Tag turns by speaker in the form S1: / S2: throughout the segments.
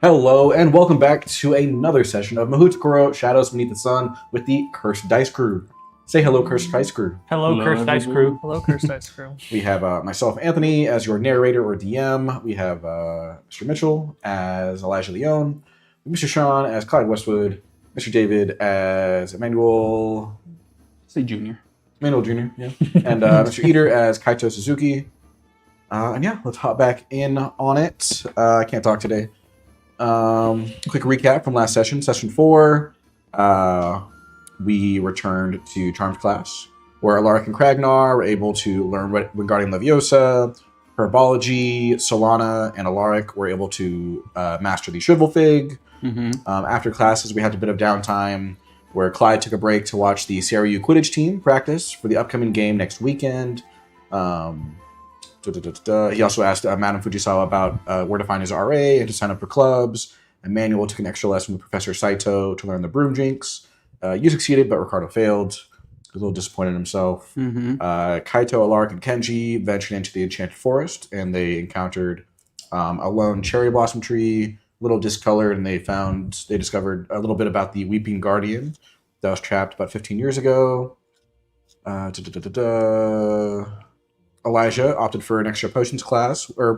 S1: Hello, and welcome back to another session of Mahoutokoro Shadows Beneath the Sun with the Cursed Dice Crew. Say hello, Cursed Dice Crew.
S2: Hello, Cursed Dice Crew.
S3: Hello, Cursed Dice Crew.
S1: We have myself, Anthony, as your narrator or DM. We have Mr. Mitchell as Elijah Leone. Mr. Sean as Clyde Westwood. Mr. David as Emmanuel.
S2: Say Junior.
S1: Emmanuel Jr., yeah. And Mr. Eater as Kaito Suzuki. And yeah, let's hop back in on it. I can't talk today. Quick recap from last session. Session 4, we returned to Charms class, where Alaric and Kragnar were able to learn regarding Leviosa, Herbology. Solana and Alaric were able to master the Shrivel Fig. After classes, we had a bit of downtime, where Clyde took a break to watch the CRU Quidditch team practice for the upcoming game next weekend. He also asked Madame Fujisawa about where to find his RA and to sign up for clubs. Emmanuel took an extra lesson with Professor Saito to learn the broom jinx. You succeeded, but Ricardo failed. He was a little disappointed in himself. Kaito, Alaric, and Kenji ventured into the Enchanted Forest, and they encountered a lone cherry blossom tree, a little discolored, and they discovered a little bit about the Weeping Guardian that was trapped about 15 years ago. Elijah opted for an extra potions class, or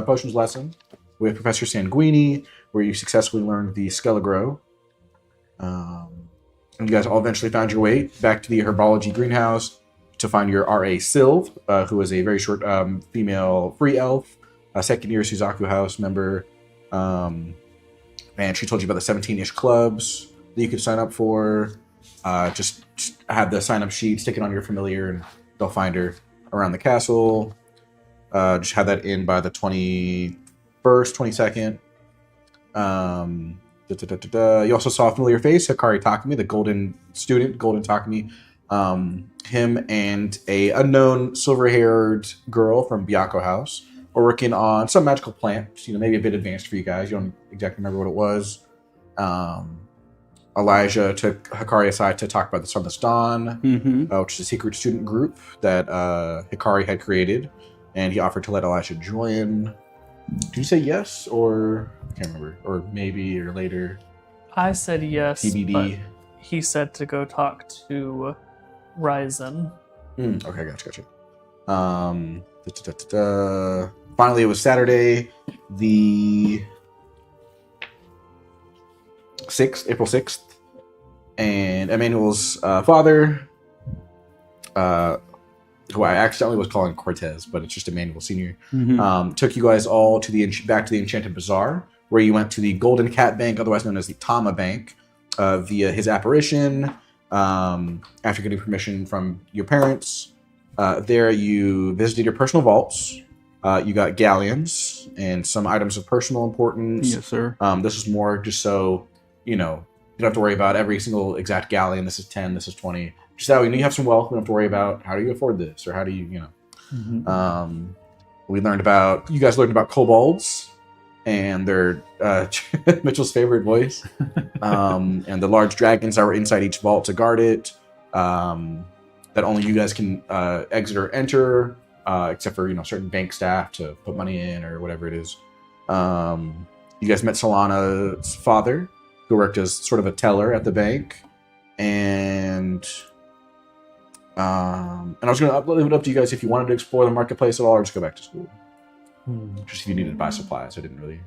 S1: potions lesson with Professor Sanguini, where you successfully learned the Skelegro. And you guys all eventually found your way back to the Herbology greenhouse to find your R.A. Sylve, who is a very short female free elf, a second-year Suzaku House member. And she told you about the 17-ish clubs that you could sign up for. Just have the sign-up sheet, stick it on your familiar, and they'll find her around the castle. Just have that in by the 21st, 22nd. You also saw a familiar face, Hikari Takumi, the golden student, Golden Takumi. Him and a unknown silver-haired girl from Byakko House were working on some magical plant, maybe a bit advanced for you guys. You don't exactly remember what it was. Elijah took Hikari aside to talk about the Sunless Dawn, which is a secret student group that Hikari had created, and he offered to let Elijah join. Did you say yes, or I can't remember, or maybe, or later?
S3: I said yes,
S1: TBD.
S3: but he said to go talk to Ryujin.
S1: Okay, gotcha. Finally, it was Saturday, the 6th, April 6th, and Emmanuel's father, who I accidentally was calling Cortez, but it's just Emmanuel Sr., took you guys all to back to the Enchanted Bazaar, where you went to the Golden Cat Bank, otherwise known as the Tama Bank, via his apparition, after getting permission from your parents. There you visited your personal vaults. You got galleons and some items of personal importance.
S2: Yes, sir.
S1: This was more just so, you don't have to worry about every single exact galleon. This is 10, this is 20. Just that way, you have some wealth. We don't have to worry about how do you afford this, or how do you, you guys learned about kobolds and their Mitchell's favorite voice, and the large dragons that were inside each vault to guard it, that only you guys can exit or enter, except for certain bank staff to put money in or whatever it is. You guys met Solana's father, who worked as sort of a teller at the bank, and I was going to leave it up to you guys if you wanted to explore the marketplace at all, or just go back to school. Just if you needed to buy supplies. I didn't really.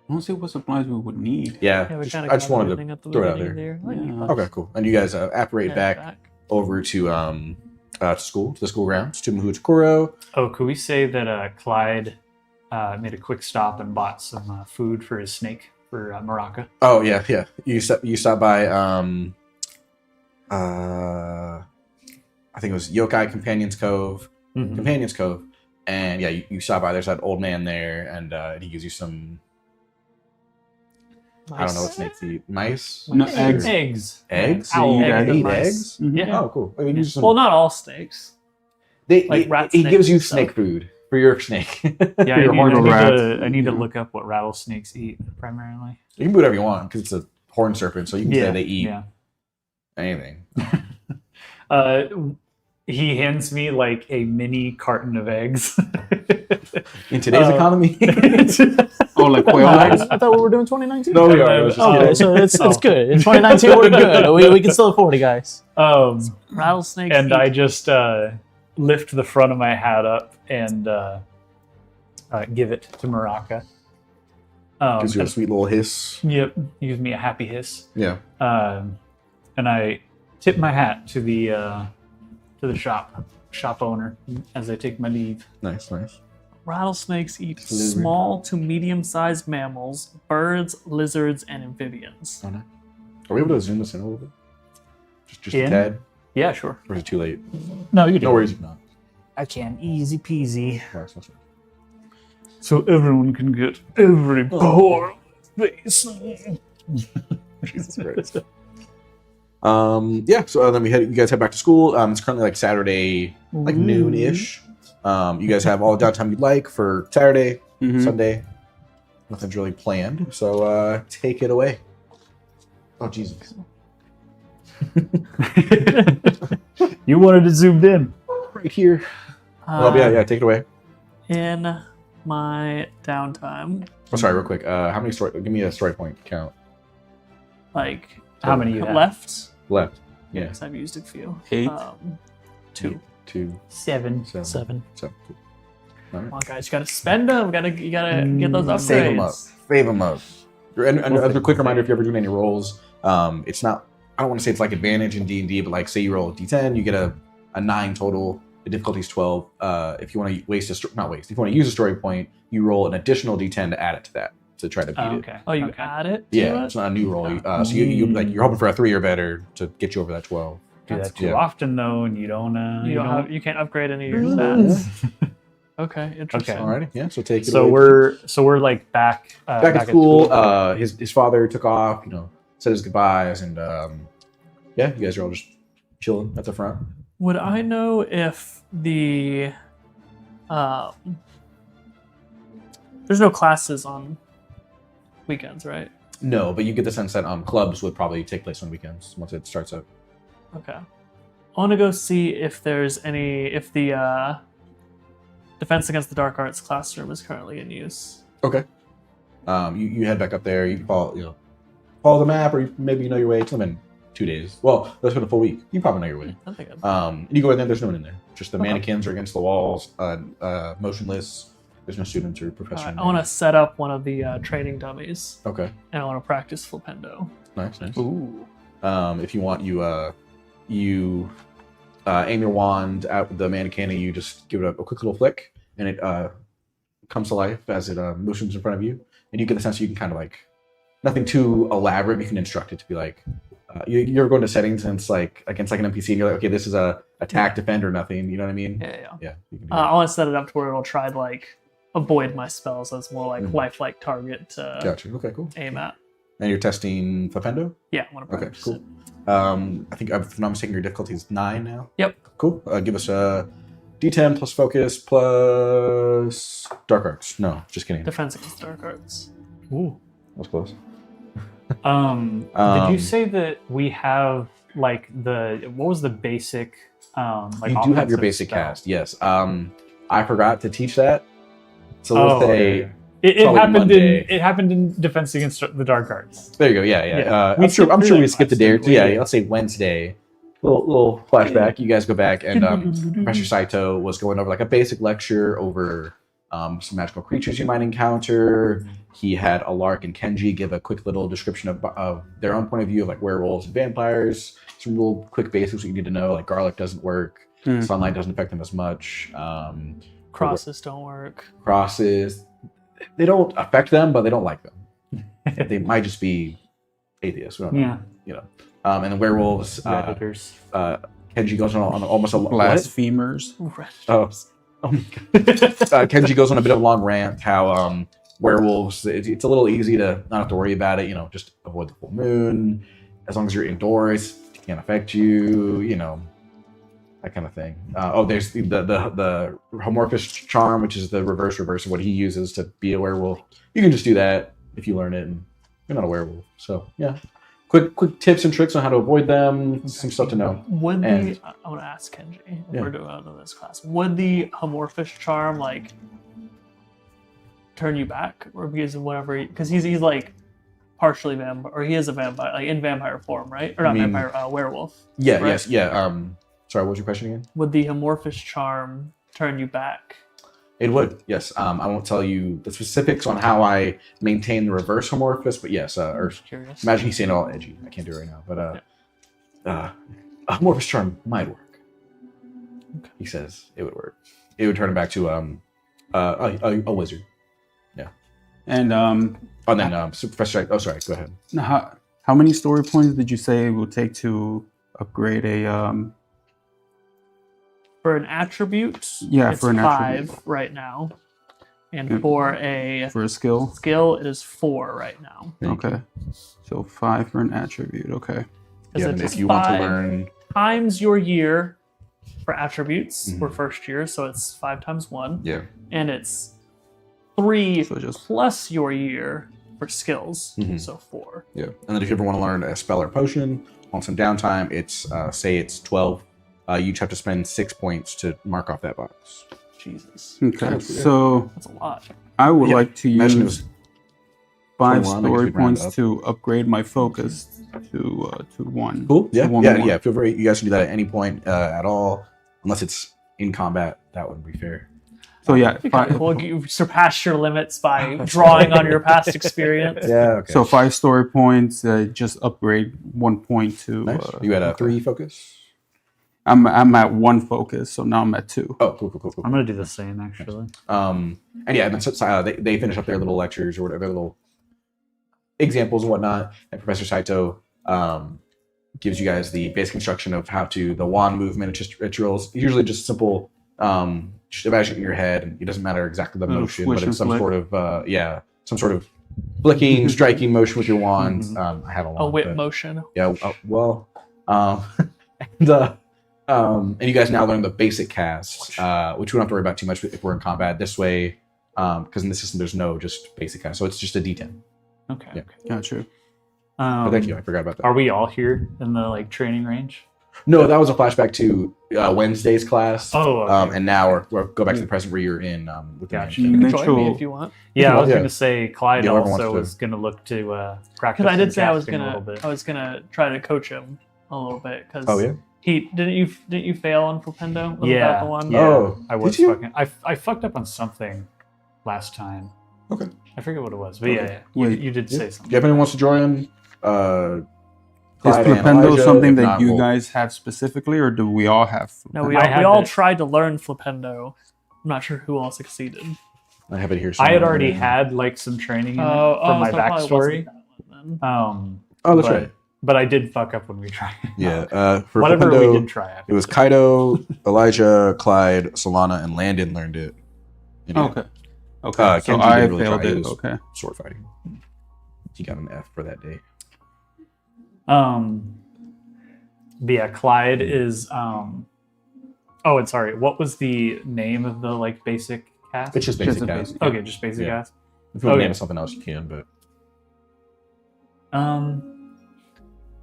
S2: I don't see what supplies we would need.
S1: Yeah,
S3: we
S1: I just wanted to throw it out there. Okay, cool. And you guys apparate back over to school, to the school grounds, to Mahoutokoro.
S4: Oh, could we say that Clyde made a quick stop and bought some food for his snake for Maraca?
S1: Oh yeah. You stopped by. I think it was Yokai Companion's Cove, and yeah, you saw by. There's that old man there, and he gives you some. Mice. I don't know what snakes eat. Mice?
S2: No, eggs.
S4: Eggs.
S1: Eggs?
S3: Owl
S1: Eggs.
S3: eggs.
S1: Eat eggs?
S4: Yeah.
S1: Oh, cool. I mean,
S3: Well, not all snakes. Rat
S1: he gives you
S3: snakes
S1: snake food for your snake.
S4: Yeah, I need to look up what rattlesnakes eat primarily.
S1: You can do whatever you want because it's a horn serpent, so you can say they eat anything.
S4: He hands me like a mini carton of eggs.
S1: In today's economy.
S2: Oh, like
S5: No,
S2: quail
S5: I
S2: eggs?
S5: thought we were doing 2019.
S1: No, we are. I was just
S5: Okay,
S1: kidding.
S5: so it's good. In 2019, we're good. We can still afford it, guys.
S3: Rattlesnakes.
S4: And
S3: eat.
S4: I just lift the front of my hat up and give it to Maraka.
S1: Gives you a sweet little hiss.
S4: Yep, gives me a happy hiss.
S1: Yeah.
S4: And I tip my hat to the shop owner as I take my leave.
S1: Nice.
S3: Rattlesnakes eat
S1: Lizard.
S3: small to medium-sized mammals, birds, lizards, and amphibians.
S1: Oh, nice. Are we able to zoom this in a little bit? Just a
S4: In?
S1: tad?
S4: Yeah, sure.
S1: Or is it too late?
S4: No, you can do
S1: No
S4: it.
S1: worries if not.
S5: I can. Easy peasy.
S1: Alright, so-
S4: So everyone can get every poor face.
S1: Jesus Christ. Yeah, so then you guys head back to school. It's currently like Saturday, like noon-ish. You guys have all the downtime you'd like for Saturday,
S2: Mhm.
S1: Sunday. Nothing's really planned, so take it away. Oh, Jesus.
S4: You wanted it zoomed in.
S1: Right here. Yeah, take it away.
S3: In my downtime,
S1: Oh, sorry, real quick. How many story? Give me a story point count.
S3: like
S4: How many you have?
S3: left?
S1: Left. Yeah.
S3: Because I've used a few.
S2: 8.
S3: 2.
S1: 2,
S4: 7.
S1: 7.
S5: 7.
S1: Cool. All right.
S3: Come on, guys, you gotta spend them. You gotta get those upgrades.
S1: Save them up. Save them up. And as a quick reminder, if you're ever doing any rolls, it's not. I don't want to say it's like advantage in D&D, but like say you roll a D10, you get a 9 total. The difficulty is 12. If you want to waste if you want to use a story point, you roll an additional D10 to add it to that to try to beat it.
S4: Okay.
S3: Oh, you
S4: Okay.
S3: add it?
S1: Yeah,
S3: To
S1: it's
S3: it?
S1: not a new roll. So you like you're hoping for a 3 or better to get you over that 12.
S4: Do
S3: That's
S4: that too
S1: cool.
S4: often though, and you don't.
S3: You can't upgrade any of your stats. Okay, interesting.
S4: Okay.
S1: Alrighty, yeah. So take it.
S4: So
S1: away.
S4: we're like back
S1: back at school. His father took off. Said his goodbyes, and yeah, you guys are all just chilling at the front.
S3: Would I know if there's no classes on weekends, right?
S1: No, but you get the sense that clubs would probably take place on weekends once it starts up.
S3: Okay. I want to go see if the Defense Against the Dark Arts classroom is currently in use.
S1: Okay. You head back up there. You follow the map, or maybe you know your way. It's in 2 days. Well, that's been a full week. You probably know your way.
S3: I think I'm
S1: You go in there. There's no one in there. Just the
S3: Okay.
S1: mannequins are against the walls, motionless. There's no students or professors.
S3: Alright, I want to set up one of the training dummies,
S1: Okay.
S3: and I want to practice Flipendo.
S1: Nice.
S4: Ooh.
S1: If you want, you aim your wand at the mannequin and you just give it a quick little flick, and it comes to life as it motions in front of you, and you get the sense you can kind of like nothing too elaborate. You can instruct it to be like you're going to settings and it's like against like an NPC, and you're like, okay, this is a attack, defend, or nothing. You know what I mean?
S3: Yeah.
S1: Yeah. You can do
S3: I want to set it up to where it'll try to like avoid my spells. So it's more like lifelike target to
S1: Gotcha. Okay, cool.
S3: aim at.
S1: And you're testing Flipendo?
S3: Yeah, I want to
S1: Okay,
S3: practice
S1: cool.
S3: it.
S1: I think if I'm not mistaken, your difficulty is 9 now.
S3: Yep.
S1: Cool. Give us a D10 plus focus plus dark arts. No, just kidding.
S3: Defense Against Dark Arts.
S4: Ooh.
S1: That's close.
S4: Did you say that we have like what was the basic like
S1: You do have your
S4: offensive
S1: basic
S4: spell?
S1: cast, yes. I forgot to teach that. So let's say
S4: okay. It
S1: probably
S4: happened
S1: Monday.
S4: in Defense Against the Dark Arts.
S1: there you go. Yeah.
S4: Yeah.
S1: I'm sure
S4: through
S1: we
S4: that
S1: skipped a
S4: class,
S1: day or
S4: didn't
S1: two.
S4: we?
S1: Yeah, let's say Wednesday. Little flashback. You guys go back and Professor Saito was going over like a basic lecture over some magical creatures you might encounter. He had Alark and Kenji give a quick little description of their own point of view of like werewolves and vampires. Some real quick basics that you need to know, like garlic doesn't work, sunlight doesn't affect them as much.
S3: Crosses don't work.
S1: Crosses, they don't affect them, but they don't like them. They might just be atheists. We don't know.
S4: Yeah.
S1: And the werewolves,
S4: Predators.
S1: Kenji goes on almost a
S2: Blasphemers.
S1: Oh my God. Kenji goes on a bit of a long rant how werewolves, it's a little easy to not have to worry about it. Just avoid the full moon. As long as you're indoors, it can't affect you. That kind of thing. There's the Homorphous charm, which is the reverse of what he uses to be a werewolf. You can just do that if you learn it, and you're not a werewolf. So yeah, quick tips and tricks on how to avoid them. Some stuff to know.
S3: Would
S1: And-
S3: I want to ask Kenji if
S1: Yeah.
S3: we're doing this class? Would the Homorphous charm like turn you back, or because of whatever? Because he's like partially vampire, or he is a vampire, like in vampire form, right? Or not vampire, werewolf.
S1: Yeah.
S3: right?
S1: Yes. Yeah. Sorry. What was your question again?
S3: Would the amorphous charm turn you back?
S1: It would. Yes. I won't tell you the specifics on how I maintain the reverse amorphous, but yes. Or
S3: Curious.
S1: imagine he's saying it all edgy. I can't do it right now, but amorphous charm might work.
S3: Okay.
S1: He says it would work. It would turn him back to a wizard.
S2: And
S1: Oh, and then Professor. Oh, sorry. Go ahead.
S2: how many story points did you say it will take to upgrade a
S3: For an attribute,
S2: Yeah,
S3: it's
S2: for an
S3: 5
S2: attribute.
S3: right now, and
S2: Yeah.
S3: for a
S2: for a skill?
S3: skill, it is 4 right now.
S2: Okay, so 5 for an attribute. Okay,
S3: Because
S1: Yeah, and
S3: it's
S1: if you want to
S3: 5
S1: learn,
S3: times your year for attributes
S1: Mhm.
S3: for first year, so it's 5 times 1,
S1: yeah,
S3: and it's 3
S2: So just-
S3: plus your year for skills,
S1: Mhm.
S3: so 4.
S1: yeah. And then if you ever want to learn a spell or potion on some downtime, it's say it's 12. You each have to spend 6 points to mark off that box.
S3: Jesus,
S2: okay. So
S3: that's a lot.
S2: I would
S1: Yeah,
S2: like to
S1: imagine it
S2: use
S1: was
S2: 5
S1: 21, I guess
S2: story
S1: we'd round
S2: points
S1: up.
S2: to upgrade my focus to 1.
S1: Cool. Yeah,
S2: To 1
S1: yeah,
S2: more.
S1: yeah. Feel free. You guys can do that at any point at all, unless it's in combat. That wouldn't be fair.
S2: So yeah,
S3: That'd be kinda
S2: 5,
S3: cool. You surpass your limits by drawing on your past experience.
S1: Yeah. Okay.
S2: so 5 story points. Just upgrade 1 point to.
S1: Nice. You had a 3 focus.
S2: I'm at 1 focus, so now I'm at 2.
S1: Oh, cool.
S4: I'm gonna do the same actually.
S1: And yeah, and then they finish up their little lectures or whatever, their little examples and whatnot. And Professor Saito gives you guys the basic instruction of how to the wand movement. It's just rituals, usually just simple. Just imagine it in your head, and it doesn't matter exactly the
S2: Little
S1: motion,
S2: swish
S1: but
S2: and
S1: it's some
S2: flick.
S1: sort of some sort of flicking, striking motion with your wand. I have a wand.
S3: A whip
S1: but-
S3: motion.
S1: Yeah. And you guys now learn the basic cast, which we don't have to worry about too much if we're in combat this way, because in this system there's no just basic cast, so it's just a D10.
S4: Okay.
S1: Yeah.
S2: Gotcha.
S1: But thank you, I forgot about that.
S4: Are we all here in the like training range?
S1: No, that was a flashback to Wednesday's class.
S4: Oh, okay.
S1: And now we're go back to the present where you're in with the
S4: Gotcha.
S3: You
S1: mansion.
S3: can join me
S2: Mitchell-
S3: if you want.
S4: Yeah, I was
S1: Yeah.
S4: gonna say Clyde
S1: Yeah, whoever
S4: also
S1: wants to.
S4: was gonna look to practice.
S3: Because I did
S4: some
S3: say I was
S4: casting a little
S3: gonna
S4: bit.
S3: I was gonna try to coach him a little bit because
S1: Oh yeah.
S3: he didn't you fail on Flipendo? Wasn't
S4: Yeah,
S3: that the one?
S4: yeah.
S1: Oh,
S4: I was
S1: did you?
S4: fucking. I fucked up on something last time.
S1: Okay.
S4: I forget what it was, but
S1: Okay.
S4: yeah,
S2: Wait.
S4: you did
S1: Yeah.
S4: say
S1: If
S4: something.
S1: anyone wants to join,
S2: Is
S1: Clyde and
S2: Flipendo
S1: Elijah,
S2: something
S1: if
S2: that
S1: not,
S2: you
S1: we'll-
S2: guys have specifically, or do we all have?
S3: No,
S2: Flipendo?
S3: we
S4: I had
S3: all
S4: it.
S3: tried to learn Flipendo. I'm not sure who all succeeded.
S1: I have it here.
S4: I
S1: somewhere.
S4: had already had like some training in it from my
S3: so it probably
S4: backstory.
S3: wasn't that one then.
S1: Oh, that's
S4: but,
S1: right.
S4: But I did fuck up when we tried.
S1: Yeah. For
S4: Whatever
S1: Flipendo,
S4: we did try. I
S1: it was
S4: think.
S1: Kaito, Elijah, Clyde, Solana, and Landon learned it. And, yeah,
S2: Okay. Okay. So
S1: Kenji
S2: I
S1: didn't really
S2: failed
S1: try. He
S2: it.
S1: was
S2: Okay.
S1: sword fighting. He got an F for that day.
S4: But yeah, Clyde is. Oh, and sorry. What was the name of the like basic cast?
S1: It's just
S2: Just
S1: basic
S2: a
S1: cast.
S2: basic-
S4: Okay, just basic
S1: Yeah.
S4: cast.
S1: If you want to
S4: Okay.
S1: name it something else, you can. But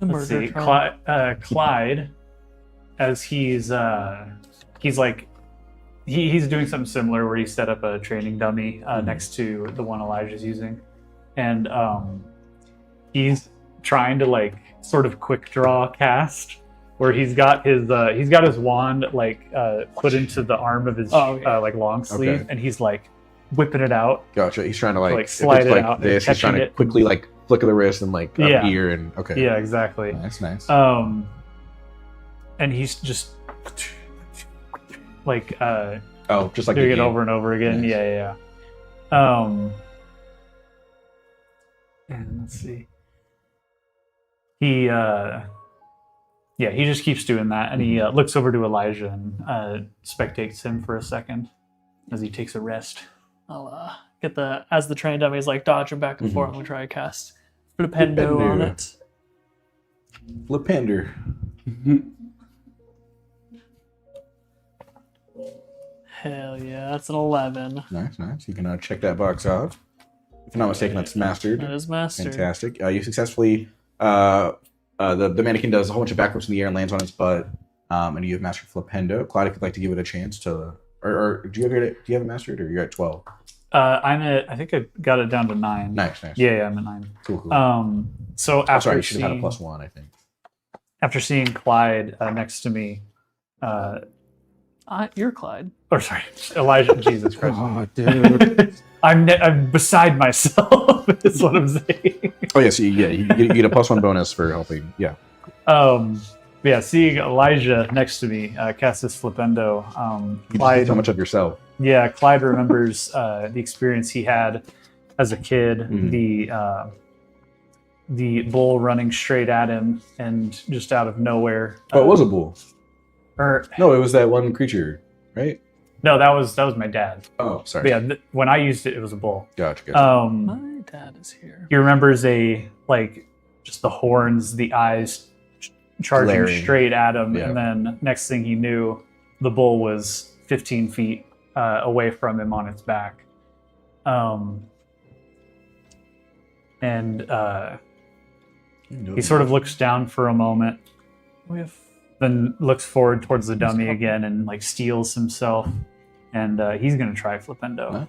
S3: The
S4: Let's
S3: murder
S4: see.
S3: trial.
S4: Clyde, as he's like he's doing something similar where he set up a training dummy next to the one Elijah's using, and he's trying to like sort of quick draw cast where he's got his wand like put into the arm of his like long sleeve,
S1: Okay.
S4: and he's like whipping it out.
S1: gotcha. He's trying to like,
S4: Like,
S1: if
S4: slide
S1: it's
S4: it
S1: like
S4: out and
S1: this. He's
S4: catching
S1: trying to
S4: it.
S1: quickly like flick of the wrist and like up
S4: Yeah.
S1: here and okay.
S4: Yeah, exactly.
S1: Nice.
S4: And he's just like
S1: Oh, just like
S4: doing
S1: the
S4: it
S1: game.
S4: over and over again.
S1: Nice.
S4: Yeah. And let's see. He just keeps doing that, and he looks over to Elijah and spectates him for a second as he takes a rest.
S3: I'll get as the train dummy is like dodging back and forth. I'm gonna try to cast Flipendo
S1: Flipendo.
S3: on it.
S1: Flipender.
S3: Hell yeah, that's an 11.
S1: Nice. You can check that box off. If I'm not mistaken, that's mastered.
S3: That is mastered.
S1: Fantastic. You successfully the mannequin does a whole bunch of backflips in the air and lands on its butt. And you have mastered Flipendo. Clyde, if you'd like to give it a chance to, or do you have it mastered, or you're at 12?
S4: I think I got it down to 9.
S1: Nice.
S4: Yeah, I'm at 9.
S1: Cool.
S4: So
S1: I'm
S4: after
S1: sorry, you should have had a
S4: seeing,
S1: +1, I think.
S4: after seeing Clyde next to me,
S3: You're Clyde.
S4: or sorry, Elijah. Jesus Christ,
S2: Oh, dude.
S4: I'm beside myself. Is what I'm saying.
S1: Oh, yeah, so you get a +1 bonus for helping. Yeah.
S4: Yeah, seeing Elijah next to me, cast this flipendo.
S1: You
S4: Clyde,
S1: just so much of yourself.
S4: yeah, Clyde remembers the experience he had as a kid.
S1: Mhm.
S4: The bull running straight at him, and just out of nowhere.
S1: Oh, it was a bull.
S4: Or
S1: No, it was that one creature, right?
S4: no, that was my dad.
S1: Oh, sorry.
S4: But yeah, when I used it, it was a bull.
S1: Gotcha.
S3: My dad is here.
S4: He remembers just the horns, the eyes charging
S1: Glaring.
S4: straight at him,
S1: Yeah.
S4: and then next thing he knew, the bull was 15 feet away from him on its back. He sort of looks down for a moment,
S3: We have
S4: then looks forward towards the dummy again and steels himself, and he's gonna try flipendo.
S1: Huh?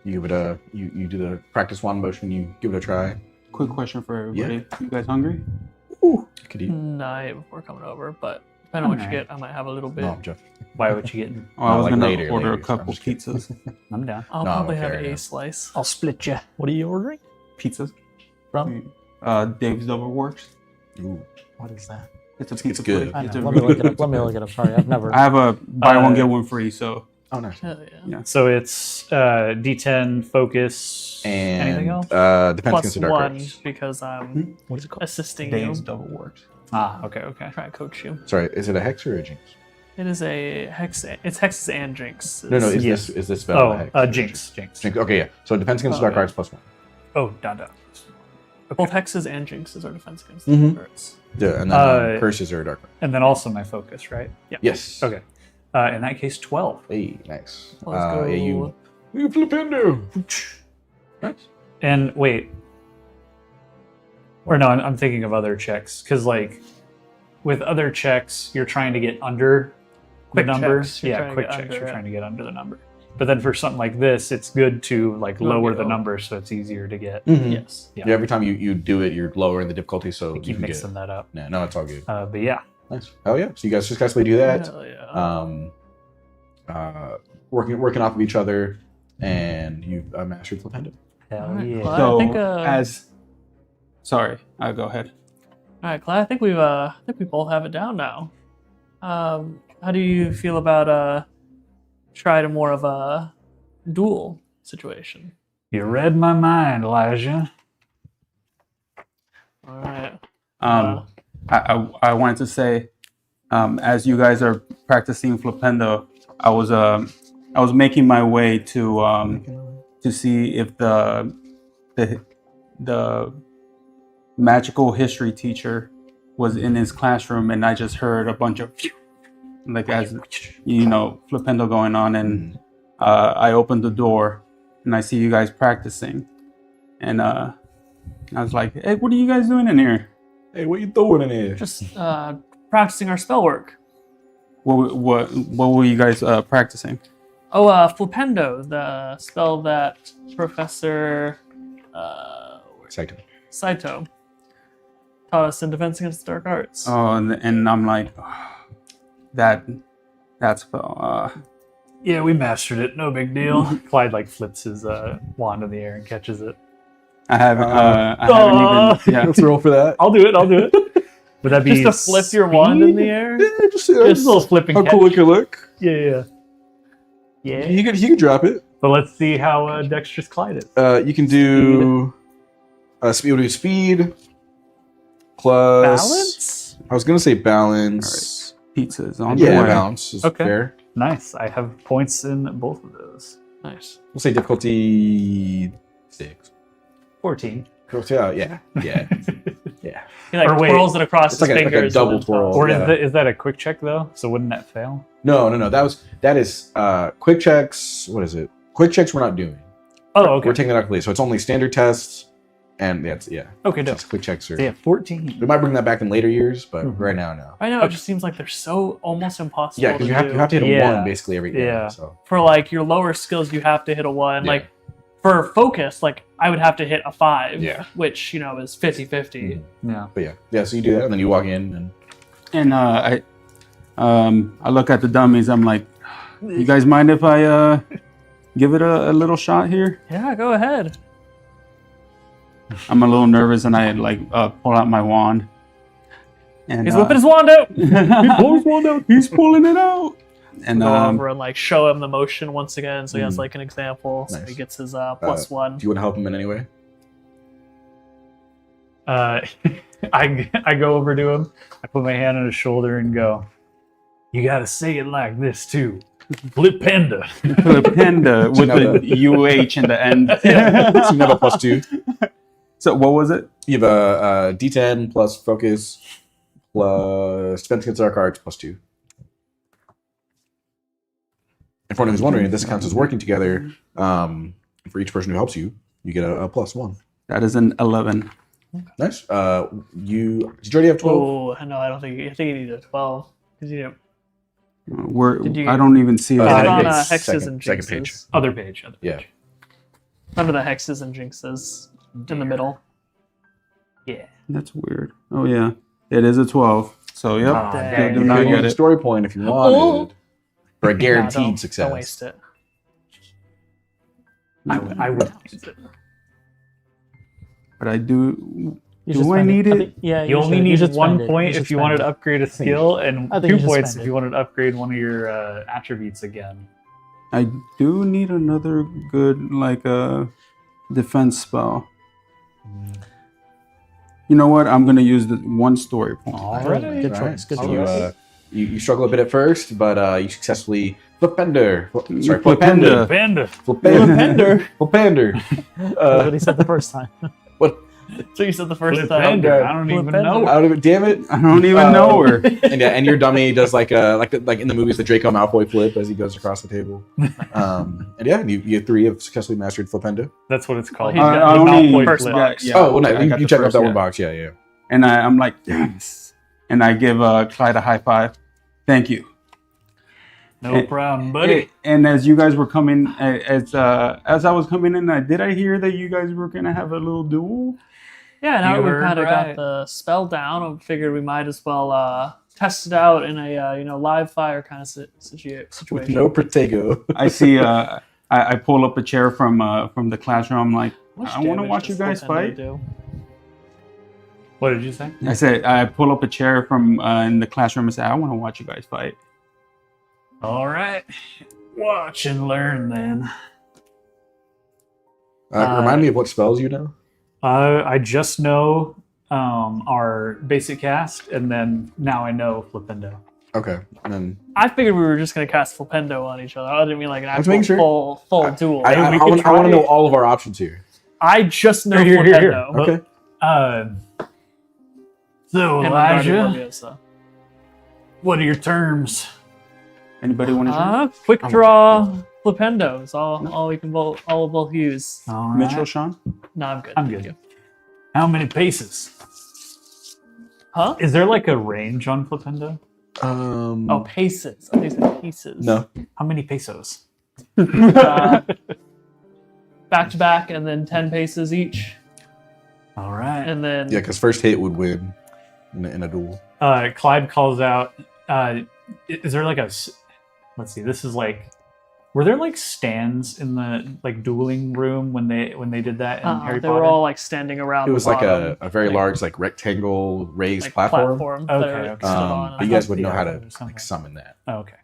S1: You give it a you do the practice wand motion. You give it a try.
S2: Quick question for everybody.
S1: Yeah.
S2: You guys hungry?
S1: You could eat.
S3: night before coming over, but depending on what you
S4: Alright.
S3: get, I might have a little bit.
S1: No, I'm joking.
S4: Why? What you getting?
S2: Oh, I was
S1: like
S2: gonna
S1: later,
S2: order
S1: later.
S2: a couple
S1: I'm just kidding.
S2: pizzas.
S4: I'm down.
S3: I'll
S1: No,
S3: probably have
S1: fair
S3: a
S1: enough.
S3: slice.
S5: I'll split you. What are you ordering?
S2: Pizzas.
S5: From?
S2: Dave's Double Works.
S1: Ooh.
S5: What is that?
S2: It's a pizza
S1: good.
S2: place.
S5: I
S2: It's
S5: know.
S2: a
S5: Let me
S2: really
S5: look it
S2: good
S5: up. Let me
S2: pizza
S5: look it up. Sorry, I've never.
S2: I have a buy one
S4: Uh,
S2: get one free. So
S1: Oh, nice.
S3: Hell yeah.
S4: So it's D10 focus.
S1: And
S4: anything else?
S1: Depends
S3: Plus
S1: against the dark
S3: 1
S1: arts.
S3: because I'm
S5: What is it called?
S3: assisting
S2: Dave's
S3: you.
S2: Double Works.
S4: Okay.
S3: Try to coach you.
S1: Sorry, is it a hex or a jinx?
S3: It is a hex. It's hexes and jinx.
S1: No. Is
S4: Yes.
S1: this spell a hex? or a
S4: Jinx.
S1: Jinx. Okay, yeah. So it depends against the dark
S3: yeah.
S1: arts +1.
S4: Oh, down.
S3: Both hexes and jinxes are defense against
S1: Mhm.
S3: the arts.
S1: Yeah, and then curses are dark arts.
S4: And then also my focus, right?
S1: Yes.
S4: Okay. In that case, 12.
S1: Hey, nice.
S3: Let's go.
S1: Yeah, you flipendo. Nice.
S4: And wait. Or no, I'm thinking of other checks. Because, with other checks, you're trying to get under
S3: Quick
S4: the number.
S3: checks, you're trying to
S4: Quick
S3: get
S4: checks.
S3: under
S4: You're
S3: it.
S4: trying to get under the number. But then for something like this, it's good to lower the
S3: go.
S4: number so it's easier to get.
S1: Mhm.
S3: Yes.
S4: Yeah.
S1: Yeah, every time you do it, you're lowering the difficulty, so
S4: I
S1: you
S4: keep
S1: can
S4: mixing
S1: get.
S4: that up.
S1: No, it's all good.
S4: But yeah.
S1: Nice. Oh yeah. So you guys successfully do that.
S3: Hell yeah.
S1: Working off of each other, and you've mastered flipendo.
S4: Hell
S3: Alright,
S4: yeah.
S3: Clyde.
S2: So
S3: I think,
S2: sorry, I'll go ahead.
S3: All right, Clyde. I think we both have it down now. How do you feel about try to more of a duel situation?
S4: You read my mind, Elijah.
S3: All right.
S2: I wanted to say, as you guys are practicing flipendo, I was making my way to see if the magical history teacher was in his classroom, and I just heard a bunch of as flipendo going on, and I opened the door and I see you guys practicing, and I was like, hey, what are you guys doing in here?
S1: Hey, what you doing in here?
S3: Just practicing our spell work.
S2: What were you guys practicing?
S3: Oh, flipendo, the spell that Professor Saito taught us in Defense Against the Dark Arts.
S2: Oh, and I'm like, that spell.
S4: Yeah, we mastered it. No big deal. Clyde flips his wand in the air and catches it.
S2: I haven't even. Yeah.
S1: Let's roll for that.
S4: I'll do it. Would that be
S3: Just to flip your wand in the air?
S1: Yeah, just
S4: Just a little flipping
S1: how
S4: catch.
S1: cool it could look.
S4: Yeah.
S1: You can drop it.
S4: But let's see how dexterous Clyde is.
S1: You can do speed. We'll do speed plus
S3: Balance?
S1: I was gonna say balance.
S2: Pizzas on
S1: Yeah,
S2: the way.
S1: balance is
S4: Okay.
S1: fair.
S4: Nice. I have points in both of those.
S3: Nice.
S1: We'll say difficulty 6.
S4: 14.
S1: Yeah.
S3: He like
S4: Or wait,
S3: twirls it across
S1: it's
S3: his
S1: like a
S3: fingers.
S1: double
S3: and then
S1: twirl.
S3: tosses
S4: Or
S3: it.
S1: Yeah.
S4: is that a quick check though? So wouldn't that fail?
S1: No. That is quick checks. What is it? Quick checks we're not doing.
S4: Oh, okay.
S1: We're taking that out completely. So it's only standard tests, and
S4: Okay, dope.
S1: quick checks are.
S4: So yeah, 14.
S1: We might bring that back in later years, but
S4: Mhm.
S1: right now, no.
S3: Right now, it just seems like they're so almost impossible.
S1: Yeah, because
S3: to
S1: you have
S3: do.
S1: to hit a
S4: Yeah.
S1: 1 basically every game.
S4: Yeah.
S1: So
S3: For like your lower skills, you have to hit a 1.
S1: Yeah.
S3: Like for focus, like I would have to hit a 5,
S1: Yeah.
S3: which is 50-50.
S4: Yeah.
S1: But yeah. So you do that, and then you walk in, and
S2: I look at the dummies. I'm like, you guys mind if I give it a little shot here?
S3: Yeah, go ahead.
S2: I'm a little nervous, and I pull out my wand. And
S3: He's whipping his wand out.
S2: He's pulling it out. And
S3: Go over and show him the motion once again, so he has an example. So
S1: Nice.
S3: he gets his +1.
S1: do you want to help him in any way?
S4: I go over to him. I put my hand on his shoulder and go, "You got to say it like this too, Flipenda."
S2: Flipenda with the UH in the end.
S1: So you have a +2.
S2: So what was it?
S1: You have a D10 plus focus plus defense against dark arts +2. And for anyone who's wondering, this counts as working together. For each person who helps you, you get a +1.
S2: That is an 11.
S1: Nice. Did you already have 12?
S3: Oh, no, I don't think. I think you need a 12 because
S2: I don't even see
S3: It's
S2: that.
S3: on
S1: it's
S3: hexes and
S1: second
S3: jinxes.
S1: page.
S4: Other page.
S1: Yeah.
S3: Under the hexes and jinxes in the middle.
S4: Yeah.
S2: That's weird. Oh yeah, it is a 12. So yep,
S4: Oh,
S3: dang.
S2: I do
S1: You
S2: not
S1: could
S2: get
S1: use a
S2: it.
S1: story point if you wanted for a
S3: Nah,
S1: guaranteed success.
S3: Don't waste it.
S4: I would use it.
S2: But I do.
S5: You
S2: Do
S5: should
S2: I
S5: spend
S2: need
S5: I
S2: it?
S5: think- yeah,
S4: You only
S5: should-
S4: need
S5: should
S4: 1
S5: spend it.
S4: point
S5: You
S4: if
S5: should
S4: you wanted to
S5: spend it.
S4: upgrade a skill, and
S5: I think
S4: 2
S5: you should
S4: points
S5: spend
S4: if
S5: it.
S4: you wanted to upgrade one of your attributes again.
S2: I do need another good defense spell. You know what? I'm gonna use the 1 story point.
S4: Alright.
S5: Good
S1: All right.
S5: choice. Good
S1: So
S5: choice.
S1: you struggle a bit at first, but you successfully Flipender. Sorry,
S2: Flipenda.
S4: Panda.
S1: Flipender. Flipender.
S5: That's what he said the first time.
S1: What?
S3: So you said the first
S4: Flip
S3: time.
S4: Ender. I don't even
S3: Flipender.
S4: know.
S1: I don't even. Damn it.
S2: I don't even know her.
S1: And your dummy does like in the movies the Draco Malfoy flip as he goes across the table. And you 3 have successfully mastered Flipendo.
S4: That's what it's called.
S3: Well, he's got
S2: I
S3: the
S2: only-
S3: Malfoy first
S2: yeah,
S3: box.
S2: yeah.
S1: Oh, well, no,
S2: I got
S1: you
S2: the
S1: check off
S2: first,
S1: that
S2: yeah.
S1: one box. Yeah.
S2: And I'm like, yes. And I give Clyde a high five. Thank you.
S4: No problem, buddy.
S2: And as you guys were coming, as I was coming in, did I hear that you guys were gonna have a little duel?
S3: Yeah, now
S4: You
S3: that we
S4: heard
S3: kind of
S4: right.
S3: got the spell down, I figured we might as well test it out in a live fire kind of situation.
S1: With no Protego.
S2: I see. I pull up a chair from the classroom. I'm like,
S3: Much
S2: I want to
S3: damage
S2: watch you
S3: does
S2: guys
S3: Flipendo
S2: fight.
S3: do?
S4: What did you say?
S2: I said, I pull up a chair from in the classroom and say, I want to watch you guys fight.
S4: All right. Watch and learn then.
S1: Remind me of what spells you know.
S4: I just know our basic cast, and then now I know Flipendo.
S1: Okay, and then
S3: I figured we were just gonna cast Flipendo on each other. I didn't mean like an
S1: was
S3: actual
S1: making sure.
S3: full duel.
S1: I
S4: we could
S1: want to
S4: try
S1: know
S4: it.
S1: all of our options here.
S3: I just know
S4: Here, here, here.
S3: Flipendo.
S4: Well,
S1: Okay.
S4: So
S3: And Guardian
S4: Elijah,
S3: Leviosa.
S4: what are your terms?
S2: Anybody want to?
S3: Quick draw Flipendo is all we can both use.
S4: All
S2: Mitchell, Sean?
S3: No, I'm good.
S4: I'm
S3: Thank
S4: good.
S3: you.
S4: How many paces?
S3: Huh?
S4: Is there like a range on Flipendo?
S3: Oh, paces. Oh, these are pieces.
S1: No.
S4: How many pesos?
S3: Back to back, and then 10 paces each,
S4: All right.
S3: and then
S1: Yeah, because first hit would win in a duel.
S4: Clyde calls out. Is there like let's see. This is like. Were there like stands in the like dueling room when they did that in Harry
S3: they
S4: Potter?
S3: were all like standing around.
S1: It was
S3: the
S1: like
S3: bottom,
S1: a very
S3: like-
S1: large rectangle raised
S3: like
S1: platform.
S3: that
S4: Okay,
S3: are
S4: okay.
S3: stood on.
S1: But you guys
S4: thought
S1: would know
S4: the
S1: how
S4: other
S1: to
S4: was something.
S1: summon that.
S4: Oh, okay.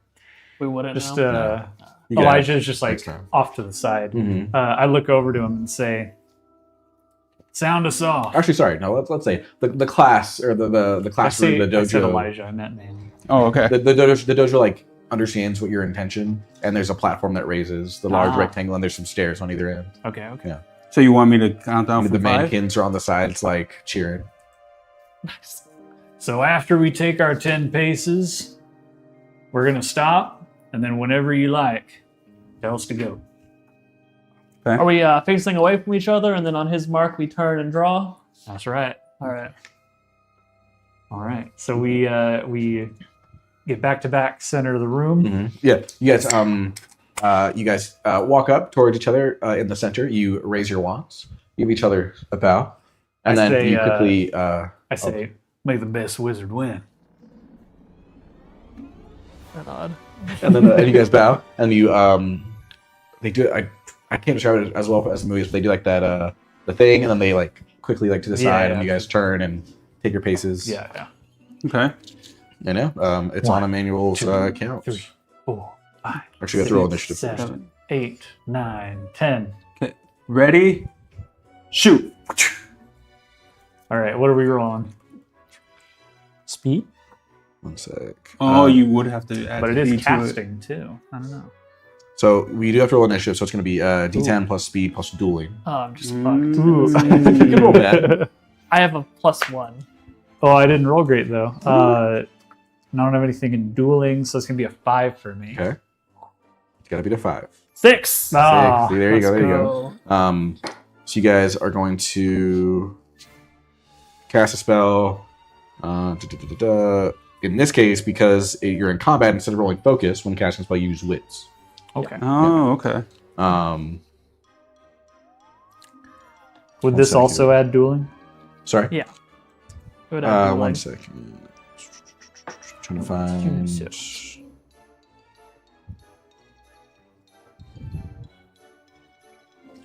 S3: We wouldn't
S4: Just
S3: know.
S1: You got it.
S4: Elijah's just like
S1: Next time.
S4: off to the side.
S1: Mhm.
S4: I look over to him and say, "Sound us off."
S1: Actually, sorry. No, let's say the class or the
S4: I
S1: classroom, the
S4: said
S1: dojo.
S4: Elijah. I meant Manny.
S2: Oh, okay.
S1: The dojo like understands what your intention, and there's a platform that raises the large
S4: Ah.
S1: rectangle, and there's some stairs on either end.
S4: Okay. Okay.
S1: Yeah.
S2: So you want me to count down
S1: And
S2: from
S1: the
S2: 5?
S1: mannequins are on the sides, like cheering.
S3: Nice.
S4: So after we take our 10 paces, we're gonna stop, and then whenever you like, tell us to go.
S3: Are we facing away from each other, and then on his mark we turn and draw?
S4: That's right.
S3: All right.
S4: All right. So we get back to back center of the room.
S1: Yeah, you guys You guys walk up towards each other in the center. You raise your wands, give each other a bow, and
S4: I
S1: then
S4: say,
S1: you quickly.
S4: I say, may the best wizard win.
S3: That odd.
S1: And then and you guys bow, and you they do. I can't describe it as well as the movies, but they do like that the thing, and then they like quickly like to the side, and you guys turn and take your paces.
S4: Yeah.
S2: Okay.
S1: You know, it's on Emmanuel's count.
S4: 3, 4, 5.
S1: Actually, we have to roll initiative
S4: 7, 8, 9, 10.
S2: Okay. Ready? Shoot.
S4: All right, what are we rolling?
S5: Speed?
S1: 1 sec.
S2: Oh, you would have to add
S4: But it
S2: the
S4: is
S2: D to
S4: casting too. I don't know.
S1: So we do have to roll initiative, so it's going to be D10 plus speed plus dueling.
S3: Oh, I'm just
S2: Mm.
S3: fucked.
S1: You can roll that.
S3: I have a +1.
S4: Oh, I didn't roll great though. I don't have anything in dueling, so it's gonna be a 5 for me.
S1: Okay. It's got to be the 5.
S3: 6.
S4: Ah,
S1: See, there you go.
S3: let's
S1: There you go. So you guys are going to cast a spell. In this case, because you're in combat, instead of rolling focus, when casting a spell, you use wits.
S4: Okay.
S2: Oh, okay.
S4: Would
S1: One
S4: this
S1: second.
S4: also add dueling?
S1: Sorry.
S3: Yeah. It would have to be
S1: 1
S3: like-
S1: second. Trying to find.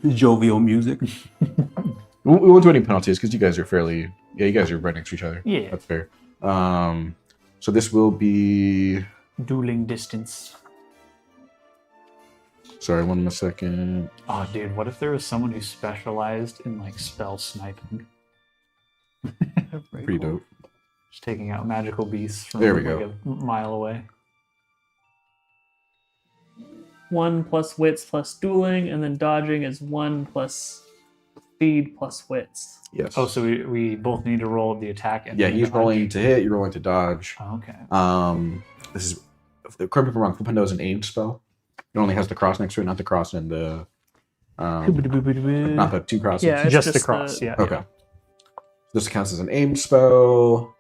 S2: Jovial music.
S1: We won't do any penalties because you guys are fairly. Yeah, you guys are right next to each other.
S4: Yeah.
S1: That's fair. So this will be.
S4: Dueling distance.
S1: Sorry, 1 second.
S4: Oh, dude, what if there was someone who specialized in like spell sniping?
S1: Pretty dope.
S4: Just taking out magical beasts from
S1: There we
S4: like
S1: go.
S4: a mile away.
S3: 1 plus wits plus dueling, and then dodging is 1 plus speed plus wits.
S1: Yes.
S4: Oh, so we both need to roll the attack. And
S1: Yeah,
S4: the
S1: he's
S4: dodge.
S1: rolling to hit. You're rolling to dodge.
S4: Oh, okay.
S1: This is. Correct me if I'm wrong. Flipendo is an aimed spell. It only has the cross next to it, not the cross and the. Not the 2 crosses.
S3: Yeah, it's
S4: Just the
S3: just
S4: cross.
S3: the-
S4: Yeah.
S1: Okay. This counts as an aimed spell.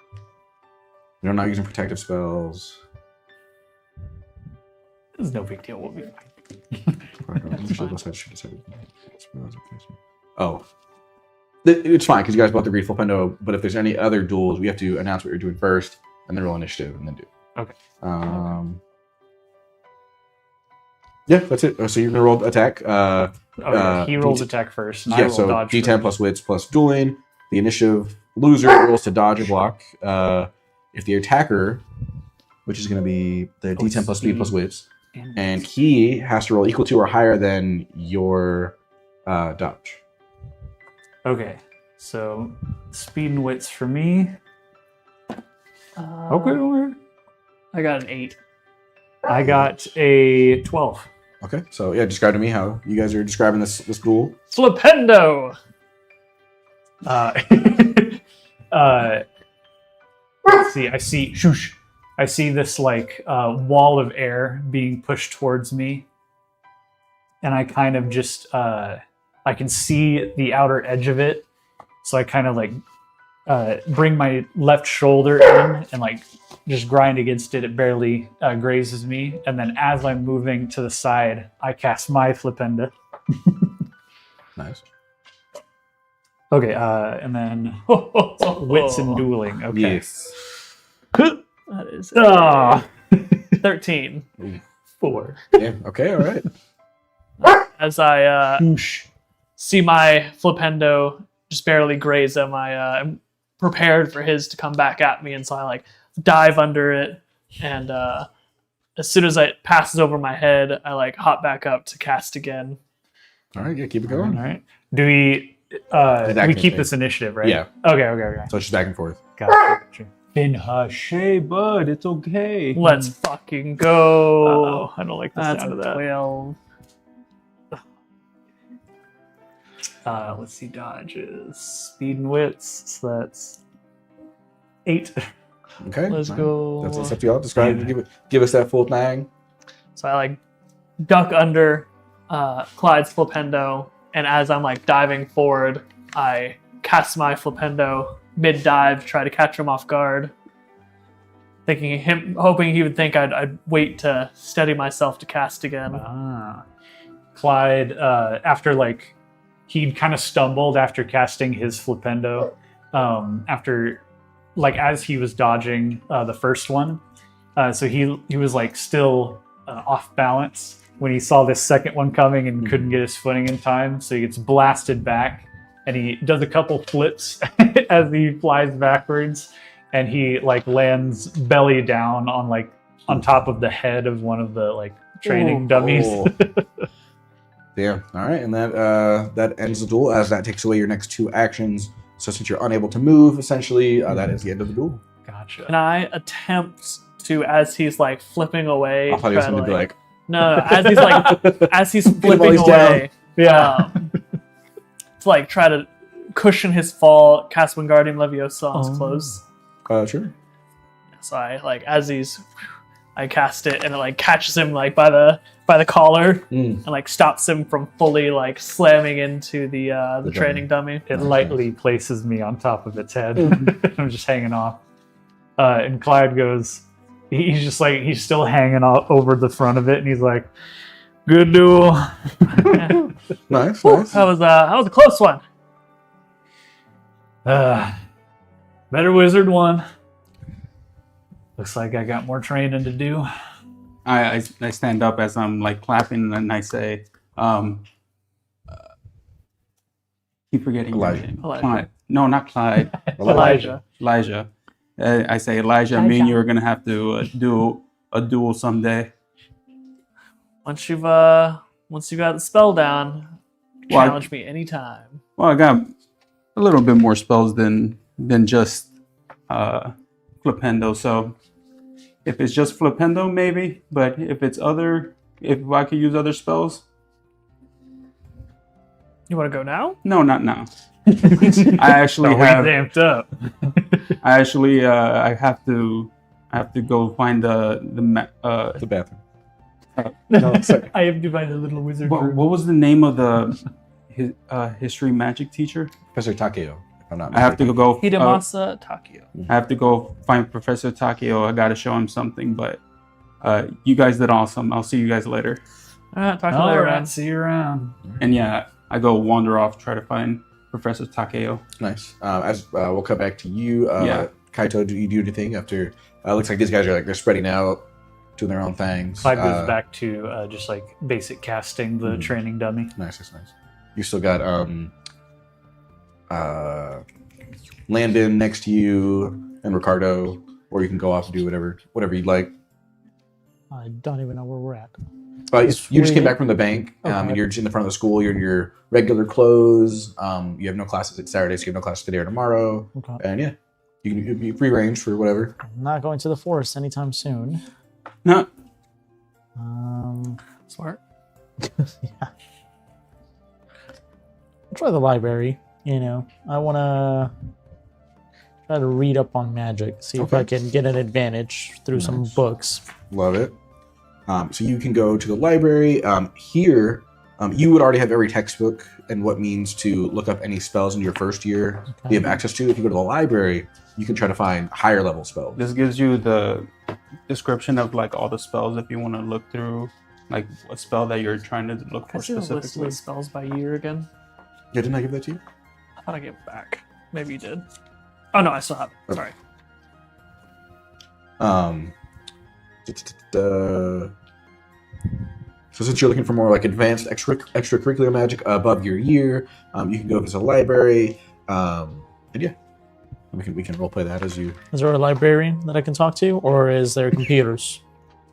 S1: You're not using protective spells.
S4: It's no big deal. We'll be fine.
S1: Oh. It's fine because you guys both agreed Flipendo, but if there's any other duels, we have to announce what you're doing first and then roll initiative and then do.
S4: Okay.
S1: Yeah, that's it. So you're going to roll attack.
S4: He rolls attack first. And I
S1: Yeah,
S4: roll
S1: so
S4: dodge
S1: D10
S4: first.
S1: plus wits plus dueling. The initiative loser rolls to dodge or block. If the attacker, which is going to be the D10 plus speed plus wits, and he has to roll equal to or higher than your dodge.
S4: Okay. So speed and wits for me. Okay.
S3: I got an 8.
S4: I got a 12.
S1: Okay, so yeah, describe to me how you guys are describing this duel.
S3: Flipendo!
S4: Let's see. I see this like wall of air being pushed towards me, and I kind of just I can see the outer edge of it, so I kind of like bring my left shoulder in and like just grind against it. It barely grazes me, and then as I'm moving to the side, I cast my Flipenda.
S1: Nice.
S4: Okay, and then wits and dueling. Okay.
S1: Yes.
S3: That is
S4: Ah,
S3: 13.
S4: 4.
S1: Yeah. Okay. All right.
S3: As I see my Flipendo just barely graze him, I'm prepared for his to come back at me, and so I like dive under it, and as soon as it passes over my head, I like hop back up to cast again.
S1: All right. Yeah. Keep it
S4: All
S1: going.
S4: right. Do we? We keep this initiative, right?
S1: Yeah.
S4: Okay.
S1: So it's just back and forth.
S4: Gotcha.
S2: Ben hush. Hey, bud, it's okay.
S3: Let's fucking go.
S4: Oh, I don't like the
S3: That's
S4: sound of
S3: a
S4: that.
S3: 12.
S4: Let's see, dodges, speed and wits. So that's 8.
S1: Okay.
S3: Let's
S1: all right.
S3: go.
S1: That's up to y'all. Describe. Give us that full thing.
S3: So I like duck under Clyde's Flipendo, and as I'm like diving forward, I cast my Flipendo mid-dive, try to catch him off guard. hoping he would think I'd wait to steady myself to cast again.
S4: Clyde, after like he'd kind of stumbled after casting his flipendo, after like as he was dodging the first one, so he was like still off balance when he saw this second one coming and couldn't get his footing in time, so he gets blasted back and he does a couple flips as he flies backwards, and he like lands belly down on top of the head of one of the like training dummies.
S1: Yeah. All right, and that ends the duel, as that takes away your next 2 actions. So since you're unable to move, essentially, that is the end of the duel.
S4: Gotcha.
S3: Can I attempt to, as he's like flipping away,
S1: I thought he was
S3: try
S1: going to be like,
S3: no, as he's like as he's
S1: while
S3: flipping
S1: he's
S3: away,
S4: Yeah.
S3: to like try to cushion his fall, cast Wingardium Leviosa on his clothes.
S1: Sure.
S3: So I cast it, and it like catches him like by the collar and like stops him from fully like slamming into the training dummy.
S4: It lightly places me on top of its head. I'm just hanging off. And Clyde goes, he's just like, he's still hanging over the front of it, and he's like, good duel.
S1: Nice.
S3: That was a close one.
S4: Better wizard one. Looks like I got more training to do.
S2: I stand up as I'm like clapping, and I say, keep forgetting your
S1: Elijah.
S2: name.
S3: Elijah.
S2: Clyde. No, not Clyde.
S3: Elijah.
S2: Elijah. I say, Elijah, me and you are gonna have to do a duel someday.
S3: Once you got the spell down,
S2: Well,
S3: challenge me anytime.
S2: Well, I got a little bit more spells than just Flipendo. So if it's just Flipendo, maybe. But if I could use other spells,
S3: You want to go now?
S2: no, not now. I actually
S4: We
S2: have.
S4: amped up.
S2: I have to go find
S1: The bathroom.
S4: No, sorry. I have to find a little wizard.
S2: what was the name of the history magic teacher?
S1: Professor Takeo, if I'm not
S2: I have to
S1: mistaken.
S2: go.
S3: Hidemasa Takeo.
S2: I have to go find Professor Takeo. I gotta show him something. But you guys did awesome. I'll see you guys later.
S3: All right, talk to you
S4: All
S3: later,
S4: right,
S3: man.
S4: see you around.
S2: And yeah, I go wander off, try to find Professor Takeo.
S1: Nice. As we'll cut back to you,
S2: Yeah.
S1: Kaito, do you do anything after? Looks like these guys are like they're spreading out, doing their own things.
S4: Clyde goes back to just like basic casting the training dummy.
S1: Nice. You still got Landon next to you and Ricardo, or you can go off and do whatever you'd like.
S5: I don't even know where we're at.
S1: You just came back from the bank, and you're in the front of the school. You're in your regular clothes. You have no classes at Saturday, so you have no classes today or tomorrow.
S5: Okay.
S1: And yeah, you can be free range for whatever.
S5: I'm not going to the forest anytime soon.
S2: No,
S3: Smart.
S5: Yeah. I'll try the library. I want to try to read up on magic, see if I can get an advantage through some books.
S1: Love it. So you can go to the library. Here, you would already have every textbook and what means to look up any spells in your first year you have access to. If you go to the library, you can try to find higher level spells.
S2: this gives you the description of like all the spells if you want to look through like a spell that you're trying to look
S3: Can
S2: for
S3: I see the list of
S2: specifically.
S3: the spells by year again?
S1: Yeah, didn't I give that to you?
S3: I thought I gave it back. Maybe you did. Oh no, I still have it. Sorry.
S1: So since you're looking for more like advanced extracurricular magic above your year, you can go visit a library, and yeah, we can roleplay that as you.
S5: Is there a librarian that I can talk to, or is there computers?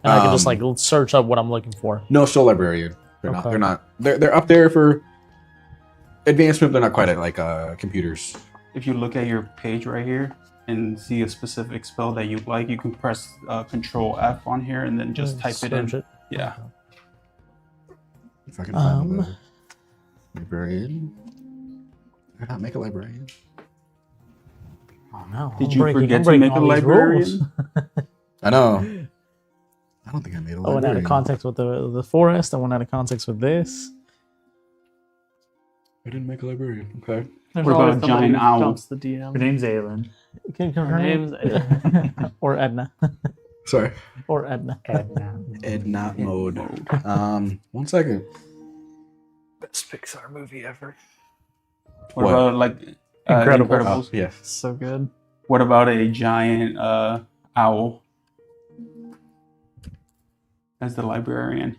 S5: And I can just like search up what I'm looking for.
S1: No, still librarian. They're not.
S5: Okay.
S1: They're not. They're up there for advancement. They're not quite at like computers.
S2: If you look at your page right here and see a specific spell that you like, you can press Control F on here and then just type it in.
S5: Search
S2: Yeah.
S1: If I can find the librarian. Did I not make a librarian?
S5: Oh no!
S2: Did
S5: I'm
S2: you
S5: breaking-
S2: forget
S5: I'm
S2: to
S5: breaking
S2: make a
S5: all these rules.
S2: librarian?
S1: I know. I don't think I made a
S5: I went out
S1: librarian.
S5: of context with the forest. I went out of context with this.
S1: I didn't make a librarian. Okay.
S3: There's
S2: What about
S3: always
S2: a
S3: somebody
S2: giant
S3: who
S2: owl?
S3: dumps the
S4: Her
S3: DM.
S4: name's Aelin.
S3: Her name's
S5: or Edna.
S1: Sorry.
S5: Or Edna.
S1: Edna mode. 1 second.
S3: best Pixar movie ever.
S2: What about like
S3: Incredibles.
S1: Yeah.
S3: So good.
S2: What about a giant owl as the librarian?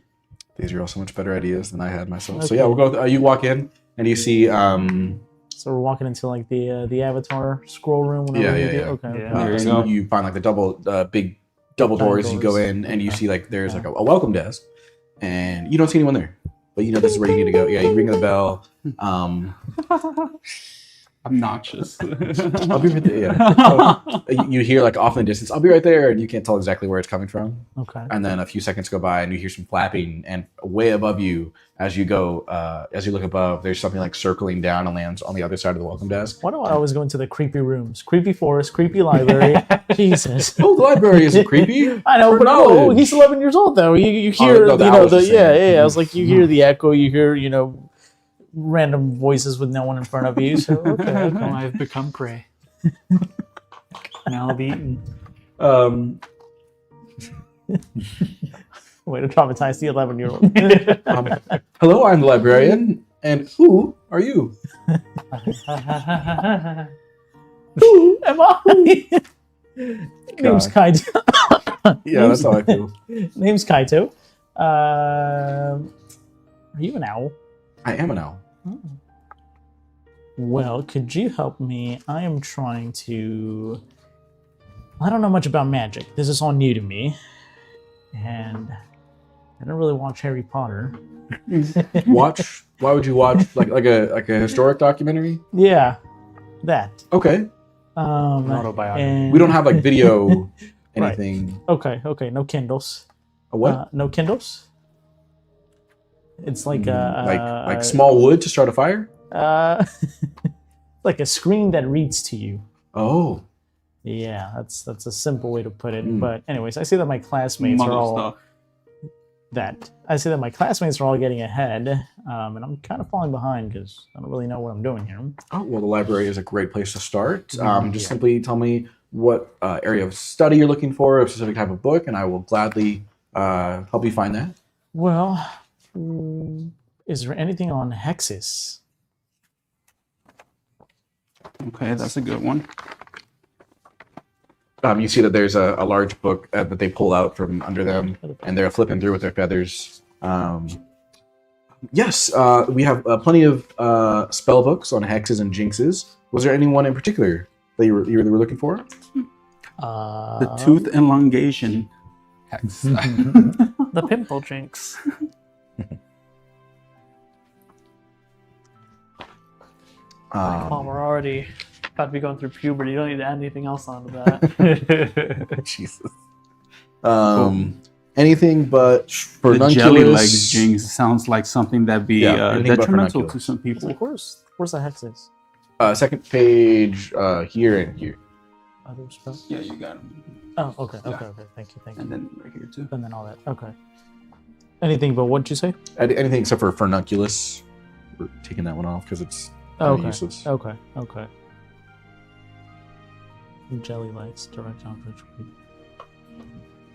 S1: These are all so much better ideas than I had myself. So yeah, we'll go. You walk in and you see.
S5: So we're walking into like the Avatar scroll room.
S1: Yeah.
S5: Okay.
S4: Yeah.
S5: Okay.
S2: There you
S1: so
S2: go.
S1: you find like the big double doors. You go in and you see like there's like a welcome desk, and you don't see anyone there. But you know this is where you need to go. Yeah, you ring the bell.
S2: Obnoxious.
S1: I'll be right there. Yeah. You hear like off in the distance, I'll be right there, and you can't tell exactly where it's coming from.
S5: Okay.
S1: And then a few seconds go by, and you hear some flapping, and way above you, as you go, as you look above, there's something like circling down and lands on the other side of the welcome desk.
S5: Why do I always go into the creepy rooms? Creepy forest, creepy library. Jesus.
S1: Oh, the library isn't creepy.
S5: I know,
S1: For
S5: but
S1: knowledge.
S5: he's 11 years old though. You hear,
S1: no, the owl's the same.
S5: I was like, you hear the echo, you hear, random voices with no one in front of you. So okay.
S4: Oh, I've become prey. Now I'll be eaten.
S5: Way to traumatize the 11-year-old.
S1: Hello, I'm the librarian, and who are you?
S5: Who am I? Name's Kaito.
S1: Yeah, that's how I feel.
S5: Name's Kaito. Are you an owl?
S1: I am an owl.
S5: Well, could you help me? I am trying to... I don't know much about magic. This is all new to me. And I don't really watch Harry Potter.
S1: Watch? Why would you watch like a historic documentary?
S5: Yeah, that.
S1: Okay.
S4: An autobiography.
S5: And...
S1: We don't have like video
S5: Right.
S1: anything.
S5: Okay, no Kindles.
S1: A what?
S5: No Kindles? It's like
S1: like small wood to start a fire?
S5: like a screen that reads to you.
S1: Oh.
S5: Yeah, that's a simple way to put it. But anyways, I see that my classmates
S2: Muggle
S5: are all
S2: stuff.
S5: I see that my classmates are all getting ahead, and I'm kind of falling behind because I don't really know what I'm doing here.
S1: Oh, well, the library is a great place to start. Just simply tell me what area of study you're looking for, a specific type of book, and I will gladly help you find that.
S5: Well, is there anything on hexes?
S2: Okay, that's a good one.
S1: You see that there's a large book that they pull out from under them, and they're flipping through with their feathers. Yes, we have plenty of spell books on hexes and jinxes. Was there anyone in particular that you were looking for?
S2: The tooth elongation hex.
S3: The pimple jinx. Mom, we're already about to be going through puberty. You don't need to add anything else onto that.
S1: Jesus. Anything but
S2: The jelly legs
S1: furnunculus.
S2: jinx sounds like something that'd be
S1: anything but
S2: detrimental to
S1: furnunculus.
S2: some people.
S5: Where's the hexes?
S1: Second page here and here.
S5: Other spells?
S2: Yeah, you got them.
S5: Oh, okay.
S2: Yeah.
S5: Thank you.
S2: And then right here too.
S5: And then all that. Okay. Anything but what'd you say?
S1: Anything except for furnunculus. We're taking that one off because it's kinda useless.
S5: Okay. Jelly lights, direct object.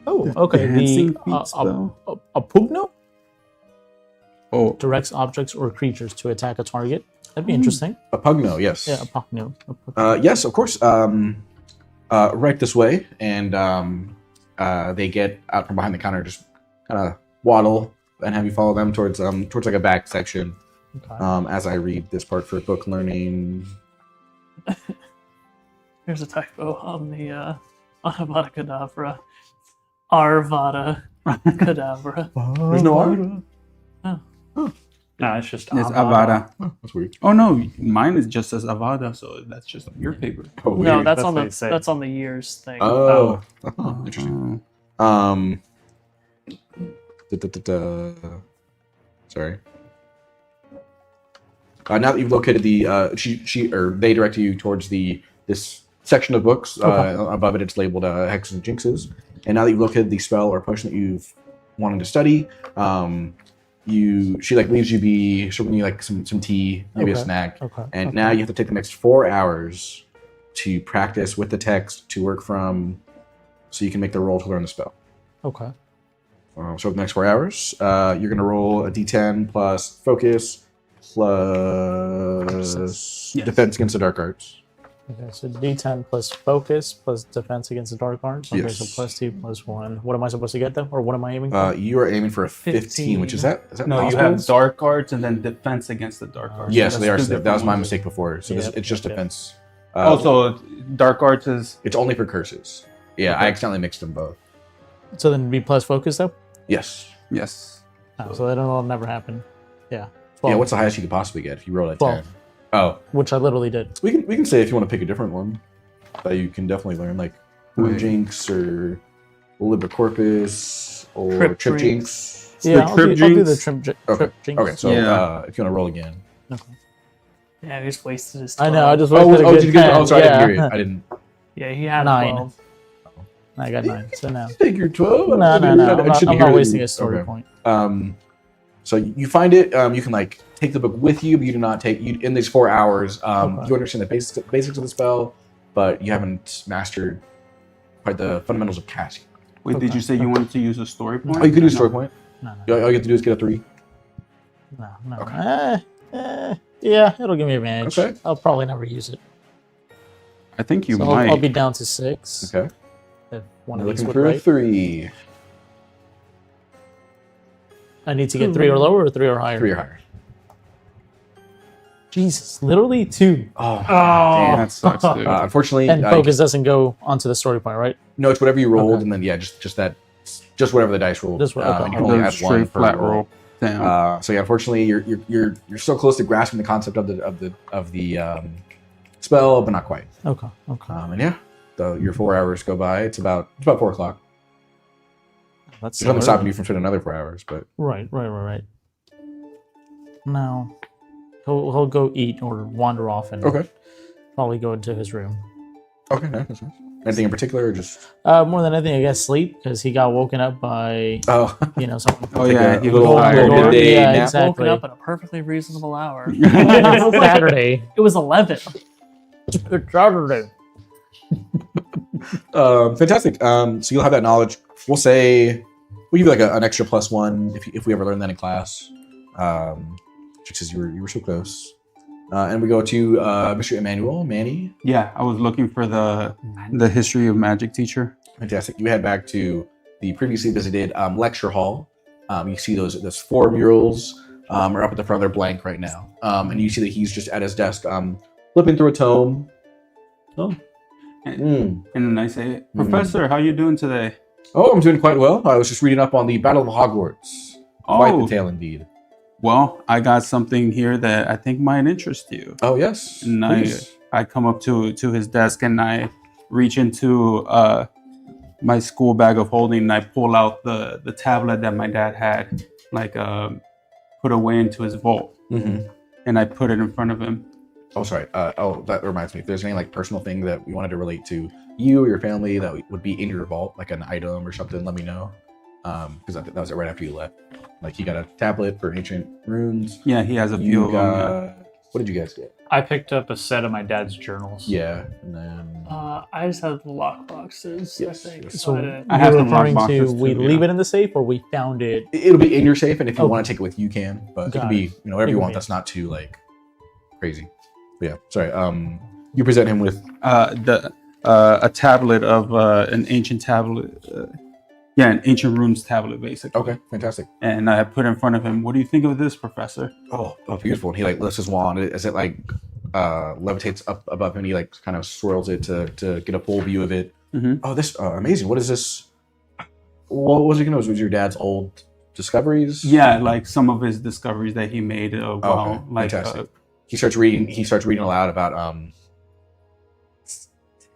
S5: Oh, okay.
S2: Dancing
S5: The
S2: feet spell.
S5: a pugno
S2: Oh,
S5: directs objects or creatures to attack a target. That'd be interesting.
S1: A pugno, yes.
S5: Yeah, a pugno.
S1: Yes, of course. Right this way, and they get out from behind the counter, just kind of waddle, and have you follow them towards like a back section.
S5: Okay.
S1: As I read this part for book learning.
S3: There's a typo on the Avada Kedavra. Arvada Kedavra.
S1: There's no R.
S4: No, it's just
S2: it's
S4: Avada.
S2: Avada.
S1: Oh, that's weird.
S2: Oh no, mine is just as Avada, so that's just on your paper.
S1: Oh, weird.
S3: No, that's
S4: That's
S3: on
S4: what
S3: the
S4: they say.
S3: that's on the years thing.
S1: Oh, interesting. Sorry. Now that you've located the they direct you towards this section of books. Above it, it's labeled hexes and jinxes. And now that you've located the spell or potion that you've wanted to study, she like leaves you serving you like some tea, maybe a snack.
S5: Okay.
S1: And now you have to take the next 4 hours to practice with the text, to work from, so you can make the roll to learn the spell.
S5: Okay.
S1: So for the next 4 hours, you're going to roll a d10 plus focus plus
S2: Yes.
S1: defense against the dark arts.
S5: Okay, so D10 plus focus plus defense against the dark arts. Okay,
S1: Yes.
S5: so plus 2 plus 1. What am I supposed to get though? Or what am I aiming for?
S1: You are aiming for a 15, which is that
S2: No, you
S1: possible?
S2: have dark arts and then defense against the dark arts.
S1: Yes,
S2: So
S1: they are.
S2: that's two
S1: That was my
S2: different
S1: mistake before. So
S5: Yep,
S1: it's just
S5: yep.
S1: defense.
S2: ones. Also, dark arts is
S1: It's only for curses. Yeah, I accidentally mixed them both.
S5: So then be plus focus though?
S1: Yes.
S2: yes.
S5: Oh, so that'll never happen. Yeah. 12,
S1: Yeah, what's the highest you could possibly get if you roll a
S5: 12.
S1: 10? Oh,
S5: which I literally did.
S1: we can say if you want to pick a different one that you can definitely learn, like
S2: Wait.
S1: Jinx or Libra Corpus or
S3: Trip
S1: Trip
S3: Jinx.
S1: Jinx.
S5: Yeah, I'll do the
S2: Jinx.
S5: trip
S1: Okay.
S5: jinx.
S1: Okay, so
S2: Yeah.
S1: if you want to roll again.
S5: Okay.
S3: Yeah, he just wasted his.
S5: I know, I
S3: 12.
S5: just
S1: Oh,
S5: wasted a
S1: did
S5: good
S1: you get?
S5: 10.
S1: Oh, sorry, I
S5: yeah.
S1: didn't hear it. I didn't.
S3: Yeah, he had
S5: 9.
S3: 12.
S5: I got 9, so no.
S1: Take your 12.
S5: No. I'm not wasting a story point.
S1: So you find it. You can like take the book with you, but you do not take you in these 4 hours.
S5: Okay.
S1: You understand the basics of the spell, but you haven't mastered quite the fundamentals of casting.
S2: Wait, did
S5: Okay.
S2: you say you wanted to use a story point?
S1: Oh, you could do a story point.
S5: No.
S1: All you have to do is get a 3.
S5: No.
S1: Okay.
S5: Yeah, it'll give me advantage.
S1: Okay.
S5: I'll probably never use it.
S2: I think you
S5: So
S2: might.
S5: I'll be down to 6.
S1: Okay.
S5: If one
S1: You're
S5: of these
S1: looking
S5: would
S1: for a
S5: write.
S1: 3.
S5: I need to get 3 or lower or 3 or higher?
S1: 3 or higher.
S5: Jesus, literally 2.
S1: Oh.
S2: Damn, that sucks, dude.
S1: Unfortunately,
S5: And focus doesn't go onto the story point, right?
S1: no, it's whatever you rolled,
S5: Okay.
S1: and then just whatever the dice rolled.
S5: Just what- okay.
S1: and you can only
S2: The
S1: add one
S2: straight
S1: per
S2: flat roll. Damn.
S1: So yeah, unfortunately, you're so close to grasping the concept of the spell, but not quite.
S5: Okay.
S1: And yeah, your 4 hours go by. It's about 4 o'clock.
S5: That's
S1: There's nothing stopping you from spending another 4 hours, but
S5: Right. No. He'll go eat or wander off and
S1: okay,
S5: probably go into his room.
S1: okay, yeah, that's nice. Anything in particular, or just
S5: More than anything, I guess sleep because he got woken up by
S1: oh,
S5: someone.
S2: Oh
S1: take
S2: yeah,
S1: a
S2: he
S1: little
S2: was tired.
S5: Lord,
S1: midday
S5: yeah,
S1: nap.
S5: exactly.
S3: Woken up at a perfectly reasonable hour.
S5: It's Saturday.
S3: It was 11.
S5: It's Saturday.
S1: fantastic. So you'll have that knowledge. We'll say we'll give you like an extra +1 if we ever learn that in class. Just because you were so close. And we go to Mr. Emmanuel, Manny.
S2: Yeah, I was looking for the history of magic teacher.
S1: Fantastic. You head back to the previously visited lecture hall. You see those 4 murals are up at the front. They're blank right now. And you see that he's just at his desk flipping through a tome. Oh.
S2: And then I say, Professor, how you doing today?
S1: Oh, I'm doing quite well. I was just reading up on the Battle of Hogwarts. Quite the
S2: Oh,
S1: tale indeed.
S2: well, I got something here that I think might interest you.
S1: Oh, yes.
S2: And
S1: Please.
S2: I come up to his desk and I reach into my school bag of holding and I pull out the tablet that my dad had, like put away into his vault,
S1: Mm-hmm.
S2: and I put it in front of him.
S1: Oh, sorry. That reminds me. If there's any like personal thing that we wanted to relate to you or your family that would be in your vault, like an item or something, let me know. Because that was right after you left. Like you got a tablet for ancient runes.
S2: Yeah, he has a few
S1: You
S2: of them. yeah.
S1: got. What did you guys get?
S4: I picked up a set of my dad's journals.
S1: Yeah, and then
S3: I just had the lock boxes,
S1: Yes,
S3: I think.
S1: yes.
S3: So I
S5: So
S3: didn't.
S2: I have
S5: you're
S2: some lock
S5: referring to
S2: boxes
S5: we
S2: too,
S5: leave
S2: yeah.
S5: it in the safe or we found it.
S1: it'll be in your safe, and if you
S5: Okay.
S1: want to take it with you, can. But it
S5: Got
S1: can be whatever you
S5: It can
S1: want.
S5: be.
S1: That's not too like crazy. But yeah, sorry. You present him with
S2: A tablet of an ancient tablet. An ancient runes tablet, basically.
S1: okay, fantastic.
S2: And I put it in front of him. What do you think of this, Professor?
S1: Oh, beautiful. And he like lifts his wand as it like levitates up above him. And he like kind of swirls it to get a full view of it.
S2: Mhm.
S1: Oh, this amazing. What is this? What was it? Was your dad's old discoveries?
S2: Yeah, like some of his discoveries that he made.
S1: Okay,
S2: Like
S1: fantastic. He starts reading aloud about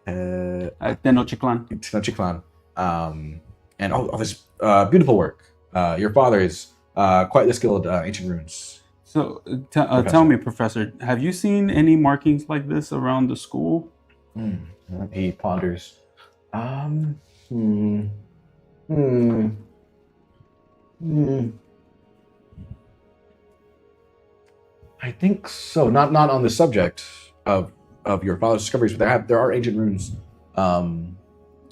S2: Tenochtitlan.
S1: Tenochtitlan. And all this beautiful work. Your father is quite the skilled ancient runes.
S2: So tell me, Professor, have you seen any markings like this around the school?
S1: He ponders. I think so. Not on the subject of of your father's discoveries, but there are ancient runes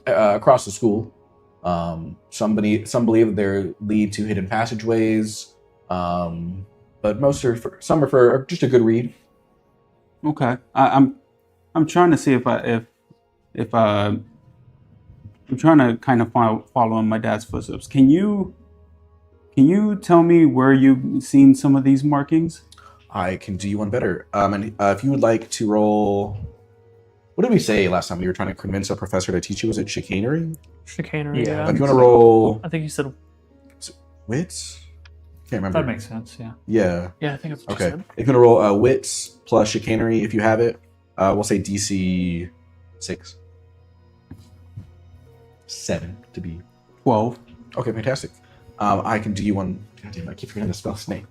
S1: across the school. Some believe that they lead to hidden passageways, but some are for just a good read.
S2: Okay, I'm trying to see if I'm trying to kind of follow in my dad's footsteps. Can you tell me where you've seen some of these markings?
S1: I can do you one better. And if you would like to roll, what did we say last time we were trying to convince a professor to teach you? Was it chicanery?
S3: Chicanery.
S4: Yeah.
S3: Yeah.
S1: If you want to roll
S3: I think you said.
S1: wits, can't remember.
S4: That makes sense. Yeah.
S1: Yeah.
S3: Yeah, I think that's what you
S1: Okay.
S3: said.
S1: If you want to roll wits plus chicanery, if you have it, we'll say DC 6, 7 to be
S2: 12.
S1: Okay, fantastic. I can do you one. God damn, I keep forgetting the spell's name.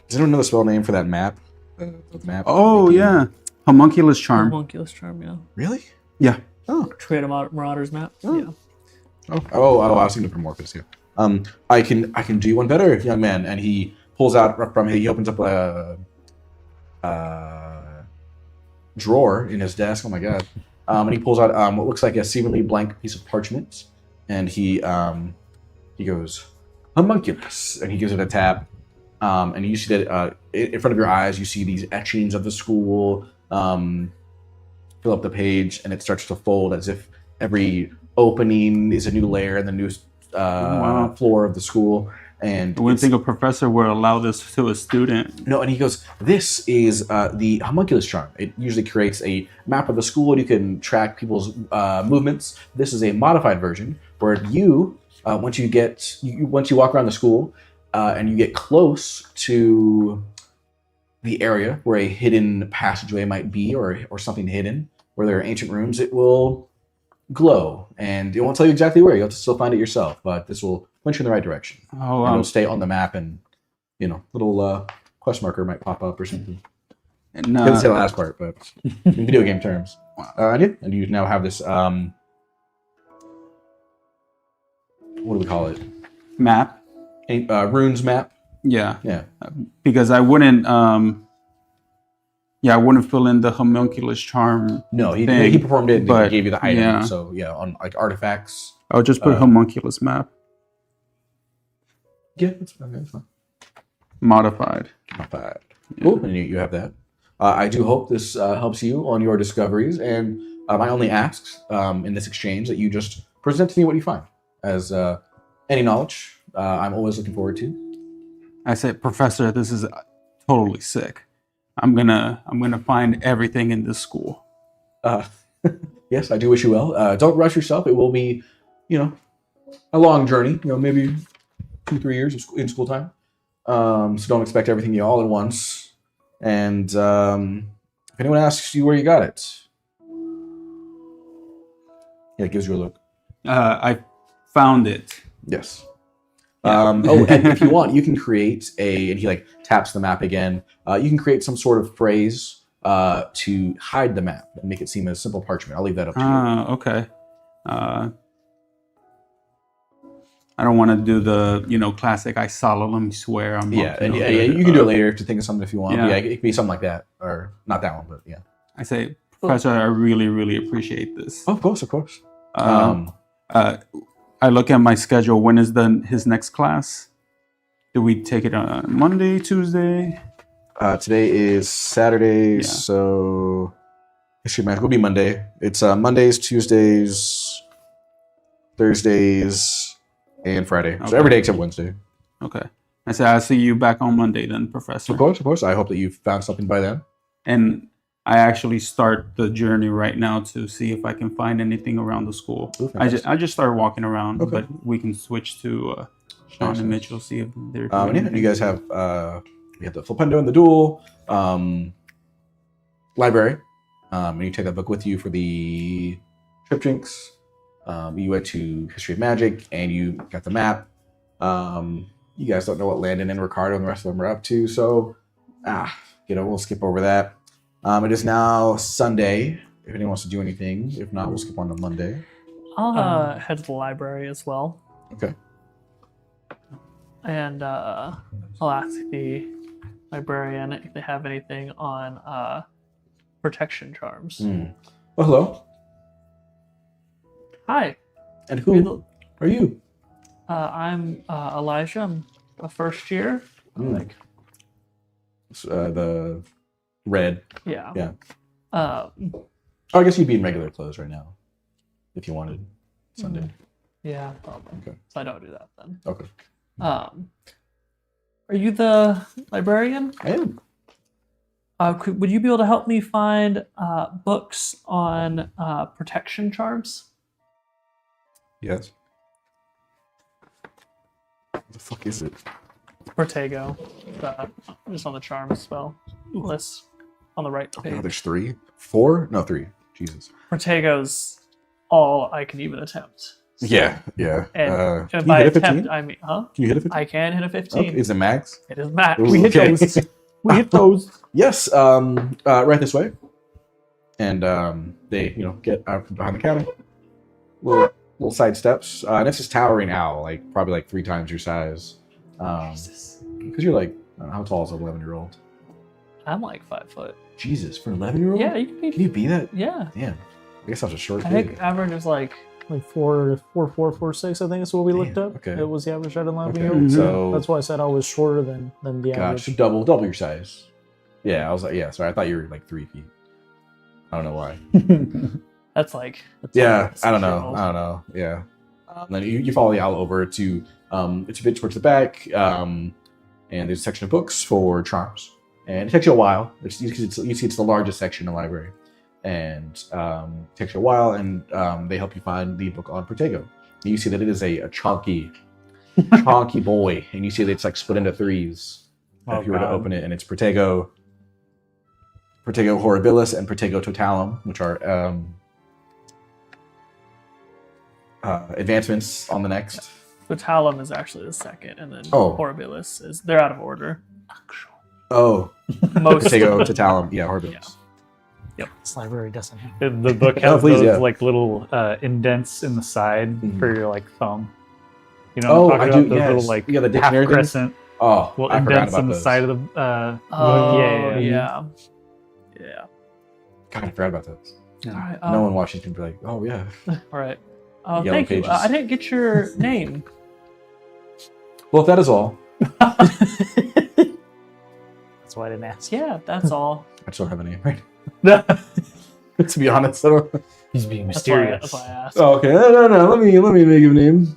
S1: Does anyone know the spell name for that map? The map.
S2: Oh yeah, homunculus charm.
S3: Homunculus charm. Yeah.
S1: Really?
S2: Yeah.
S1: Oh.
S3: Create a Marauders map.
S1: Oh.
S3: Yeah.
S1: Oh, I was thinking of Promorphus, yeah. I can do you one better, young man. And he pulls out he opens up a drawer in his desk. Oh my god. And he pulls out what looks like a seemingly blank piece of parchment, and he goes, homunculus, and he gives it a tap. And you see that in front of your eyes, you see these etchings of the school fill up the page, and it starts to fold as if every opening is a new layer in the new floor of the school. And
S2: I wouldn't think a professor would allow this to a student.
S1: No, and he goes, this is the homunculus charm. It usually creates a map of the school, and you can track people's movements. This is a modified version where once you walk around the school and you get close to the area where a hidden passageway might be, or something hidden, where there are ancient rooms, it will glow, and it won't tell you exactly where. You'll have to still find it yourself, but this will point you in the right direction.
S2: Oh,
S1: And it'll stay on the map, and little quest marker might pop up or something.
S2: And,
S1: I didn't say the last part, but in video game terms. And you now have this what do we call it?
S2: map.
S1: Runes map.
S2: Yeah.
S1: Yeah.
S2: Because I wouldn't. I wouldn't fill in the homunculus charm.
S1: No, he
S2: thing,
S1: performed it and
S2: but,
S1: gave you the item.
S2: yeah.
S1: So yeah, on like artifacts.
S2: I'll just put homunculus map
S1: Yeah, that's fine. That's fine.
S2: modified.
S1: Not bad. Cool. And you have that. I do hope this helps you on your discoveries. And my only asks in this exchange that you just present to me what you find. As any knowledge, I'm always looking forward to.
S2: I said, Professor, this is totally sick. I'm gonna find everything in this school.
S1: Yes, I do wish you well. Don't rush yourself. It will be, a long journey. Maybe 2-3 years in school time. So don't expect everything all at once. And if anyone asks you where you got it, it gives you a look.
S2: I found it.
S1: Yes.
S2: Yeah.
S1: And if you want, you can create and he taps the map again. You can create some sort of phrase to hide the map and make it seem as simple parchment. I'll leave that up to you.
S2: Okay. I don't want to do the classic I solemnly swear I'm
S1: Yeah, you can do it later to think of something if you want.
S2: Yeah.
S1: Yeah, it could be something like that, or not that one, but yeah.
S2: I say, Professor, I really, really appreciate this.
S1: Oh, of course.
S2: I look at my schedule. When is his next class? Do we take it on Monday, Tuesday?
S1: Today is Saturday,
S2: Yeah.
S1: so history math will be Monday. It's Mondays, Tuesdays, Thursdays, and Friday. So
S2: Okay.
S1: every day except Wednesday.
S2: Okay. I say, I'll see you back on Monday then, Professor.
S1: Of course. I hope that you've found something by then.
S2: And I actually start the journey right now to see if I can find anything around the school.
S1: Ooh,
S2: I just start walking around,
S1: Okay.
S2: but we can switch to Sean
S1: Nice.
S2: and Mitchell, see if they're
S1: And yeah, you guys have we have the Flipendo and the Duel library, and you take that book with you for the trip drinks. You went to History of Magic, and you got the map. You guys don't know what Landon and Ricardo and the rest of them are up to, so we'll skip over that. It is now Sunday. If anyone wants to do anything, if not, we'll skip on to Monday.
S3: I'll head to the library as well.
S1: Okay.
S3: And I'll ask the librarian if they have anything on protection charms.
S1: Oh, hello.
S3: Hi.
S1: And who are you?
S3: I'm Elijah. I'm a first year. Like,
S1: The red.
S3: yeah.
S1: Yeah.
S3: Uh,
S1: Oh, I guess you'd be in regular clothes right now, if you wanted Sunday.
S3: yeah, probably.
S1: Okay.
S3: So I don't do that then.
S1: Okay.
S3: Are you the librarian?
S1: I am.
S3: Would you be able to help me find books on protection charms?
S1: Yes. What the fuck is it?
S3: Protego. Just on the charms spell list on the right
S1: Oh,
S3: page.
S1: there's 3? 4? No, 3. Jesus.
S3: Protego's all I can even attempt.
S1: Yeah.
S3: And
S1: Can you
S3: by
S1: hit a 15?
S3: attempt, I mean, huh?
S1: Can you hit a 15?
S3: I can hit a 15.
S1: Okay. Is it max?
S3: It is max.
S1: Ooh,
S3: We hit
S1: okay.
S3: those. We hit those.
S1: Yes. Right this way. And they, get out from behind the counter. Little side steps. And it's this towering owl, probably 3 times your size. Because you're how tall is an 11-year-old?
S3: I'm like 5 foot.
S1: Jesus, for an 11-year-old?
S3: Yeah, you can be.
S1: Can you be that?
S3: Yeah.
S1: Damn. I guess I was a short
S3: I
S1: kid.
S3: think average is like
S5: 4.6, I think is what we looked
S1: Damn,
S5: up.
S1: okay.
S5: It was the average height in
S1: Okay.
S5: Librarian.
S1: So
S5: That's why I said I was shorter than the
S1: gosh,
S5: average.
S1: double your size. Yeah, I was sorry, I thought you were 3 feet. I don't know why.
S3: that's like.
S1: Yeah,
S3: that's
S1: I don't
S3: cute.
S1: know. Yeah. And then you follow the owl over to it's a bit towards the back, and there's a section of books for charms. And it takes you a while. You see it's the largest section in the library. And it takes you a while, and they help you find the book on Protego. And you see that it is a chunky boy. And you see that it's split into 3s. If you were to open it, and it's Protego Horribilis, and Protego Totalum, which are advancements on the next.
S3: Totalum is actually the second, and then
S1: Oh.
S3: Horribilis is. They're out of order.
S1: Oh,
S3: Most.
S1: Protego Totalum. Yeah, Horribilis.
S5: This library doesn't have.
S4: The book
S1: Oh,
S4: has
S1: please,
S4: those
S1: yeah.
S4: little indents in the side for your thumb. You know,
S1: Oh,
S4: what I'm
S1: I
S4: talking
S1: do.
S4: about? Those
S1: Yes.
S4: little
S1: Yeah, the
S4: half
S1: dictionary things?
S4: crescent
S1: Oh,
S4: little
S1: I forgot
S4: indents
S1: about
S4: on the
S1: those.
S4: side of the.
S3: Oh,
S4: yeah.
S3: yeah.
S1: God, I forgot about those.
S3: All right.
S1: No one watching can be like, oh yeah.
S3: All right.
S1: Yellow
S3: Thank you.
S1: pages.
S3: I didn't get your name.
S1: Well, if that is all,
S5: That's why I didn't ask.
S3: Yeah, that's all.
S1: I just don't have a name right now. To be honest, I don't.
S4: He's being
S3: That's
S4: mysterious,
S3: why I asked.
S1: Oh, okay. No. Let me make him a name.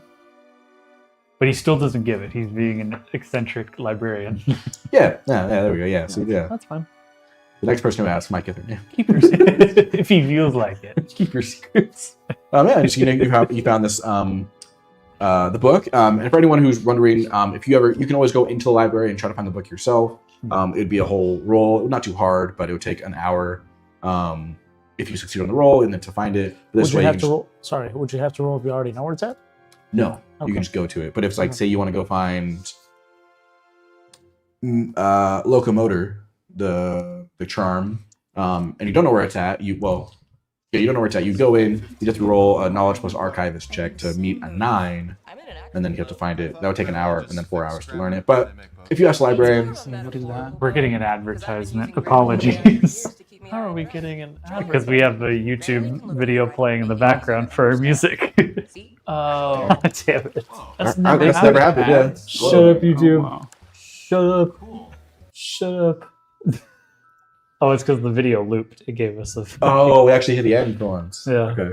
S4: but he still doesn't give it. He's being an eccentric librarian.
S1: Yeah. There we go. Yeah. So yeah,
S3: That's fine.
S1: the next person who asks might get their name.
S3: Keep your secret.
S4: If he feels like it.
S1: Keep your secrets. Yeah. Just you found this the book. And for anyone who's wondering, if you can always go into the library and try to find the book yourself. It'd be a whole roll, not too hard, but it would take an hour. If you succeed on the roll and then to find it. This
S5: Would you
S1: way
S5: have
S1: you
S5: to
S1: can
S5: roll? Sorry, would you have to roll if you already know where it's at?
S1: No, you
S5: Okay.
S1: can just go to it. But if say you want to go find locomotor, the charm, and you don't know where it's at, you don't know where it's at. You go in, you have to roll a knowledge plus archivist check to meet a 9, and then you have to find it. That would take an hour and then 4 hours to learn it. But if you ask librarians,
S2: What is that?
S4: We're getting an advertisement. Apologies.
S3: How are we getting an
S4: Because we have a YouTube video playing in the background for our music.
S3: Oh,
S4: Damn it.
S3: that's
S1: that's never happened. Yeah.
S4: Shut up, YouTube.
S2: Oh, wow.
S4: Shut up. Shut up. Oh, it's because the video looped. It gave us a.
S1: Oh, we actually hit the end once.
S4: Yeah.
S1: Okay.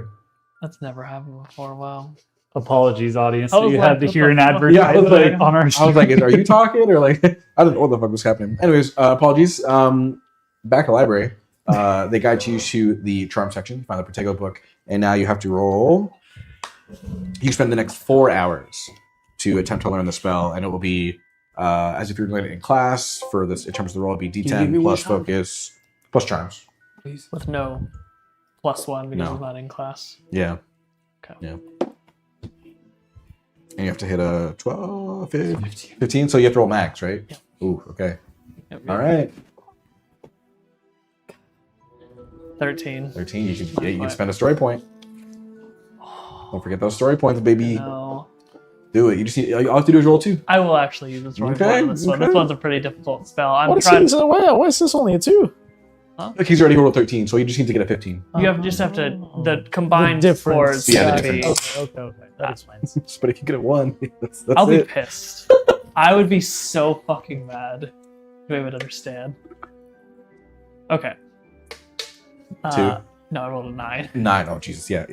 S3: That's never happened before. Wow.
S4: Apologies, audience.
S3: I
S4: that
S3: was
S4: you
S3: like,
S4: had to
S3: what
S4: hear
S3: the
S4: an
S3: fuck?
S4: advertisement
S1: Yeah, I was like-
S4: on our
S1: I was like, are you talking or like I don't know what the fuck was happening. Anyways, apologies. Back to library. They guide you to the charm section, find the Protego book, and now you have to roll. You spend the next 4 hours to attempt to learn the spell, and it will be as if you're learning it in class. For this, in terms of the roll, it'll be
S2: you give me
S1: D10
S2: one
S1: plus
S2: charm?
S1: focus plus charms.
S2: Please.
S3: With no +1 because
S1: No.
S3: I'm not in class.
S1: Yeah.
S3: Okay.
S1: Yeah. And you have to hit a 12, 15, so you have to roll max, right?
S3: Yeah.
S1: Ooh, okay.
S3: Yep.
S1: All right.
S3: 13.
S1: 13, you can spend a story point. Don't forget those story points, baby.
S3: No.
S1: Do it. You just need, all you have to do is roll 2.
S3: I will actually use this one.
S1: Okay,
S3: This one.
S1: okay.
S3: This one's a pretty difficult spell. I'm
S5: What
S3: trying.
S5: is why is this only a 2?
S1: Look, he's already rolled 13, so you just need to get a 15.
S3: Just have to the combined
S5: The difference.
S3: scores.
S1: Yeah, the
S3: gotta be-
S1: difference.
S5: Okay. That explains.
S1: But if you get a 1, that's
S3: I'll be
S1: it.
S3: pissed. I would be so fucking mad if I would understand. Okay.
S1: 2.
S3: No, I rolled a 9.
S1: 9. Oh, Jesus. Yeah.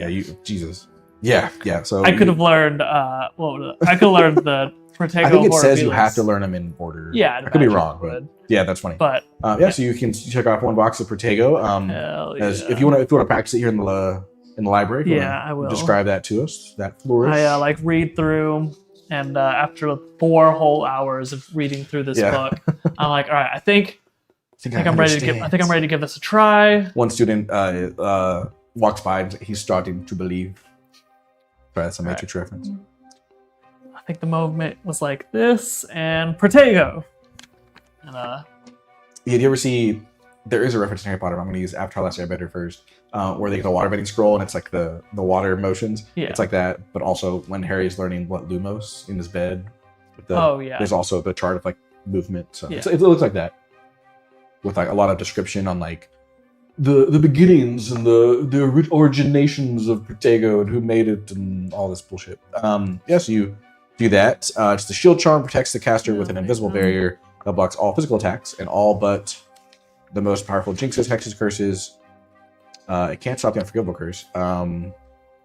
S1: Jesus. Yeah. So
S3: I could have learned. What was it? I could have learned the Protego.
S1: I think it says you
S3: Horribilis.
S1: have to learn them in order.
S3: Yeah,
S1: I could be
S3: imagine
S1: wrong,
S3: it
S1: but
S3: would.
S1: yeah, that's funny.
S3: But
S1: So you can check off 1 box of Protego.
S3: hell
S1: As
S3: yeah.
S1: if you want to practice it here in the library. if you
S3: Yeah,
S1: wanna
S3: I will.
S1: Describe that to us. That flourish.
S3: I read through, and after 4 whole hours of reading through this
S1: Yeah.
S3: book, I'm like, all right, I think
S1: I
S3: I'm ready to give. I think I'm ready to give this a try.
S1: One student walks by and he's starting to believe. Sorry, that's a Matrix reference.
S3: I think the movement was like this and Protego. And
S1: Did you ever see? There is a reference in Harry Potter. But I'm going to use Avatar: Last Airbender first, where they get a water bending scroll and it's like the water motions.
S3: Yeah.
S1: It's like that, but also when Harry is learning what Lumos in his bed. With the,
S3: Oh, yeah.
S1: There's also the chart of like movement. So
S3: Yeah.
S1: it looks like that, with like a lot of description on like the beginnings and the originations of Protego and who made it and all this bullshit. So you do that. It's the shield charm, protects the caster with an invisible barrier that blocks all physical attacks and all but the most powerful jinxes, hexes, curses. It can't stop the unforgivable curse.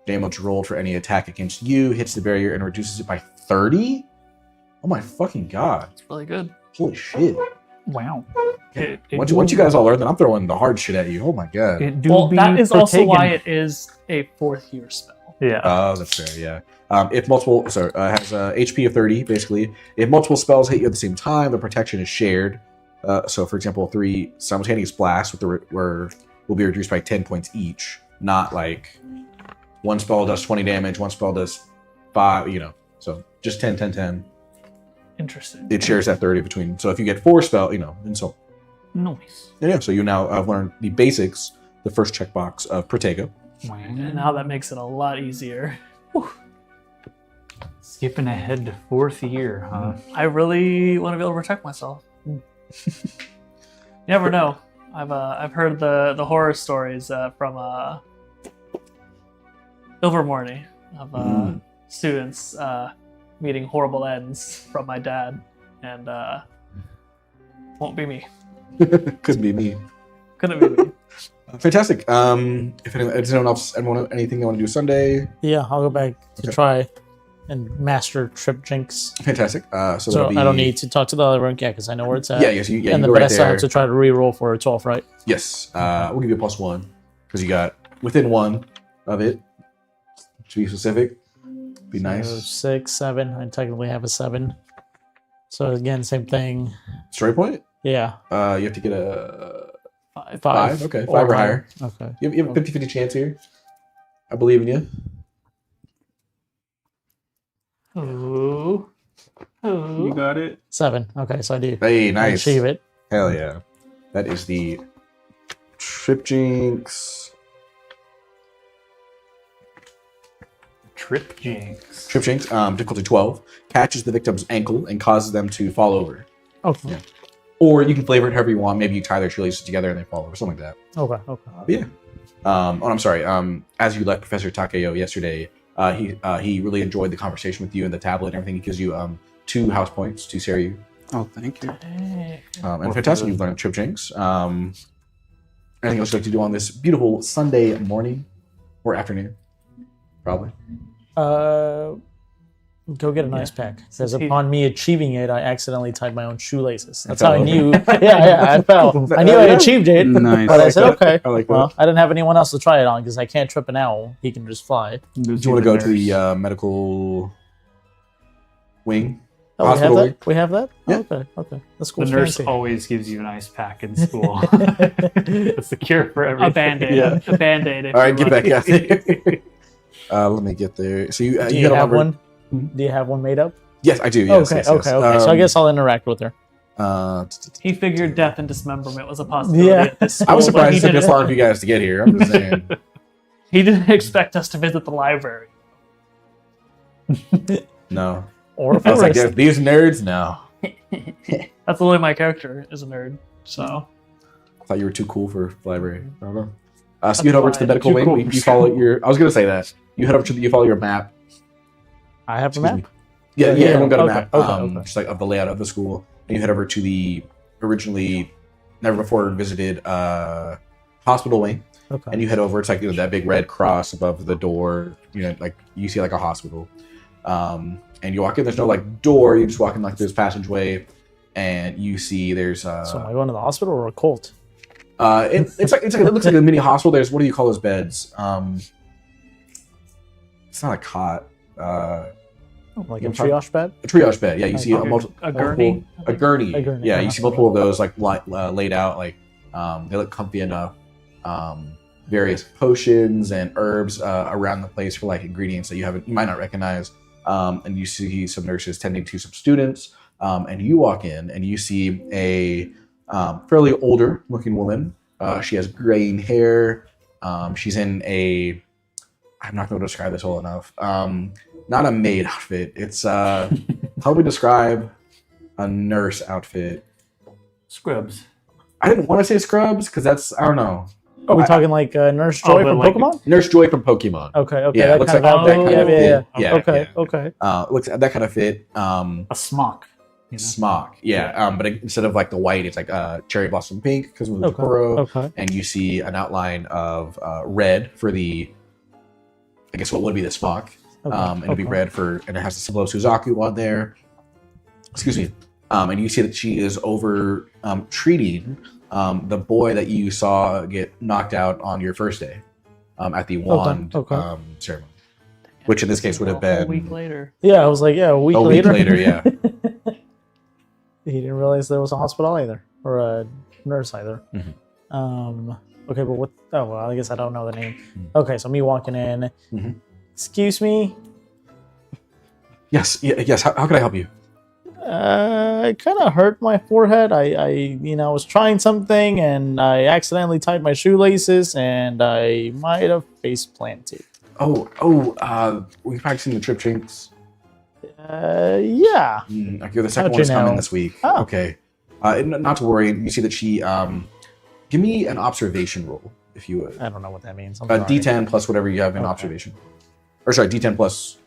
S1: Damage rolled for any attack against you hits the barrier and reduces it by 30. Oh my fucking god!
S3: it's really good.
S1: Holy shit!
S4: Wow.
S1: Once you guys all learn, then I'm throwing the hard shit at you. Oh my god!
S4: It do
S3: Well,
S4: be
S3: that is also
S4: Protego.
S3: why it is a 4th year spell.
S4: Yeah.
S1: Oh, that's fair. Yeah. If multiple, has HP of 30 basically. If multiple spells hit you at the same time, the protection is shared. So, for example, 3 simultaneous blasts will be reduced by 10 points each. Not like one spell does 20 damage, one spell does 5. So just 10, 10, 10.
S3: Interesting.
S1: It shares that 30 between. So if you get 4 spell, and so
S4: Nice.
S1: yeah. So you now have learned the basics, the first checkbox of Protego.
S4: Wow.
S3: And now that makes it a lot easier.
S4: Skipping ahead to 4th year, huh?
S3: I really want to be able to protect myself. You never know. I've heard the horror stories from Ilvermorny of students meeting horrible ends from my dad, and won't be me.
S1: Could be me.
S3: Couldn't be me.
S1: Fantastic. If anyone anything they want to do Sunday?
S5: Yeah, I'll go back to
S1: Okay.
S5: try and master Trip Jinx.
S1: Fantastic. So
S5: So
S1: that'll be,
S5: I don't need to talk to the other one, yeah, because I know where it's at.
S1: Yeah, yes, you
S5: and
S1: go
S5: the
S1: right
S5: best I
S1: there.
S5: have to try to re-roll for a 12, right?
S1: Yes, we'll give you a +1 because you got within 1 of it. To be specific, be
S5: So
S1: nice.
S5: 6, 7. I technically have a 7. So again, same thing.
S1: Story point.
S5: Yeah,
S1: You have to get a
S3: 5.
S1: 5. Okay, 5 or higher.
S5: Okay.
S1: You have a 50-50 chance here. I believe in you.
S3: Ooh. Ooh.
S4: You got it.
S5: 7. Okay, so I do.
S1: Hey,
S5: I
S1: nice.
S5: achieve it.
S1: Hell yeah. That is the Trip Jinx.
S4: Trip Jinx.
S1: Trip Jinx, difficulty 12, catches the victim's ankle and causes them to fall over.
S5: Okay.
S1: Yeah. Or you can flavor it however you want. Maybe you tie their shoelaces together and they fall over, something like that.
S5: Okay. Okay.
S1: But yeah. I'm sorry. As you left Professor Takeo yesterday, he really enjoyed the conversation with you and the tablet and everything. He gives you 2 house points to Seru.
S2: Oh, thank you.
S3: Hey.
S1: And fantastic, you've learned Trip Jinx. Anything else you'd like to do on this beautiful Sunday morning or afternoon? Probably.
S5: Go get an ice pack. Because
S3: Since he-
S5: upon me achieving it, I accidentally tied my own shoelaces. That's
S1: fell
S5: how I
S1: over.
S5: knew. I fell. I knew I achieved it.
S2: Nice.
S5: But I said, okay.
S1: I like that.
S5: Well, I didn't have anyone else to try it on because I can't trip an owl. He can just fly.
S1: Do you want to go to the medical wing?
S5: Oh, we have
S1: Hospital
S5: that? We have that?
S1: Yeah.
S5: Oh, okay. Okay. That's cool.
S4: The nurse
S5: Fancy.
S4: always gives you an ice pack in school. It's the cure for everything.
S3: A band-aid.
S1: Yeah.
S3: A band-aid. if
S1: All right,
S3: you're
S1: get back
S3: lucky.
S1: out there. Let me get there. So you
S5: Do you
S1: got a
S5: have
S1: number-
S5: one?
S1: Hmm?
S5: Do you have one made up?
S1: Yes, I do. Yes,
S5: okay.
S1: yes,
S5: okay.
S1: yes.
S5: Okay. So I guess I'll interact with her.
S3: He figured death and dismemberment was a possibility
S5: Yeah.
S3: at this
S1: I was
S3: school, but
S1: surprised it took this long for you guys to get here. I'm just saying.
S3: He didn't expect us to visit the library.
S1: No.
S5: Or a
S1: I was like,
S5: forest.
S1: these nerds? No.
S3: That's literally my character is a nerd. So
S1: I thought you were too cool for library. I don't know. So you head over to the
S3: fine.
S1: medical
S4: Too
S1: wing.
S4: cool
S1: You
S4: for
S1: follow your. I was gonna say that. You head over to you follow your map.
S5: I have a
S1: Excuse
S5: map.
S1: me. Yeah,
S5: Yeah,
S1: everyone got a
S5: okay,
S1: map.
S5: okay.
S1: Just like of the layout of the school. And you head over to the originally never before visited hospital wing.
S5: Okay.
S1: And you head over. It's like that big red cross above the door. Like you see like a hospital. And you walk in. There's no like door. You just walk in like this passageway, and you see there's.
S5: So am I going to the hospital or a cult?
S1: It looks like a mini hospital. There's, what do you call those beds? It's not a cot.
S5: Like a triage bed?
S1: A triage bed. Yeah, you see
S3: a gurney.
S1: A gurney.
S5: A gurney,
S1: Yeah,
S5: uh-huh.
S1: you see multiple of those like laid out. Like they look comfy enough. Various potions and herbs around the place for like ingredients that you might not recognize. And you see some nurses tending to some students. And you walk in and you see a fairly older looking woman. She has graying hair. She's in a, I'm not going to describe this well enough. Not a maid outfit. It's probably describe a nurse outfit.
S4: Scrubs.
S1: I didn't want to say scrubs because that's, I don't know.
S5: Are we talking like Nurse Joy
S4: but
S5: from
S4: like-
S5: Pokemon?
S1: Nurse Joy from Pokemon.
S5: Okay,
S1: Yeah,
S5: that
S1: looks
S5: kind
S1: like
S5: of
S1: that kind of
S5: yeah.
S1: fit. Yeah,
S5: Okay,
S1: yeah.
S5: okay.
S1: Looks that kind of fit.
S4: A smock. You know?
S1: Smock. Yeah. But instead of like the white, it's like cherry blossom pink because of the
S5: Okay.
S1: Mahoutokoro.
S5: Okay.
S1: And you see an outline of red for the, I guess what would be the smock. And it'll be red and it has the symbol of Suzaku on there. Excuse me. And you see that she is over treating the boy that you saw get knocked out on your first day at the wand ceremony, which in this case would have been
S3: a week later.
S5: Yeah, I was like, a week
S1: a week
S5: later.
S1: later. Yeah.
S5: He didn't realize there was a hospital either, or a nurse either.
S1: Mhm.
S5: Okay, but what? Oh well, I guess I don't know the name.
S1: Mhm.
S5: Okay, so me walking in.
S1: Mhm.
S5: Excuse me.
S1: Yes. Yes. How can I help you?
S5: It kind of hurt my forehead. I was trying something and I accidentally tied my shoelaces and I might have face planted.
S1: We practicing the trip chinks.
S5: Yeah.
S1: Okay, the second
S5: How'd
S1: one is
S5: you
S1: coming
S5: know?
S1: this week.
S5: Oh.
S1: Okay. Not to worry. You see that she. Give me an observation roll, if you would.
S5: I don't know what that means. I'm
S1: A
S5: sorry.
S1: D10 plus whatever you have in
S5: Okay.
S1: observation. Or sorry, D10 plus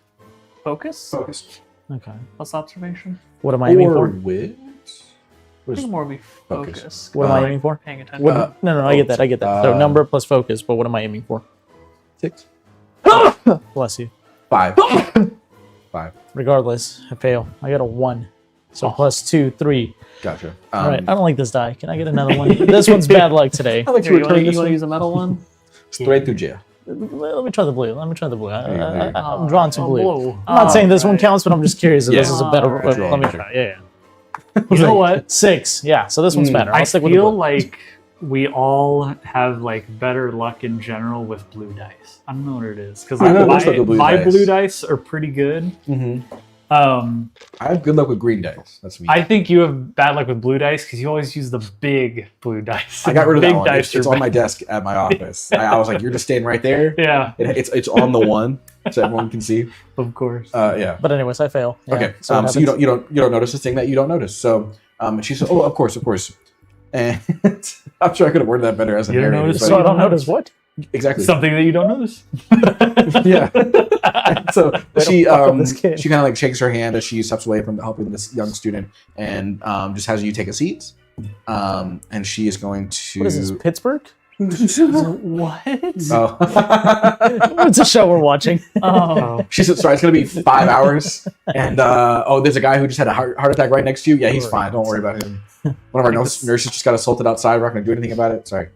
S3: Focus
S1: focus.
S5: Okay.
S3: plus observation.
S5: What am I aiming
S1: Or
S5: for?
S1: wit.
S3: I think more be
S1: Focus.
S3: focus.
S5: What am I
S3: Like,
S5: aiming for?
S3: Paying attention.
S5: What, no, I get that. I get that. So number plus focus, but what am I aiming for?
S1: 6.
S5: Bless you.
S1: 5.
S5: Regardless, I fail. I got a 1. So plus 2, 3.
S1: Gotcha.
S5: All right, I don't like this die. Can I get another one? This one's bad luck today.
S1: I like
S3: Here,
S1: to
S3: you
S1: return
S3: want
S1: this
S3: to
S1: one.
S3: use a metal one?
S1: Straight to jail.
S5: Let me try the blue. Let me try the blue.
S1: There you go.
S5: I'm drawn to
S3: Oh,
S5: blue. I'm not saying this one counts, but I'm just curious if
S1: Yeah.
S5: this is a better.
S3: Alright.
S5: Let me try. Yeah.
S4: You know what?
S5: 6. Yeah. So this one's better. I'll
S4: I
S5: stick with the
S4: feel
S5: blue.
S4: like we all have like better luck in general with blue dice. I don't know what it is because
S1: I know
S4: like,
S1: most of the blue
S4: my
S1: dice.
S4: blue dice are pretty good.
S1: I have good luck with green dice. That's me.
S4: I think you have bad luck with blue dice because you always use the big blue dice.
S1: I got rid of
S4: big
S1: that one.
S4: dice
S1: It's
S4: are
S1: on my
S4: bad.
S1: desk at my office. I was like, you're just staying right there.
S4: Yeah,
S1: It's on the one, so everyone can see.
S4: of course.
S1: Yeah.
S5: But anyways, I fail. Yeah.
S1: Okay.
S5: So, what
S1: So you
S5: happens?
S1: don't notice the thing that you don't notice. So she said, "Oh, of course." And I'm sure I could have worded that better as a
S4: You don't
S1: narrator.
S4: notice
S1: but-
S5: So I don't notice what?
S1: exactly.
S4: Something that you don't notice.
S1: Yeah. So she
S5: fuck up this kid.
S1: she kind of like shakes her hand as she steps away from helping this young student and just has you take a seat. And she is going to.
S5: What is this? Pittsburgh?
S3: What?
S1: Oh.
S5: It's a show we're watching.
S3: Oh,
S1: She said, "Sorry, it's gonna be 5 hours." And there's a guy who just had a heart attack right next to you. Yeah, he's fine. Don't worry about him. One of our nurses just got assaulted outside. We're not gonna do anything about it. Sorry.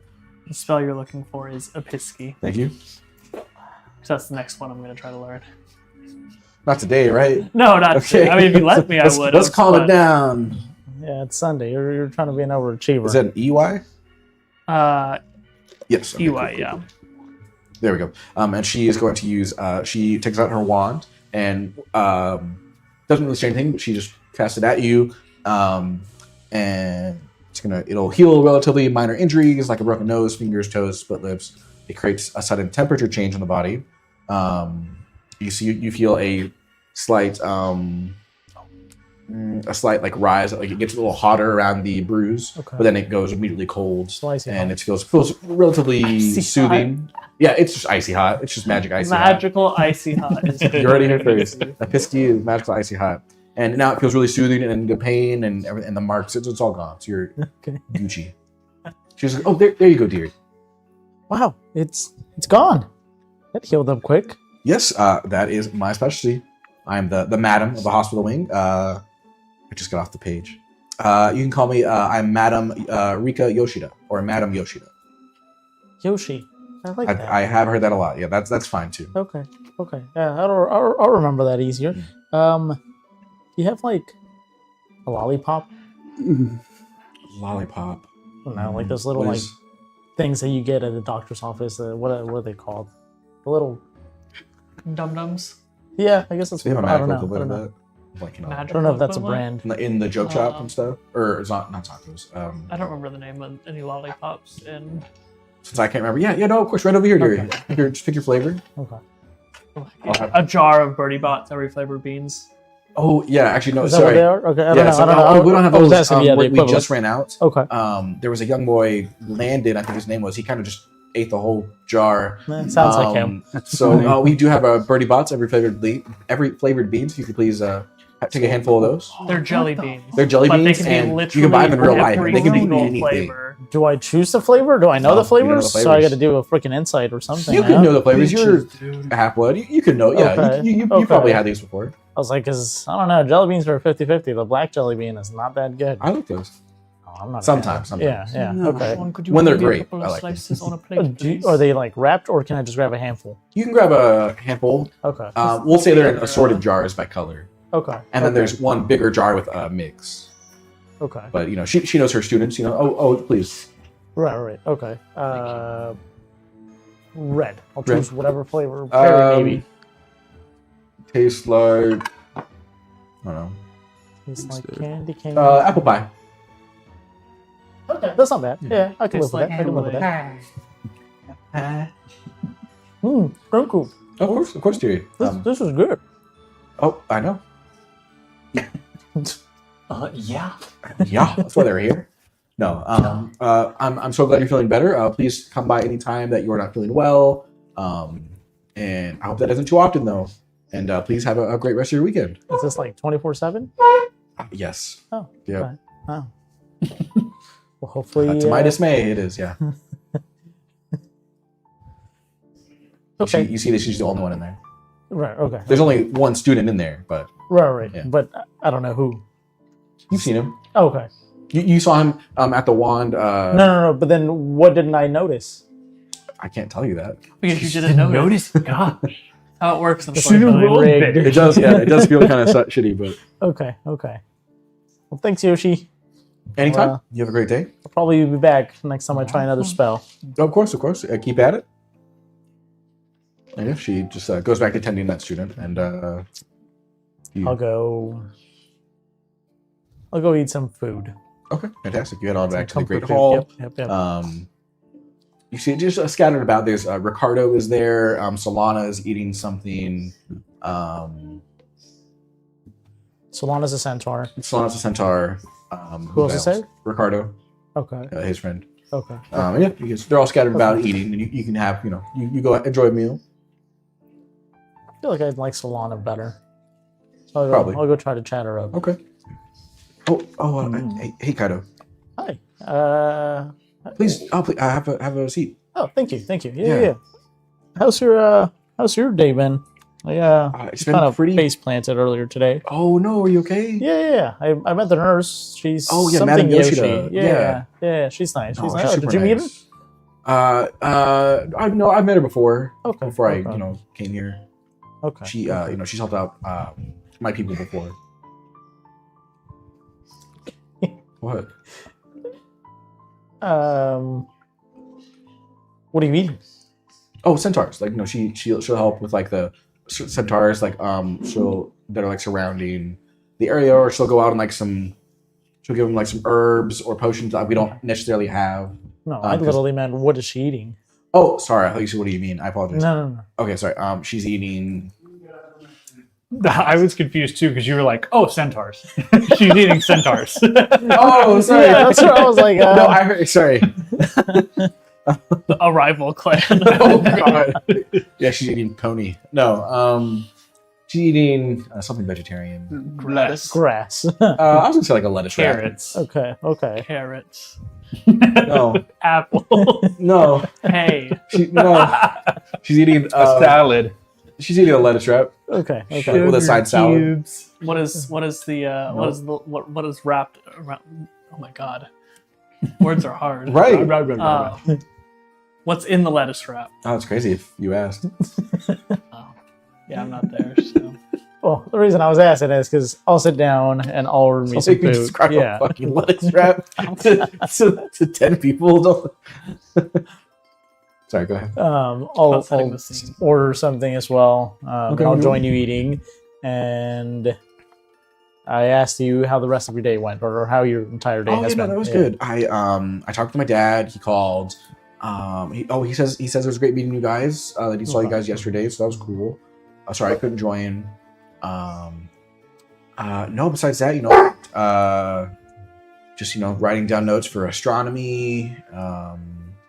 S3: the spell you're looking for is Episky.
S1: Thank you.
S3: So that's the next one I'm going to try to learn.
S1: Not today, right?
S3: No, not
S1: Okay.
S3: I mean, if you let me, I would.
S1: Let's calm it down.
S5: Yeah, it's Sunday. You're trying to be an overachiever.
S1: Is that an EY? Yes. okay,
S3: EY,
S1: cool,
S3: yeah.
S1: cool. There we go. And she is going to use. She takes out her wand and doesn't really say anything, but she just casts it at you, and it'll heal relatively minor injuries like a broken nose, fingers, toes, split lips. It creates a sudden temperature change in the body. You feel a slight a slight like rise, like it gets a little hotter around the bruise,
S5: Okay.
S1: but then it goes immediately cold,
S5: So icy
S1: and
S5: hot.
S1: it feels relatively
S3: Icy
S1: soothing. Yeah, it's just icy hot. It's just magic icy hot.
S3: Magical icy hot. Is
S1: You already heard first. A pisky is magical icy hot, and now it feels really soothing, and the pain and everything, and the marks, it's all gone. So you're
S5: Okay.
S1: Gucci. She's like, oh, there you go, dear.
S5: Wow, it's gone. That healed up quick.
S1: Yes, that is my specialty. I'm the madam of the hospital wing. I just got off the page. You can call me. I'm Madam Rika Yoshida or Madam Yoshida.
S5: Yoshi. I like that.
S1: I have heard that a lot. Yeah, that's fine too.
S5: Okay. Yeah, I'll remember that easier. You have like a lollipop?
S1: Lollipop.
S5: I don't know, like those little
S1: What
S5: like
S1: is-
S5: things that you get at the doctor's office. What are they called? The little.
S3: Dum dums.
S5: Yeah, I guess that's.
S1: Do they have a
S5: I don't
S1: magical
S5: know. I
S1: equivalent
S5: don't
S1: of
S5: know.
S1: that? Like, you know,
S5: I don't know if that's a
S3: Equivalent?
S5: brand.
S1: in the joke shop and stuff, or it's not tacos.
S3: I don't remember the name of any lollipops in.
S1: Since I can't remember. Yeah, no, of course, right over here, dear.
S5: Okay.
S1: Here, just pick your flavor.
S5: Okay.
S3: A jar of Birdie Bots, every flavored beans.
S1: Oh yeah, actually no,
S5: Is that what
S1: sorry.
S5: they are? Okay, I don't
S1: Yeah,
S5: know.
S1: so,
S5: I don't know.
S1: we don't have
S5: I was
S1: those.
S5: asking, yeah, the
S1: we
S5: equivalent.
S1: just ran out.
S5: Okay.
S1: There was a young boy, Landon, I think his name was. He kind of just ate the whole jar.
S5: That sounds like him.
S1: So we do have Birdie Bots, every flavored beans. If you could please take a handful of those.
S3: They're jelly beans.
S1: They're jelly
S3: but
S1: beans,
S3: they can be
S1: and
S3: literally
S1: you can buy them in real life.
S3: every
S1: They can be
S3: single
S1: anything.
S3: flavor.
S5: Do I choose the flavor? Do I know
S1: No,
S5: the
S1: you don't know
S5: flavors?
S1: the
S5: So I got
S1: flavors.
S5: to do a freaking insight or something.
S1: You
S5: huh?
S1: can know the flavors. You're a half blood. You can know. Yeah,
S5: Okay.
S1: you
S5: Okay.
S1: probably had these before.
S5: I was like, because I don't know, jelly beans are 50-50. The black jelly bean is not that good.
S1: I like those.
S5: Oh, I'm not a
S1: Sometimes,
S5: fan.
S1: sometimes.
S5: Yeah.
S2: No.
S5: Okay.
S3: Could you
S1: When they're
S3: give me a
S1: great,
S3: couple
S1: I
S3: of
S1: like them.
S3: slices on a plate, please?
S5: Are they like wrapped, or can I just grab a handful?
S1: You can grab a handful.
S5: Okay.
S1: We'll say they're in assorted jars by color,
S5: Okay.
S1: and then
S5: Okay.
S1: there's one bigger jar with a mix.
S5: Okay.
S1: But she knows her students. Oh, please.
S5: Right. Okay. Red. I'll
S1: Red.
S5: choose whatever flavor. Berry, maybe.
S1: Tastes like I don't know.
S5: It's like
S1: Tastes
S5: candy cane.
S1: apple pie.
S5: Okay, that's not bad.
S1: Yeah.
S5: Yeah, I can live
S3: Tastes
S5: with
S3: like
S5: that. I can live with that.
S3: pie.
S5: Cool.
S1: Of course, dearie.
S5: This is good.
S1: Oh, I know.
S4: Yeah.
S1: Yeah, that's why they're here. No, I'm so glad you're feeling better. Please come by anytime that you're not feeling well. And I hope that isn't too often though. And please have a great rest of your weekend.
S5: Is this like 24/7?
S1: Yes.
S5: Oh.
S1: Yeah.
S5: Okay. Oh. Well, hopefully.
S1: To my dismay, it is. Yeah.
S5: Okay.
S1: You see that she's the only one in there.
S5: Right. Okay.
S1: There's only one student in there, but
S5: Right.
S1: Yeah.
S5: But I don't know who.
S1: you've seen him.
S5: Okay.
S1: You saw him at the wand.
S5: No. But then, what didn't I notice?
S1: I can't tell you that.
S3: Because you didn't know
S4: Notice, gosh.
S3: how it works.
S4: Should've
S3: Unfortunately.
S4: rolled
S5: rigged.
S4: better.
S1: It does. Yeah, it does feel kind of shitty, but
S5: Okay. Well, thanks, Yoshi.
S1: anytime.
S5: Well,
S1: You have a great day.
S5: I'll probably be back next time I try another spell.
S1: Of course. Keep at it. And yeah, she just goes back to tending that student, and
S5: I'll go eat some food.
S1: okay, fantastic. You head on
S5: Some
S1: back to the Great
S5: comfort
S1: Hall.
S5: food. Yep.
S1: You see it just scattered about. There's Ricardo is there. Solana is eating something.
S5: Solana's a centaur.
S1: Solana's a centaur.
S5: Who else is there?
S1: Ricardo,
S5: Okay.
S1: his friend.
S5: Okay.
S1: Yeah, they're all scattered about eating, and you can have you go enjoy a meal.
S5: I feel like I'd like Solana better. So
S1: Probably.
S5: I'll go try to chat her up.
S1: Okay. Hey, Kaito.
S5: Hi.
S1: Please, have a seat.
S5: Oh, thank you.
S1: Yeah.
S5: Yeah. How's your day been?
S1: It's
S5: Kind
S1: been
S5: of
S1: pretty.
S5: face planted earlier today.
S1: Oh no, are you okay?
S5: Yeah. I met the nurse. She's
S1: Oh, yeah,
S5: something
S1: Madam Yoshida.
S5: Yoshi. Yeah. She's nice.
S1: Oh,
S5: She's
S1: she's
S5: nice. Oh,
S1: super
S5: did you meet her?
S1: nice. I've met her before.
S5: Okay.
S1: Before
S5: Okay.
S1: I came here.
S5: Okay.
S1: She she's helped out my people before. What?
S5: What are you eating?
S1: Oh, centaurs. Like she'll help with like the centaurs that are like surrounding the area, or she'll go out and she'll give them like some herbs or potions that we don't necessarily have.
S5: No, I
S1: 'cause-
S5: literally meant what is she eating?
S1: Oh, sorry. I thought you said, what do you mean? I apologize.
S5: No.
S1: Okay, sorry. She's eating
S4: I was confused too because you were like, "Oh, centaurs." She's eating centaurs.
S1: Oh, sorry.
S5: Yeah, that's what I was like.
S1: No, I heard. Sorry.
S3: A rival clan.
S1: Oh god. Yeah, she's eating pony. No, she's eating something vegetarian.
S3: Lettuce.
S5: Grass.
S1: I was gonna say like a lettuce wrap.
S4: Carrots.
S5: Okay.
S3: Carrots.
S1: No,
S3: Apple.
S1: no,
S3: Hay.
S1: no. She's eating
S2: A salad.
S1: She's eating a lettuce wrap.
S5: Okay.
S1: With
S5: Okay.
S1: a side salad.
S4: Cubes.
S3: What is what is wrapped around? Oh my god, words are hard.
S1: Right.
S3: What's in the lettuce wrap?
S1: Oh, it's crazy if you asked.
S3: Oh, yeah, I'm not there. So.
S5: Well, the reason I was asking is because I'll sit down and I'll order me
S1: So
S5: some
S1: you can
S5: food.
S1: describe
S5: Yeah.
S1: a fucking lettuce wrap to 10 people. Sorry, go ahead.
S5: I'll
S3: setting the scene.
S5: order something as well.
S1: Okay.
S5: And I'll join you eating. And I asked you how the rest of your day went, or how your entire day
S1: Oh,
S5: has
S1: yeah, no,
S5: been.
S1: that was
S5: Yeah.
S1: good. I talked to my dad. He called. He says it was great meeting you guys. That he saw you guys yesterday, so that was cool. Sorry, I couldn't join. No, besides that, just writing down notes for astronomy.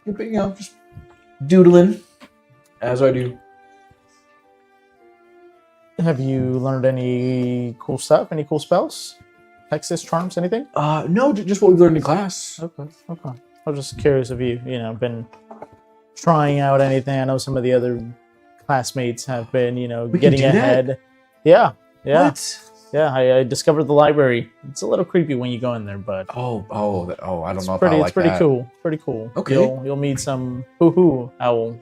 S1: Just doodling as I do.
S5: Have you learned any cool stuff? Any cool spells? Hexes, charms, anything?
S1: No, just what we learned in class.
S5: Okay. I was just curious if you, been trying out anything. I know some of the other classmates have been,
S1: We can
S5: getting
S1: do that?
S5: ahead. Yeah.
S1: What?
S5: Yeah, I discovered the library. It's a little creepy when you go in there, but
S1: Oh, I don't know if
S5: pretty,
S1: I like
S5: it's pretty
S1: that.
S5: cool. Pretty cool.
S1: Okay.
S5: You'll meet some hoo-hoo owl.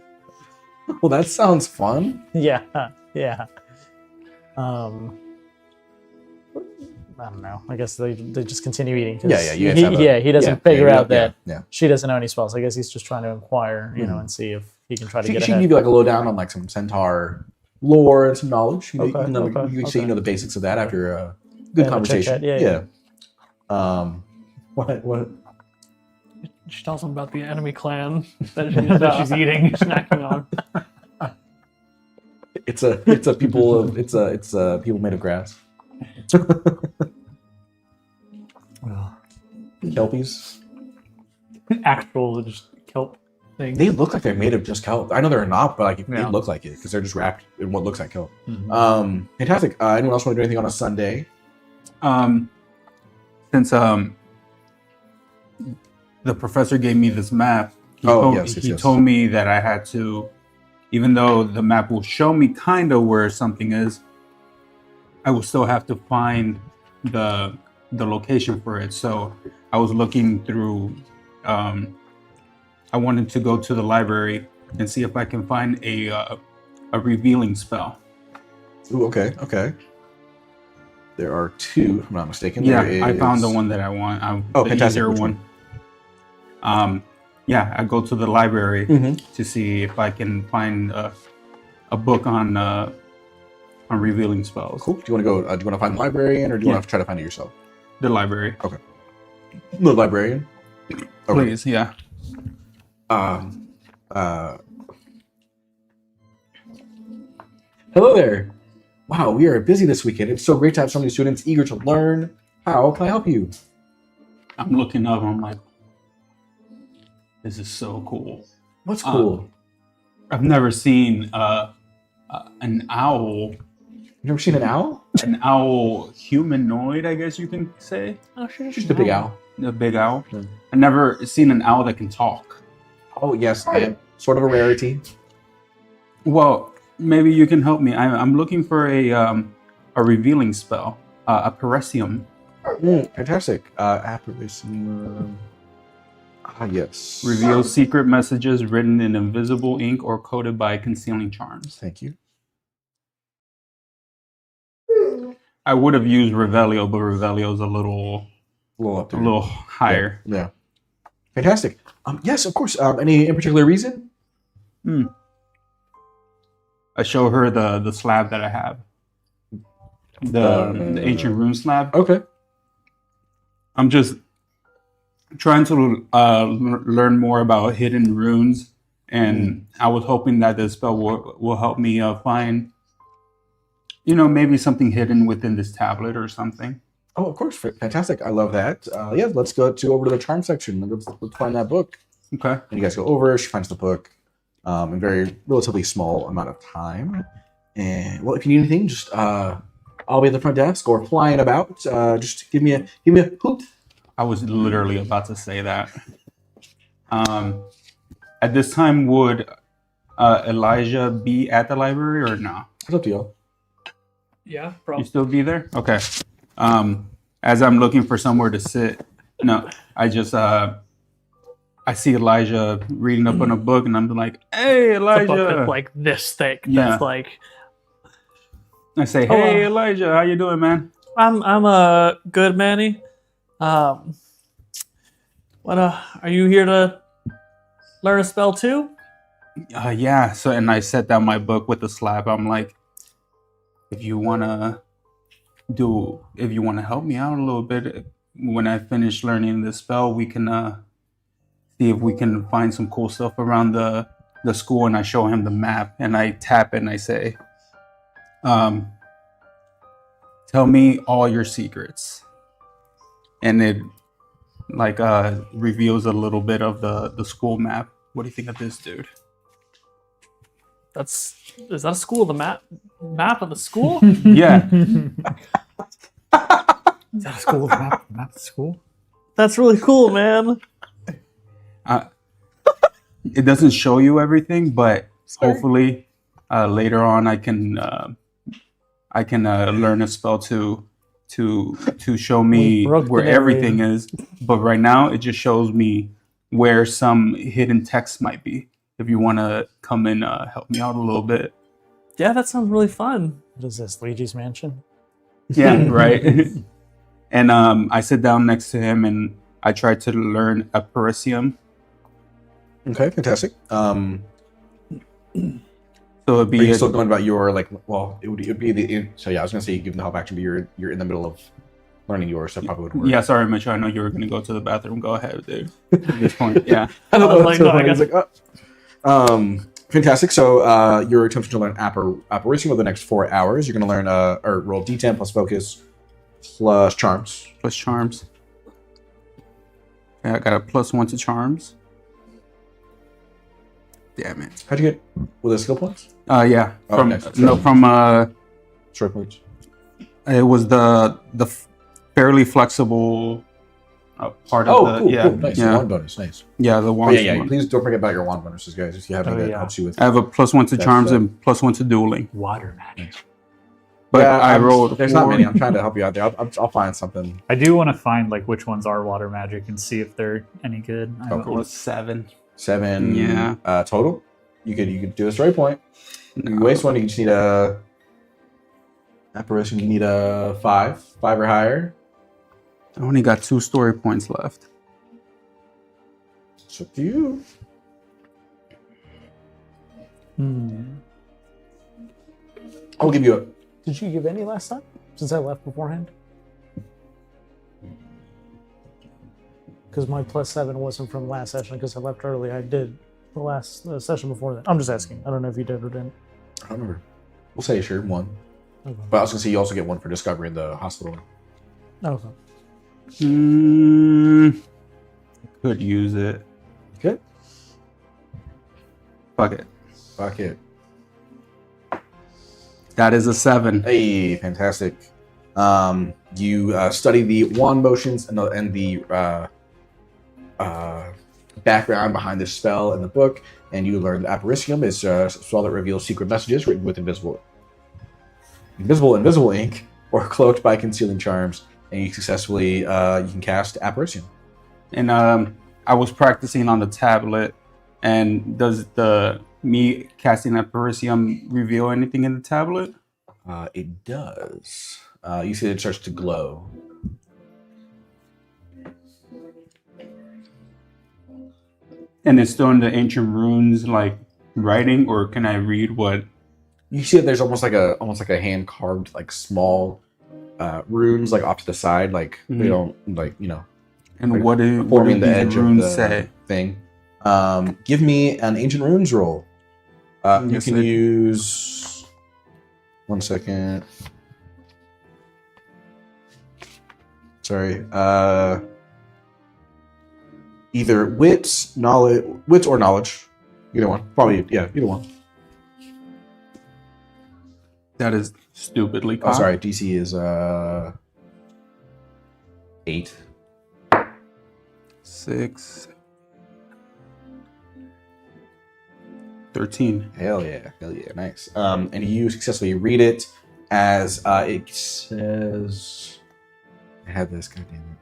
S1: Well, that sounds fun.
S5: Yeah. I don't know. I guess they just continue eating. 'Cause
S1: Yeah, you guys have a-
S5: he doesn't
S1: yeah,
S5: figure
S1: yeah,
S5: out that
S1: yeah.
S5: she doesn't know any spells. I guess he's just trying to inquire,
S1: Mhm.
S5: and see if he can try to
S1: She
S5: get
S1: can
S5: ahead.
S1: give you like a lowdown on like some centaur lore and some knowledge. You
S5: Okay,
S1: can say
S5: okay.
S1: the basics of that after a good
S5: Yeah,
S1: conversation.
S5: chit-chat, yeah.
S1: What?
S3: She tells him about the enemy clan that
S4: She's eating.
S3: snacking on.
S1: It's a people people made of grass. Kelpies.
S4: Actual just kelp thing.
S1: They look like they're made of just kelp. I know they're not, but like they
S4: Yeah.
S1: look like it because they're just wrapped in what looks like kelp.
S4: Mhm.
S1: Fantastic. Anyone else want to do anything on a Sunday?
S2: Since the professor gave me this map, he
S1: Yes.
S2: told me that I had to, even though the map will show me kind of where something is, I will still have to find the location for it. So I was looking through. I wanted to go to the library and see if I can find a revealing spell.
S1: Ooh, okay. There are two, if I'm not mistaken.
S2: Yeah,
S1: There
S2: I found
S1: is-
S2: the one that I want.
S1: Oh,
S2: the
S1: fantastic.
S2: easier
S1: Which
S2: one. I go to the library
S1: Mhm.
S2: to see if I can find a book on revealing spells.
S1: Cool. Do you want to go? Do you want to find the librarian, or do you want to try to find it yourself?
S2: The library,
S1: The librarian. Okay.
S2: please. Yeah.
S1: Hello there. Wow, we are busy this weekend. It's so great to have so many students eager to learn. How can I help you?
S2: I'm looking up. I'm like, this is so cool.
S1: What's cool?
S2: I've never seen an owl.
S1: You've never seen an owl?
S2: An owl humanoid, I guess you can say.
S3: Oh, she's
S1: Just a big owl.
S2: A big owl.
S1: Hmm.
S2: I've never seen an owl that can talk.
S1: Oh yes, sort of a rarity.
S2: Well, maybe you can help me. I'm looking for a revealing spell, a parisium.
S1: Fantastic. Apparition. Yes.
S2: Reveal secret messages written in invisible ink or coded by concealing charms.
S1: Thank you.
S2: I would have used Revelio, but Revelio is a little
S1: Up there.
S2: higher.
S1: Yeah. Fantastic. Yes, of course. Any in particular reason?
S2: I show her the slab that I have, the ancient rune slab.
S1: Okay.
S2: I'm just trying to learn more about hidden runes, and I was hoping that this spell will help me find maybe something hidden within this tablet or something.
S1: Oh, of course. Fantastic. I love that. Yeah, let's go over to the charm section. Let's find that book.
S2: Okay.
S1: And you guys go over. She finds the book in very relatively small amount of time. And well, if you need anything, just I'll be at the front desk or flying about. Just give me a hoot.
S2: I was literally about to say that. At this time, would Elijah be at the library or no?
S1: It's up to y'all.
S3: Yeah,
S2: You
S3: probably.
S2: still be there? Okay. As I'm looking for somewhere to sit, I just I see Elijah reading up on a book, and I'm like, "Hey,
S3: It's a book
S2: Elijah!"
S3: that's like this thick.
S2: Yeah.
S3: That's like
S2: I say, "Hey, Elijah, how you doing, man?"
S3: I'm a good Manny. What are you here to learn a spell too?
S2: Yeah. So, and I set down my book with a slap. I'm like, if you wanna help me out a little bit, when I finish learning this spell, we can see if we can find some cool stuff around the school. And I show him the map, and I tap it, and I say, tell me all your secrets. And it like reveals a little bit of the school map. What do you think of this, dude?
S3: Is that a school? The map of the school?
S2: Yeah.
S5: Is that a school? Map of the school?
S3: That's really cool, man.
S2: It doesn't show you everything, but hopefully later on I can learn a spell to show me where everything is. But right now it just shows me where some hidden text might be. If you want to come and help me out a little bit.
S3: Yeah, that sounds really fun.
S5: What is this, Luigi's Mansion?
S2: Yeah, right. And I sit down next to him and I try to learn Apparicium.
S1: Okay, fantastic.
S2: So it'd
S1: Are
S2: be
S1: you still going about your it would be the so yeah, I was gonna say you give them the help action, but you're in the middle of learning yours, so probably would work.
S2: yeah. Sorry, Mitchell. I know you were gonna go to the bathroom. Go ahead, dude. At this point, yeah.
S1: I don't
S3: I
S1: know.
S3: was like, no, I
S1: He's
S3: guess-
S1: like, fantastic. So you're attempting to learn Apparition over the next 4 hours. You're going to learn or roll D10 plus focus plus charms.
S2: Plus charms. Yeah, I got a +1 to charms. Damn it.
S1: How'd you get with the skill points?
S2: Yeah.
S1: Oh,
S2: From
S1: next. Story points.
S2: it was the fairly flexible part of the
S1: cool,
S2: yeah
S1: cool. Nice.
S2: yeah
S1: Wand bonus. Nice.
S2: yeah the
S1: Oh,
S2: wand.
S1: yeah. Please don't forget about your wand bonuses, guys. If you have any that helps you with.
S2: I have a +1 to
S1: That's,
S2: charms and +1 to dueling.
S4: Water magic.
S2: But
S1: Yeah,
S2: I rolled.
S1: There's
S2: 4.
S1: not many. I'm trying to help you out there. I'll find something.
S4: I do want to find like which ones are water magic and see if they're any good. I don't
S1: cool.
S4: know.
S2: +7.
S1: 7.
S2: Yeah.
S1: Total. You could do a story point. You waste one. You just need a apparition. You need a 5 or higher.
S2: I only got 2 story points left.
S1: It's up to you. I'll give you a.
S5: Did you give any last time? Since I left beforehand? Because my +7 wasn't from last session because I left early. I did the last session before that. I'm just asking. I don't know if you did or didn't.
S1: I don't remember. We'll say sure 1.
S5: Okay.
S1: But I was gonna say you also get 1 for discovering the hospital.
S5: Okay.
S2: Could use it.
S1: Okay.
S2: Fuck it.
S1: Fuck it.
S2: That is a 7.
S1: Hey, fantastic. You study the wand motions and the background behind this spell in the book, and you learn that Apparicium is a spell that reveals secret messages written with invisible ink or cloaked by concealing charms, and you successfully you can cast Apparicium.
S2: And I was practicing on the tablet. And does me casting Apparicium reveal anything in the tablet?
S1: It does. You see it starts to glow.
S2: And it's still in the ancient runes, like writing, or can I read what?
S1: You see that there's almost like a hand carved like small runes like off to the side, like they don't like
S2: And
S1: like
S2: what do
S1: forming the
S2: these
S1: edge
S2: runes
S1: of the
S2: say?
S1: thing. Give me an ancient runes roll. You
S2: Yes,
S1: can
S2: I-
S1: use 1 second. Sorry. Either wits or knowledge. Either one. Probably, yeah, either one.
S2: That is stupidly
S1: Oh,
S2: cocked.
S1: sorry. DC is 8.
S2: 6. 13.
S1: Hell yeah, nice. And you successfully read it as it says. I had this, goddamn it.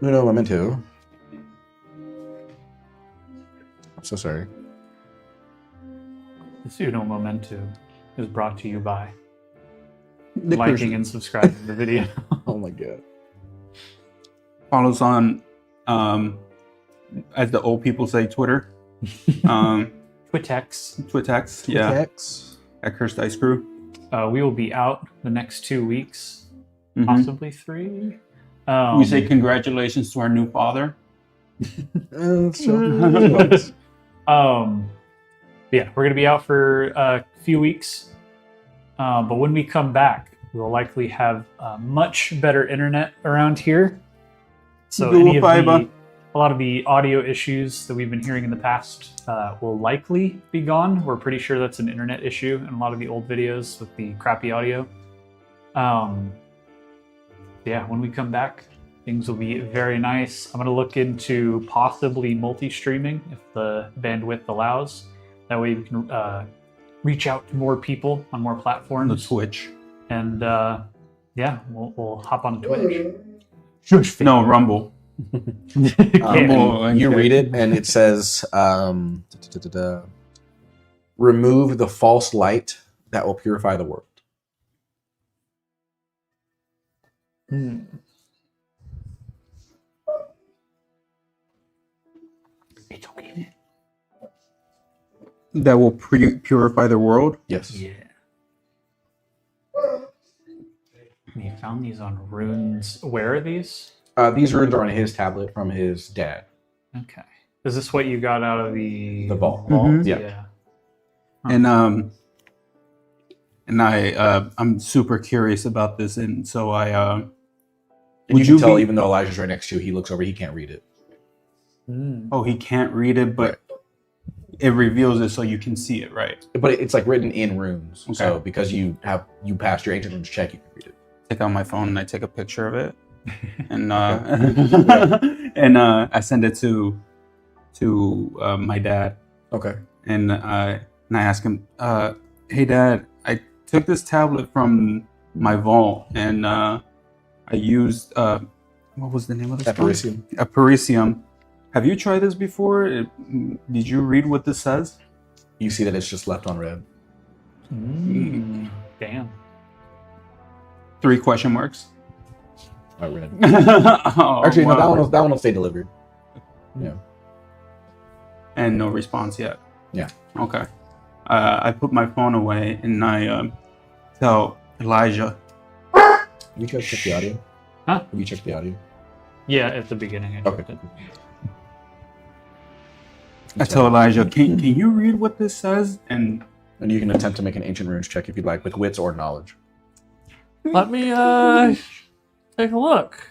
S1: Uno momento. I'm so sorry.
S4: This Uno Momento is brought to you by
S2: Nick
S4: liking
S2: Christian.
S4: and subscribing to the video.
S1: Oh my god.
S2: Follow us on, as the old people say, Twitter.
S4: Twitex.
S2: Twitex. Yeah.
S1: Text.
S2: At Cursed Ice Crew.
S4: We will be out the next 2 weeks,
S2: Mhm.
S4: possibly 3.
S2: We say congratulations to our new father.
S4: Yeah, we're going to be out for a few weeks. But when we come back, we'll likely have much better internet around here. So a lot of the audio issues that we've been hearing in the past will likely be gone. We're pretty sure that's an internet issue in a lot of the old videos with the crappy audio. Yeah, when we come back, things will be very nice. I'm going to look into possibly multi-streaming if the bandwidth allows. That way we can reach out to more people on more
S2: The
S4: platforms.
S2: Twitch.
S4: And yeah, we'll hop on Twitch.
S2: No, Rumble.
S1: You read it, and it says, remove the false light that will purify the world.
S4: It's okay.
S2: That will purify the world.
S1: Yes.
S4: Yeah. We found these on runes. Where are these?
S1: These runes are on his tablet from his dad.
S4: Okay. Is this what you got out of the
S1: vault?
S2: Mhm.
S1: Yeah.
S2: And I'm super curious about this, and so I
S1: And
S2: would
S1: you
S2: you
S1: can tell,
S2: be-
S1: even though Elijah's right next to you, he looks over, he can't read it.
S2: Oh, he can't read it, but it reveals it so you can see it, right?
S1: But it's like written in runes.
S2: Okay.
S1: So because you passed your ancient runes check, you can read it.
S2: Take out my phone and I take a picture of it, and and I send it to my dad,
S1: Okay.
S2: and I ask him, "Hey, Dad, I took this tablet from my vault, and I used what was the name of this?
S1: Epiricium.
S2: Epiricium. Have you tried this before? Did you read what this says?"
S1: You see that it's just left on red.
S4: Damn.
S2: 3 question marks.
S1: Not red.
S2: Oh,
S1: Actually, no,
S2: wow.
S1: that one will stay delivered. Yeah.
S2: And no response yet.
S1: Yeah.
S2: Okay. I put my phone away and I tell Elijah.
S1: Have you guys checked the audio?
S4: Huh?
S1: Have you checked the audio?
S4: Yeah, at the beginning. I
S1: Okay.
S4: checked it.
S2: I tell Elijah, can you read what this says? And
S1: And you can attempt to make an ancient runes check if you'd like, with wits or knowledge.
S3: Let me take a look.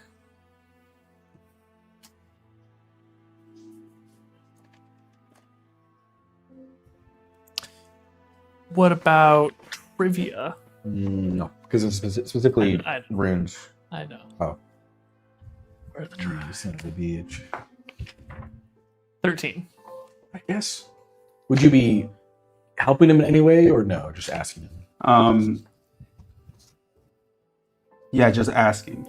S3: What about trivia?
S1: No, because it's specifically
S3: I-
S1: runes.
S3: I know.
S1: Oh.
S3: Where's the
S1: You
S3: try?
S1: son of a bitch.
S3: 13.
S1: I guess. Would you be helping him in any way, or no? Just asking him.
S2: yeah, just asking.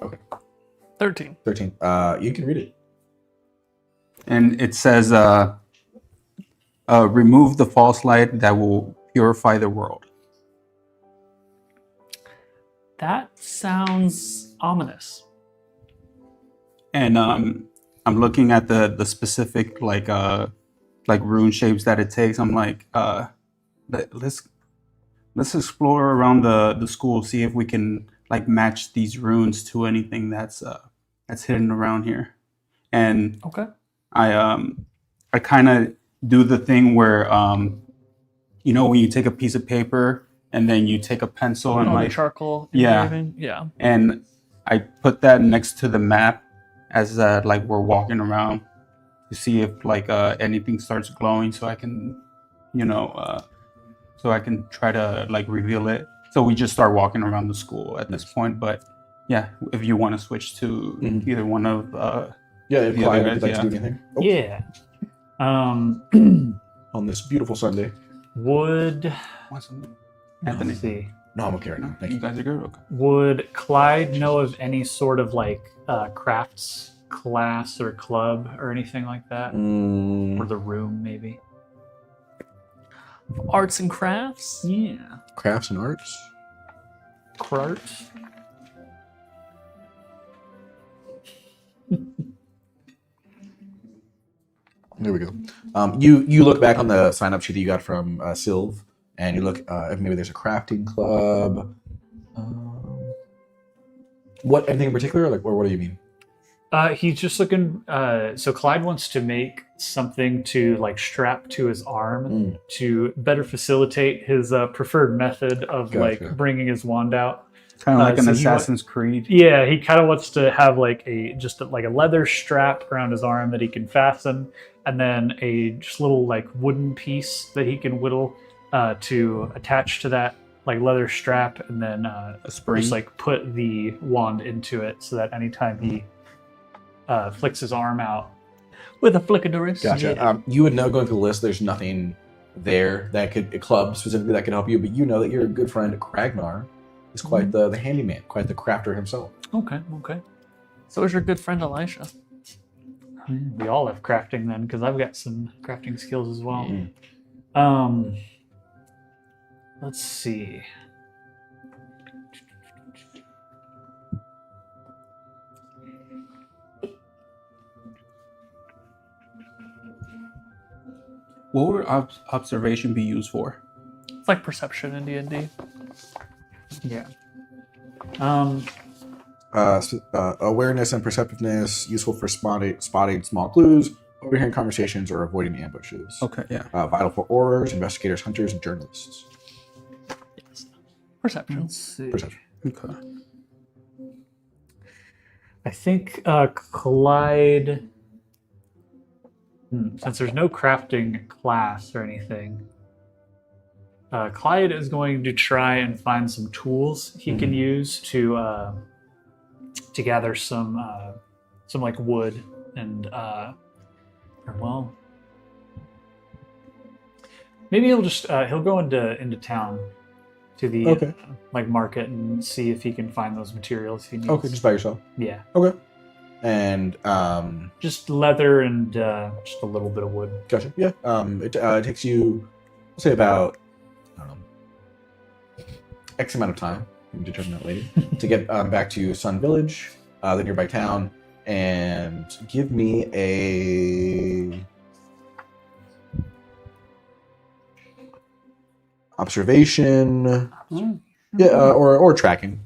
S3: 13.
S1: 13. You can read it.
S2: And it says, remove the false light that will purify the world.
S3: That sounds ominous.
S2: And I'm looking at the specific like rune shapes that it takes. I'm like, let's explore around the school, see if we can like match these runes to anything that's hidden around here. And
S3: Okay.
S2: I kind of do the thing where when you take a piece of paper and then you take a pencil and
S3: Oh, the
S2: like
S3: charcoal
S2: Yeah.
S3: engraving? Yeah.
S2: and I put that next to the map as like we're walking around to see if like anything starts glowing, so I can, so I can try to like reveal it. So we just start walking around the school at this point. But yeah, if you want to switch to either one of
S1: Yeah, if
S2: The
S1: Clyde
S2: other
S1: would
S2: guys,
S1: like to do anything. Oh,
S4: Yeah.
S1: On this beautiful Sunday.
S4: Would
S2: Anthony.
S4: let's see.
S1: No, I'm okay right now. Thank
S2: You
S1: you.
S2: guys are good. Okay.
S4: Would Clyde know of any sort of like crafts class or club or anything like that? Or the room, maybe?
S3: Arts and crafts?
S4: Yeah.
S1: Crafts and arts.
S4: Crart.
S1: There we go. You look back on the sign up sheet that you got from Sylv, and you look if maybe there's a crafting club. What anything in particular? Like, or what do you mean?
S4: He's just looking. So Clyde wants to make something to like strap to his arm to better facilitate his preferred method of
S1: Gotcha.
S4: like bringing his wand out.
S2: Kind of like an
S4: so he
S2: Assassin's Creed.
S4: Yeah, he kind of wants to have like like a leather strap around his arm that he can fasten, and then a just little like wooden piece that he can whittle to attach to that like leather strap, and then
S2: A spring.
S4: just like put the wand into it so that anytime he flicks his arm out.
S3: With a flick of the wrist?
S1: Gotcha.
S4: Yeah.
S1: You would know going through the list. There's nothing there that could a club specifically that could help you, but you know that your good friend Kragnar is quite the handyman, quite the crafter himself.
S4: Okay.
S3: So is your good friend Elisha.
S4: We all have crafting then, because I've got some crafting skills as well. Let's see.
S2: What would observation be used for?
S3: It's like perception in D&D.
S4: Yeah.
S1: Awareness and perceptiveness useful for spotting small clues, overhearing conversations, or avoiding ambushes.
S2: Okay, yeah.
S1: Vital for aurors, investigators, hunters, and journalists.
S3: Yes. Perception.
S4: Let's see.
S1: Perception.
S2: Okay.
S4: I think Clyde, since there's no crafting class or anything, Clyde is going to try and find some tools he can use to gather some like wood and well, maybe he'll just he'll go into town to the
S1: Okay.
S4: like market and see if he can find those materials he needs.
S1: Okay, just by yourself.
S4: Yeah.
S1: Okay. And
S4: Just leather and just a little bit of wood.
S1: gotcha. Yeah. It takes you, we'll say about X amount of time. You can determine that later to get back to Sun Village, the nearby town, and give me a observation. Yeah, or tracking.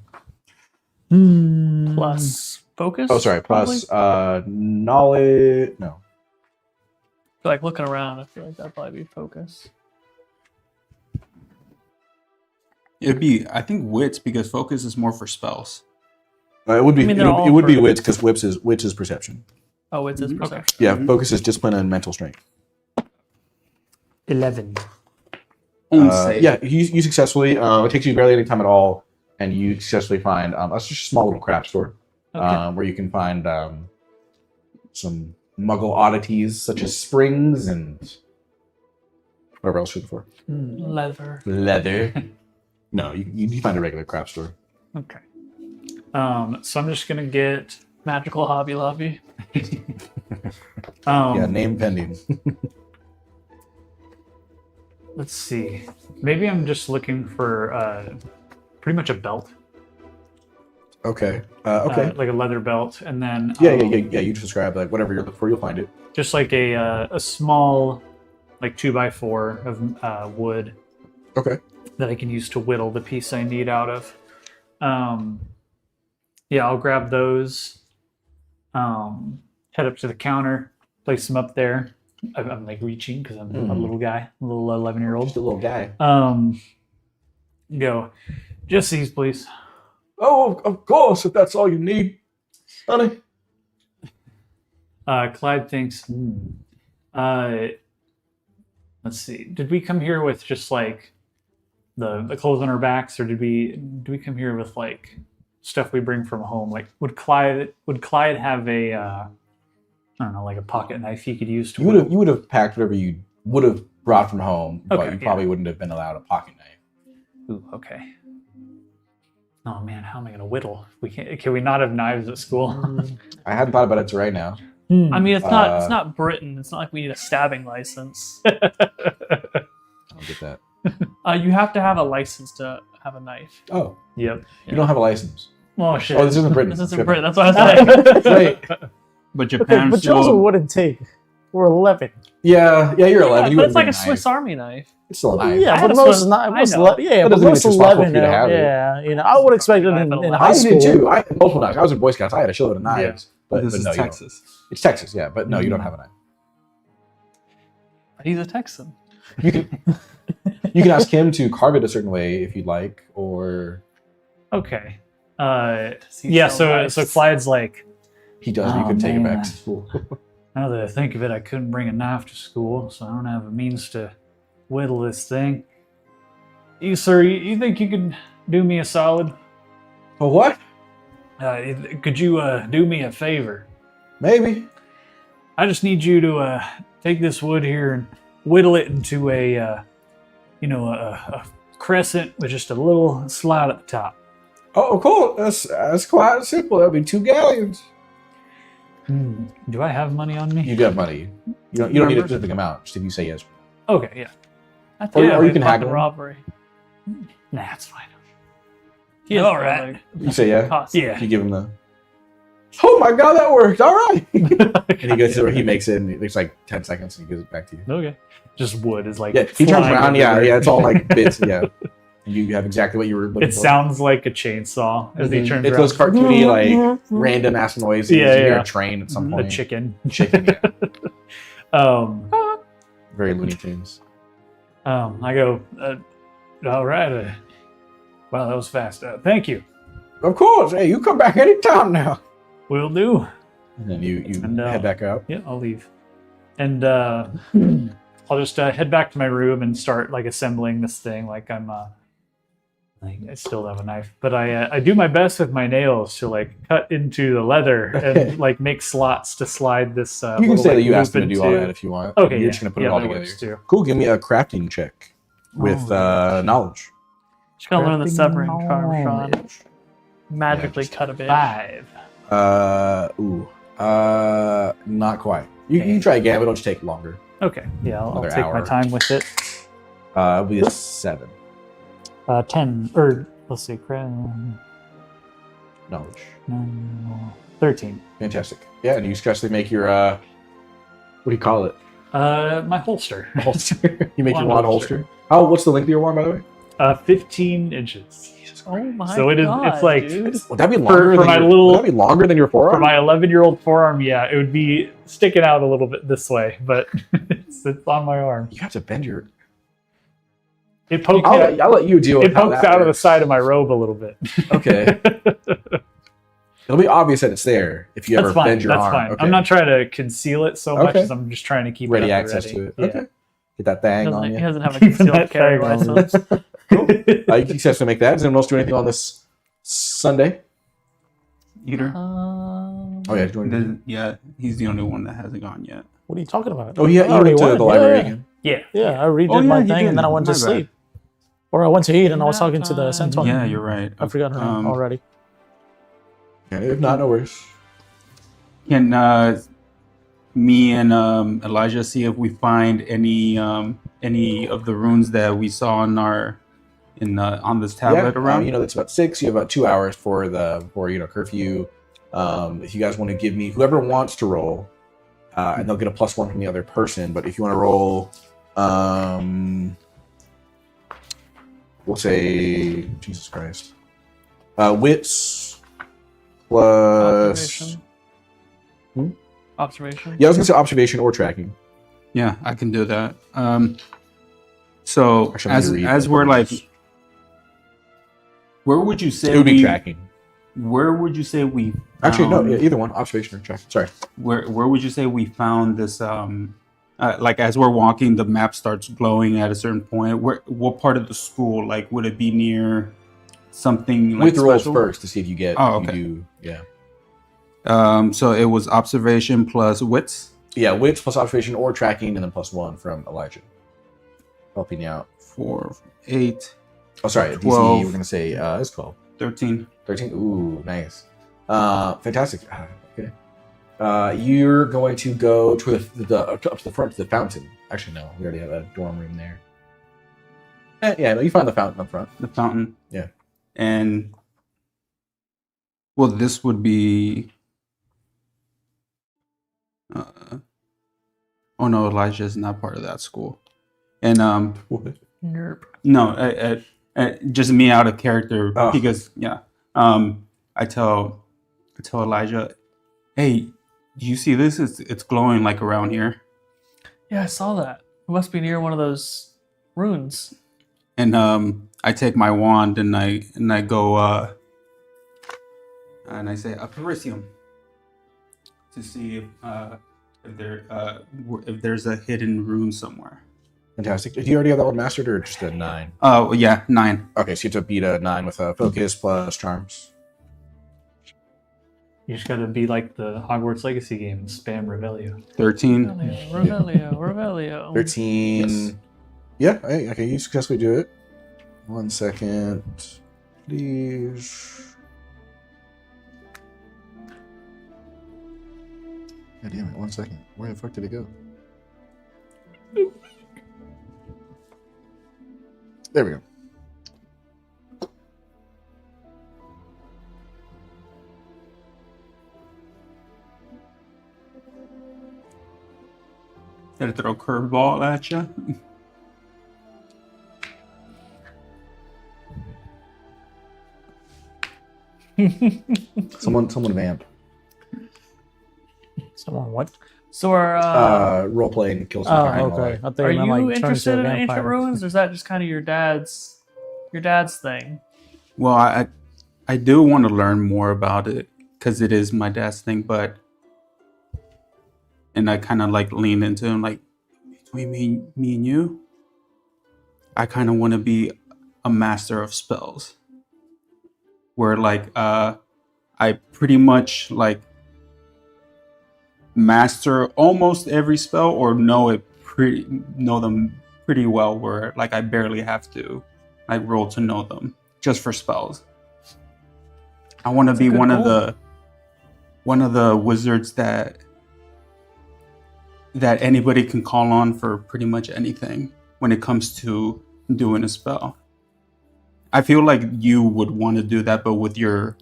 S3: Plus focus?
S1: Oh, sorry. Plus knowledge. No.
S3: I feel like looking around, I feel like that'd probably be focus.
S2: It'd be, I think, wits, because focus is more for spells.
S1: It would be.
S3: I mean, they're
S1: it
S3: all
S1: would be
S3: for-
S1: wits because wits is perception.
S3: Oh, it's his perception.
S1: Yeah, focus is discipline and mental strength.
S4: 11.
S1: Yeah, you successfully. It takes you barely any time at all, and you successfully find just a small little craft store where you can find some Muggle oddities such as springs and whatever else you're looking for.
S3: Leather.
S1: Leather. No, you find a regular craft store.
S4: Okay. So I'm just gonna get.
S3: Magical Hobby Lobby.
S1: Yeah, name pending.
S4: Let's see. Maybe I'm just looking for pretty much a belt.
S1: Okay. Okay.
S4: Like a leather belt, and then
S1: Yeah. You just describe like whatever you're looking for, you'll find it.
S4: just like a small like 2x4 of wood
S1: Okay.
S4: that I can use to whittle the piece I need out of. Yeah, I'll grab those. Head up to the counter, place them up there. I'm like reaching because I'm a little guy, a little 11-year-old.
S1: Just a little guy.
S4: Go. Just these, please.
S1: Oh, of course, if that's all you need, honey.
S4: Clyde thinks. Let's see. Did we come here with just like the clothes on our backs, or did we come here with like stuff we bring from home? Like, would Clyde have a I don't know, like a pocket knife he could use to?
S1: You would have packed whatever you would have brought from home, but
S4: Okay,
S1: you probably wouldn't have been allowed a pocket knife.
S4: Ooh, okay. Oh man, how am I gonna whittle? Can we not have knives at school?
S1: I hadn't thought about it till right now.
S3: I mean, it's not Britain. It's not like we need a stabbing license.
S1: I don't get that.
S3: You have to have a license to have a knife.
S1: Oh,
S4: Yep.
S1: you don't have a license.
S4: Oh shit.
S1: Oh, this isn't Britain.
S3: This isn't Britain. That's what I was saying.
S1: Wait.
S2: But
S5: Okay,
S2: Japan
S5: but you also wouldn't take. We're 11.
S1: Yeah, you're 11. You
S3: but it's
S1: wouldn't
S3: like
S1: bring
S3: a Swiss Army knife.
S1: It's still a knife.
S5: Yeah,
S3: I had
S5: but
S3: a
S5: most
S3: Swiss-
S5: not.
S3: I
S5: Most
S3: know.
S5: yeah,
S1: That
S5: but
S1: doesn't mean
S5: most
S1: it's responsible
S5: 11.
S1: for you to have it.
S5: Yeah, you know, I would expect it in high
S1: I
S5: school.
S1: did too. I had multiple knives. I was in Boy Scouts. I had a shitload of knives. But
S2: this
S1: no,
S2: is
S1: you don't.
S2: Texas.
S1: It's Texas, yeah. But no, you don't have a knife.
S3: He's a Texan.
S1: You can ask him to carve it a certain way if you'd like, or
S4: Okay.
S3: Does he
S4: Yeah.
S3: sell
S4: So
S3: knives?
S4: Clyde's like,
S1: he does. You
S4: Oh,
S1: can take it back
S4: man.
S1: to school.
S4: now that I think of it, I couldn't bring a knife to school, so I don't have a means to whittle this thing. You, sir, you think you could do me a solid?
S1: Oh, what?
S4: Could you do me a favor?
S1: Maybe.
S4: I just need you to take this wood here and whittle it into a crescent with just a little slide at the top.
S1: Oh, cool. That's quite simple. That'll be 2 galleons.
S4: Do I have money on me?
S1: You do have money. You don't need a specific amount. Just if you say yes.
S4: Okay, yeah.
S3: That's
S1: Or you
S3: probably
S1: can hack
S3: fucking
S1: him.
S3: robbery.
S4: Nah, it's fine.
S3: He has
S4: All
S3: no
S4: right.
S3: other
S1: You say yeah.
S3: costs.
S4: Yeah.
S1: You give him the. Oh my god, that worked! All right. And he goes through. He makes it. And it takes like 10 seconds, and he gives it back to you.
S4: Okay. Just wood is like.
S1: Yeah, he turns
S4: flying
S1: around. Yeah,
S4: everywhere.
S1: it's all like bits. Yeah, you have exactly what you were looking
S4: It
S1: for.
S4: sounds like a chainsaw as he turns
S1: It's
S4: around.
S1: those cartoony, like random ass noises.
S4: Yeah,
S1: you hear
S4: yeah.
S1: a train at some
S4: The
S1: point.
S4: chicken.
S1: Chicken. Yeah. Very Looney Tunes.
S4: I go. All right. Wow, that was fast. Thank you.
S1: Of course. Hey, you come back anytime now.
S4: Will do.
S1: And then you
S4: And,
S1: head back out.
S4: Yeah, I'll leave. And I'll just head back to my room and start like assembling this thing. Like I'm, like I still have a knife, but I do my best with my nails to like cut into the leather and like make slots to slide this.
S1: You can
S4: little,
S1: say
S4: like,
S1: that you asked him to
S4: loop
S1: do all
S4: into-
S1: that if you want.
S4: Okay,
S1: You're
S4: yeah,
S1: just gonna put
S4: yeah,
S1: it all
S4: that
S1: together.
S4: works too.
S1: Cool. Give me a crafting check with knowledge.
S3: Just gotta learn the severing
S5: Crafting
S3: charm, Sean.
S5: knowledge.
S3: Magically
S1: just
S3: cut a bit.
S4: 5.
S1: Not quite. You can try again, but it'll just take longer.
S4: Okay, yeah, I'll
S1: Another
S4: take my
S1: hour.
S4: time with it.
S1: It'll be a 7
S4: 10 or let's see,
S1: knowledge.
S4: 13.
S1: Fantastic. Yeah, and you successfully make your what do you call it?
S4: My holster.
S1: Holster. You make your
S4: Wand
S1: wand
S4: holster.
S1: holster. Oh, what's the length of your wand, by the way?
S4: 15 inches.
S3: Oh my
S4: So it is-
S3: god,
S4: it's like-
S3: dude.
S1: Would that be longer than
S4: my
S1: your,
S4: little-
S1: would that be longer than your forearm?
S4: For my 11-year-old forearm, yeah, it would be sticking out a little bit this way, but it's on my arm.
S1: You have to bend your.
S4: It pokes
S1: I'll let you deal with
S4: it
S1: how
S4: pokes
S1: that
S4: out of the
S1: works.
S4: side of my robe a little bit.
S1: Okay. It'll be obvious that it's there if you ever
S4: That's fine.
S1: bend your
S4: That's
S1: arm.
S4: fine.
S1: Okay.
S4: I'm not trying to conceal it so much
S1: Okay.
S4: as I'm just trying to keep
S1: ready
S4: it at the
S1: access
S4: ready.
S1: to it.
S4: Yeah.
S1: Okay. Get that thing on
S3: He
S1: you.
S3: doesn't have a
S4: Keeping
S3: concealed
S4: that
S3: carry
S4: thing on.
S3: license.
S1: You can successfully make that. Does anyone else do anything on this Sunday?
S2: Eater.
S1: Oh yeah, doing.
S2: Yeah, he's the only one that hasn't gone yet.
S5: What are you talking about?
S1: Oh, yeah,
S5: I
S1: you
S5: already
S1: went to
S5: went.
S1: the library
S5: Yeah.
S1: again.
S4: Yeah.
S5: Yeah, I redid
S2: Oh, yeah,
S5: my
S2: you
S5: thing
S2: did.
S5: and then I went to
S2: My bad.
S5: sleep. Or I went to eat and I was talking to the centaur.
S2: Yeah, you're right.
S5: I forgot her name already.
S1: Okay, if not, no worries.
S2: Can me and Elijah see if we find any of the runes that we saw on our on this tablet around?
S1: It's about 6. You have about 2 hours for curfew. If you guys want to give me, whoever wants to roll, and they'll get a +1 from the other person. But if you want to roll, we'll say Jesus Christ, wits plus.
S3: Observation.
S1: Hmm?
S3: Observation.
S1: Yeah, I was gonna say observation or tracking.
S2: Yeah, I can do that. So
S1: Actually, I'm gonna read
S2: as
S1: the
S2: we're like
S1: numbers.
S2: Where would you say
S1: It would be tracking.
S2: Where would you say we found,
S1: Actually, no, yeah, either one. Observation or tracking. Sorry.
S2: Where would you say we found this? Like as we're walking, the map starts glowing at a certain point. What part of the school? Like, would it be near something like
S1: With the rolls
S2: special?
S1: first to see if you get.
S2: Oh, okay.
S1: Yeah.
S2: So it was observation plus wits.
S1: Yeah, wits plus observation or tracking, and then +1 from Elijah, helping you out.
S2: 4, 8,
S1: Oh, sorry.
S2: 12.
S1: DC. We're gonna say it's 12.
S2: 13.
S1: 13. Ooh, nice. Fantastic. Okay. You're going to go to the up to the front to the fountain. Actually, no. We already have a dorm room there. Yeah, no, you find the fountain up front.
S2: The fountain.
S1: Yeah.
S2: And well, this would be. Oh no, Elijah's not part of that school. And
S3: Nerp.
S2: no, just me out of character because I tell Elijah, hey, do you see this? It's glowing like around here.
S3: Yeah, I saw that. It must be near one of those runes.
S2: And I take my wand and I go and I say Aparicium to see if there's a hidden rune somewhere.
S1: Fantastic. Do you already have that one mastered or just a 9?
S2: Oh yeah, 9.
S1: Okay, so you have to beat a 9 with a focus plus charms.
S4: You just gotta be like the Hogwarts Legacy game and spam Revelio.
S2: 13.
S3: Revelio.
S1: 13.
S2: Yes.
S1: Yeah, okay, you successfully do it. 1 second, please. God damn it, 1 second. Where the fuck did it go? There we go.
S2: Gotta throw a curveball at you.
S1: Someone vamp.
S5: Someone what?
S3: So are
S1: Role playing kills.
S5: Oh, okay. I thought
S3: are
S5: meant,
S3: you
S5: like, turn into
S3: interested
S5: a
S3: in ancient
S5: vampire.
S3: ruins, or is that just kind of your dad's thing?
S2: Well, I do want to learn more about it because it is my dad's thing, and I kind of like lean into him, like between me and you, I kind of want to be a master of spells, where like I pretty much like master almost every spell or know them pretty well, where like I barely have to like roll to know them just for spells. I want to be one of the wizards that anybody can call on for pretty much anything when it comes to doing a spell. I feel like you would want to do that, but with your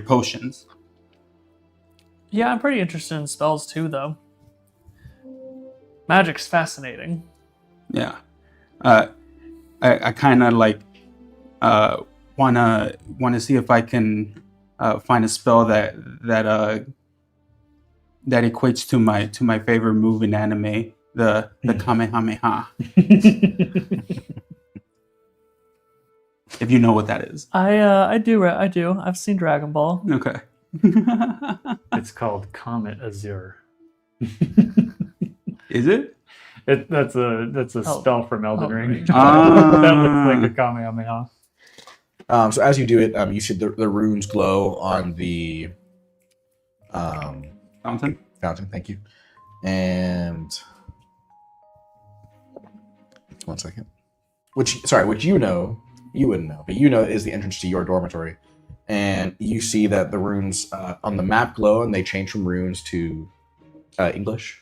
S2: potions.
S3: Yeah, I'm pretty interested in spells too, though. Magic's fascinating.
S2: Yeah, I kind of like wanna see if I can find a spell that equates to my favorite move in anime, the Kamehameha. If you know what that is.
S3: I do. I've seen Dragon Ball.
S2: Okay.
S4: It's called Comet Azure.
S2: Is it?
S4: That's a spell from Elden Ring.
S3: Ring.
S4: That looks like a Kamehameha.
S1: So as you do it, you see the runes glow on the
S2: Fountain?
S1: fountain. Thank you. And 1 second. Which you wouldn't know, but is the entrance to your dormitory. And you see that the runes on the map glow, and they change from runes to English.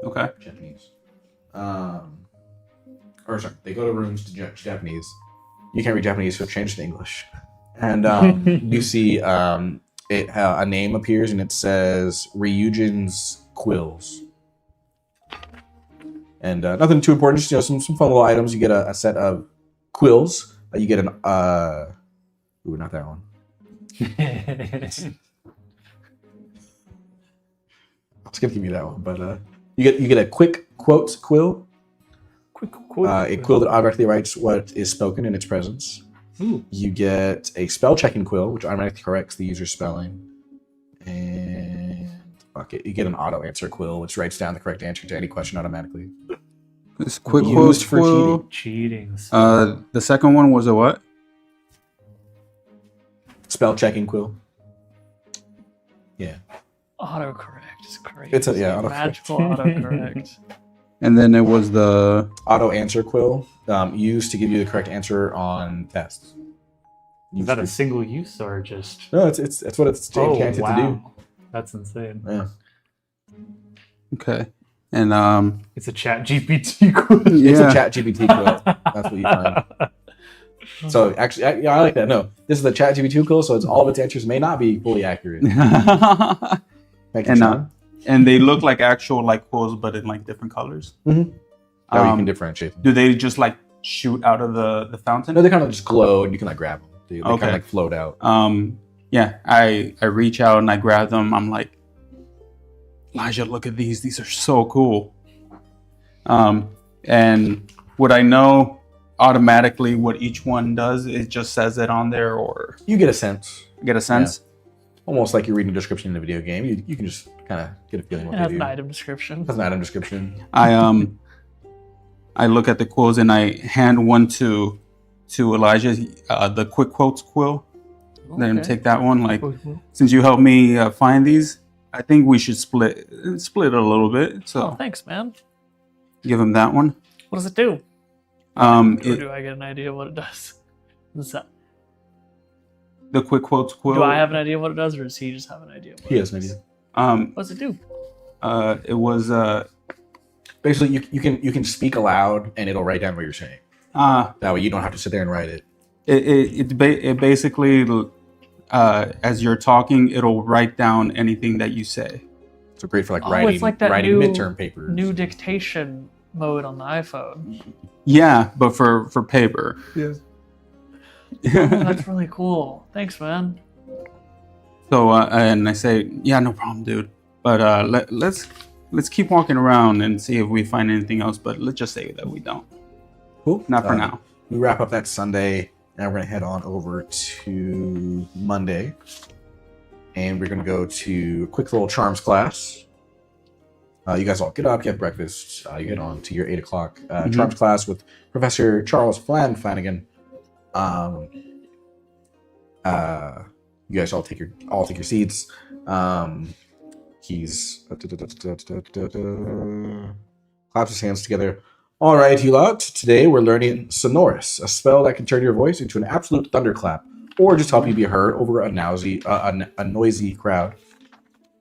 S2: Okay.
S1: Japanese. They go to runes to Japanese. You can't read Japanese, so it changed to English. And you see a name appears, and it says Ryujin's Quills. And nothing too important, just some fun little items. You get a set of quills. You get an ooh, not that one. I was gonna give you that one, but you get a quick quotes quill.
S3: Quick quote.
S1: A quill that automatically writes what is spoken in its presence.
S3: Ooh.
S1: You get a spell checking quill, which automatically corrects the user's spelling. And fuck it, you get an auto answer quill, which writes down the correct answer to any question automatically.
S2: This quick
S1: Used
S2: quotes
S1: for
S2: quill.
S4: Cheating.
S2: The second one was a what?
S1: Spell checking quill. Yeah.
S3: Autocorrect is crazy.
S1: It's autocorrect.
S3: Magical autocorrect.
S2: And then it was the
S1: Auto answer quill, used to give you the correct answer on tests.
S4: Is that a single use or just?
S1: No, it's what it's enchanted to do.
S4: That's insane.
S1: Yeah.
S2: okay. And
S4: It's a chat GPT quiz.
S1: It's a
S2: yeah.
S1: chat GPT quill. That's what you find. So actually, I like that. No, this is the chat GPT quill, so it's all of its answers may not be fully accurate. Thank you,
S2: And,
S1: Sean.
S2: and they look like actual like quills, but in like different colors.
S1: Mm-hmm. How you can differentiate them.
S2: Do they just like shoot out of the fountain?
S1: No, they kind of just glow, and you can like grab them. They kind
S2: Okay.
S1: of like float out.
S2: Yeah, I reach out and I grab them. I'm like, Elijah, look at these. These are so cool. And would I know automatically what each one does? It just says it on there, or
S1: You get a sense,
S2: get a sense?
S1: almost like you're reading a description in a video game. You can just kind of get a feeling what
S3: It
S1: they
S3: has
S1: do.
S3: an item description.
S1: It has an item description.
S2: I look at the quills and I hand one to Elijah, the quick quotes quill. Let him
S3: Okay.
S2: take that one. Like, since you helped me find these, I think we should split it a little bit. So
S3: Oh, thanks, man.
S2: give him that one.
S3: What does it do? Or
S2: It,
S3: do I get an idea what it does? Is that,
S2: the quick quotes quill.
S3: do I have an idea what it does, or does he just have an idea? What
S1: He
S3: it
S1: has an
S3: does?
S1: idea.
S3: What does it do?
S2: It was
S1: Basically, you can speak aloud, and it'll write down what you're saying. That way, you don't have to sit there and write it.
S2: it basically as you're talking, it'll write down anything that you say.
S1: So great for like
S3: Oh,
S1: writing,
S3: it's like that
S1: writing
S3: new-
S1: midterm papers.
S3: New dictation mode on the iPhone.
S2: Yeah, but for paper.
S1: Yes.
S3: Oh, that's really cool. Thanks, man.
S2: So and I say, yeah, no problem, dude. But let's keep walking around and see if we find anything else. But let's just say that we don't.
S1: Cool.
S2: Not for now.
S1: We wrap up that Sunday, and we're gonna head on over to Monday, and we're gonna go to a quick little charms class. You guys all get up, get breakfast. You get on to your 8 o'clock charms class with Professor Charles Flanagan. You guys all take your seats. He's claps his hands together. All right, you lot. Today we're learning Sonorous, a spell that can turn your voice into an absolute thunderclap, or just help you be heard over a noisy crowd.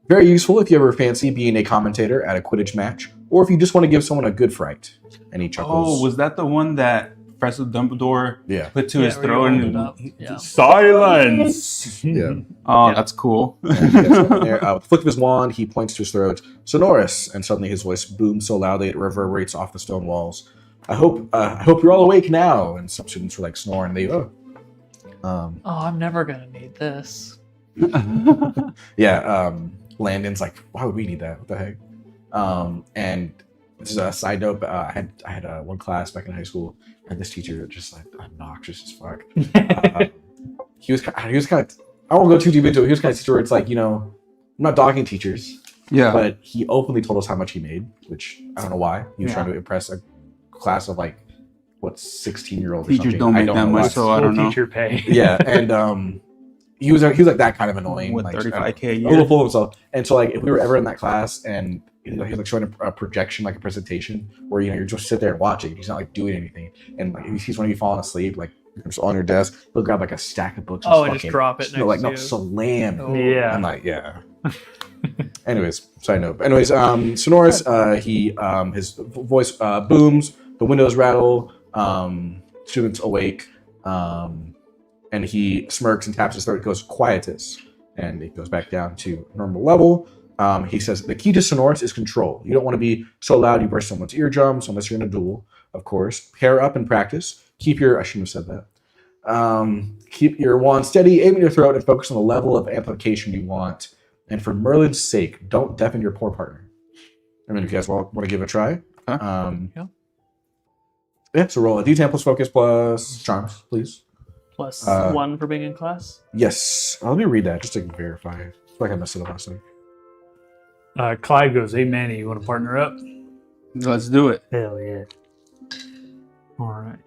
S1: Very useful if you ever fancy being a commentator at a Quidditch match, or if you just want to give someone a good fright. And he chuckles.
S2: Oh, was that the one that Professor Dumbledore
S1: Yeah.
S2: put to his
S3: where you
S2: throat?
S3: hold
S2: And
S3: it up. Yeah.
S4: Silence.
S1: Yeah.
S2: Oh,
S3: Yeah.
S2: that's cool.
S1: And he gets up in there. With the flick of his wand, he points to his throat, Sonorous, and suddenly his voice booms so loudly it reverberates off the stone walls. I hope you're all awake now. And some students were like snoring. They
S3: Oh, I'm never gonna need this.
S1: yeah. Landon's like, why would we need that? What the heck? And this is a side note. I had one class back in high school, and this teacher just like obnoxious as fuck. He was kind of. I won't go too deep into it. He was kind of teacher where it's like, I'm not dogging teachers,
S2: Yeah.
S1: but he openly told us how much he made, which I don't know why. He was
S4: Yeah.
S1: trying to impress a class of like 16-year-olds.
S2: Teachers don't make that
S1: know
S2: much,
S1: why.
S2: so I don't know.
S4: Teacher pay.
S1: Yeah, and he was like that kind of annoying.
S2: What,
S1: like,
S2: 35K a
S1: a
S2: year?
S1: little full of himself. And so like if we were ever in that class and he was like showing a projection, like a presentation where you're just sit there and watching, he's not like doing anything, and like if he sees one of you falling asleep, like just on your desk, he'll grab like a stack of books.
S3: Oh, and
S1: fucking-
S3: just drop it
S1: No, like
S3: next
S1: no,
S3: to you.
S1: slam.
S3: Oh.
S4: Yeah.
S1: I'm like, yeah. Anyways, side note. Anyways, Sonorous, his voice booms, the windows rattle, students awake, and he smirks and taps his throat. He goes, quietus, and it goes back down to normal level. He says, the key to Sonorous is control. You don't want to be so loud you burst someone's eardrums, unless you're in a duel, of course. Pair up and practice. I shouldn't have said that. Keep your wand steady, aim at your throat, and focus on the level of amplification you want. And for Merlin's sake, don't deafen your poor partner. I mean, if you guys want to give it a try.
S3: Yeah.
S1: Yeah, so roll a D10 plus focus plus charms, please.
S3: Plus 1 for being in class.
S1: Yes. Let me read that just to verify. I feel like I messed it up last time.
S4: Clyde goes, "Hey Manny, you want to partner up?"
S2: Let's do it.
S4: Hell yeah! All right.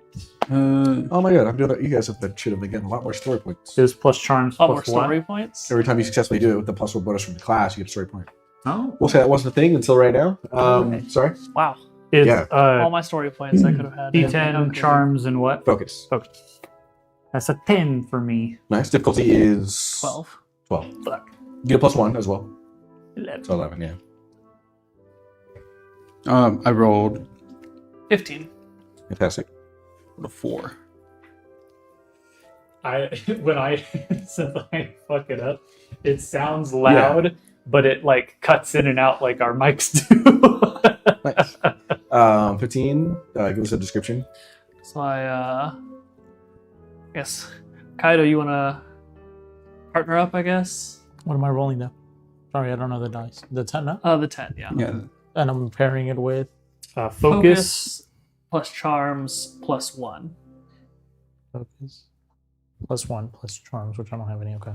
S1: Oh my god, I'm doing that. You guys have should have been getting a lot more story points.
S4: Is plus charms
S3: A lot more
S4: plus what?
S3: story points.
S1: Every time you successfully do it with the plus 1 bonus from the class, you get a story point.
S4: Oh,
S1: We'll say that wasn't a thing until right now. Sorry.
S3: Wow.
S4: it's
S1: Yeah.
S3: All my story points I could have had.
S4: D10
S3: Okay.
S4: charms and what?
S1: Focus.
S4: That's a 10 for me.
S1: Nice. Difficulty is
S3: 12.
S1: 12.
S3: Fuck.
S1: You get a plus 1 as well.
S3: 11.
S1: So 11, yeah.
S2: I rolled
S3: 15.
S1: Fantastic.
S2: a 4.
S4: When I since I fuck it up, it sounds loud, but it like cuts in and out like our mics do.
S1: Nice. 15. Give us a description.
S3: So I guess Kaito, you wanna partner up, I guess?
S5: What am I rolling though? Sorry, I don't know the dice. The 10 now?
S3: The 10, yeah.
S2: Yeah.
S5: And I'm pairing it with
S4: Focus.
S3: plus charms plus 1.
S5: focus. Plus 1 plus charms, which I don't have any. Okay.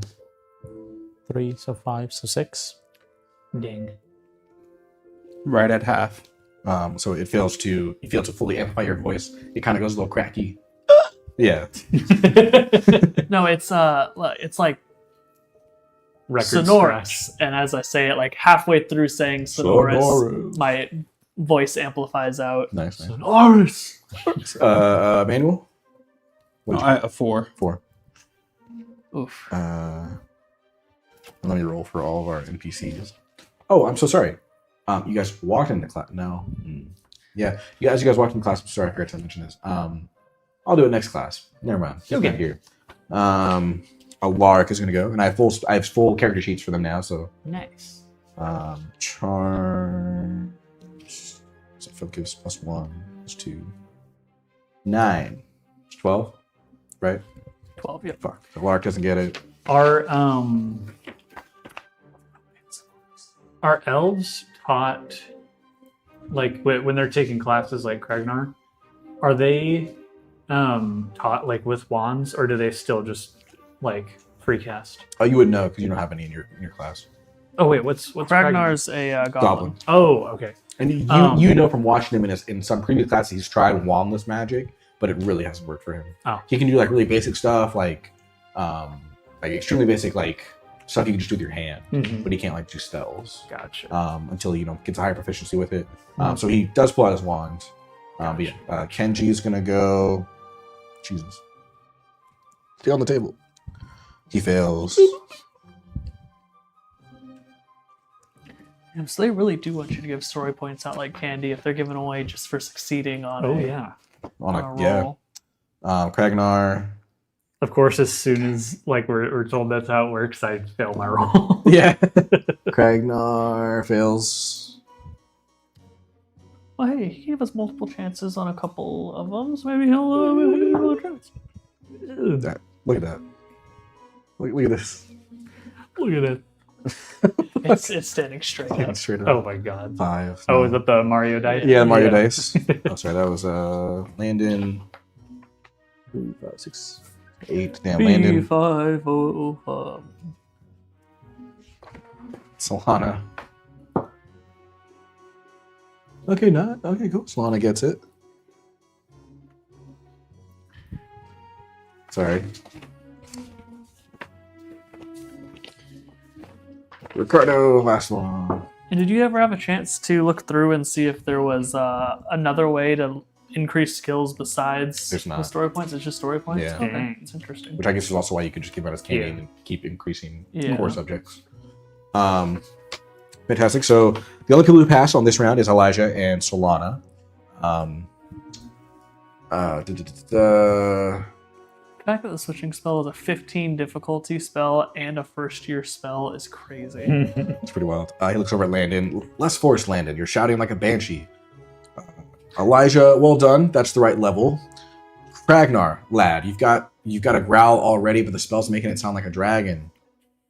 S5: 3, so 5, so 6.
S4: Ding.
S2: Right at half.
S1: So it fails to fully amplify your voice. It kind of goes a little cracky. Yeah.
S3: No, it's like
S4: Record
S3: sonorous,
S4: scratch.
S3: and as I say it, like halfway through saying sonorous,
S1: Sonorous.
S3: my voice amplifies out.
S1: Nice. nice.
S3: Sonorous.
S1: Manuel?
S2: No, a 4.
S1: 4.
S3: Oof.
S1: Let me roll for all of our NPCs. Oh, I'm so sorry. You guys walked into class. No. Yeah. You guys walked into class. I'm sorry, I forgot to mention this. I'll do it next class. Never mind. Get back here. Alaric is going to go, and I have full character sheets for them now. So
S3: Nice.
S1: charms. So focus plus 1 plus 2. 9. 12. Right?
S3: 12. Yep.
S1: Fuck. Alaric doesn't get it.
S4: Are elves taught like when they're taking classes like Kragnar? Are they taught like with wands, or do they still just like free cast?
S1: Oh, you would know because you don't have any in your class.
S4: Oh wait, what's
S3: Ragnar's a goblin.
S1: Goblin.
S4: Oh, okay.
S1: And you know from watching him in some previous classes, he's tried wandless magic, but it really hasn't worked for him.
S4: Oh.
S1: He can do like really basic stuff, like extremely basic, like stuff you can just do with your hand,
S4: Mhm.
S1: but he can't like do spells
S4: Gotcha.
S1: until gets a higher proficiency with it. So he does pull out his wand. But yeah, Kenji is gonna go. Jesus, stay on the table. He fails.
S3: So they really do want you to give story points out like candy if they're given away just for succeeding on
S4: Oh
S3: a,
S4: yeah.
S1: On
S3: on
S1: a,
S3: a
S1: yeah,
S3: roll.
S1: Kragnar.
S4: Of course, as soon as like we're told that's how it works, I fail my roll.
S1: Yeah, Kragnar fails.
S3: Well, hey, he gave us multiple chances on a couple of them, so maybe he'll roll a chance.
S1: Look at that. Look at this.
S4: Look at it.
S3: It's standing straight up.
S1: Straight up.
S4: Oh my god.
S1: 5.
S4: Oh, is that the Mario dice?
S1: Yeah, Mario dice. Oh, sorry, that was Landon. 3, 5, 6, 8. Damn, Landon.
S3: B505.
S1: Solana. Okay, not okay. Cool. Solana gets it. Sorry. Ricardo, last one.
S3: And did you ever have a chance to look through and see if there was another way to increase skills besides
S1: There's not.
S3: the story points? It's just story points?
S1: Yeah.
S3: Okay,
S4: Dang.
S3: it's interesting.
S1: Which I guess is also why you could just give out as candy
S4: Yeah.
S1: and keep increasing
S3: Yeah.
S1: core subjects. Fantastic. So the only people who pass on this round is Elijah and Solana.
S3: The fact that the switching spell is a 15 difficulty spell and a first year spell is crazy.
S1: It's pretty wild. He looks over at Landon. Less force, Landon. You're shouting like a banshee. Elijah, well done. That's the right level. Kragnar, lad, you've got a growl already, but the spell's making it sound like a dragon.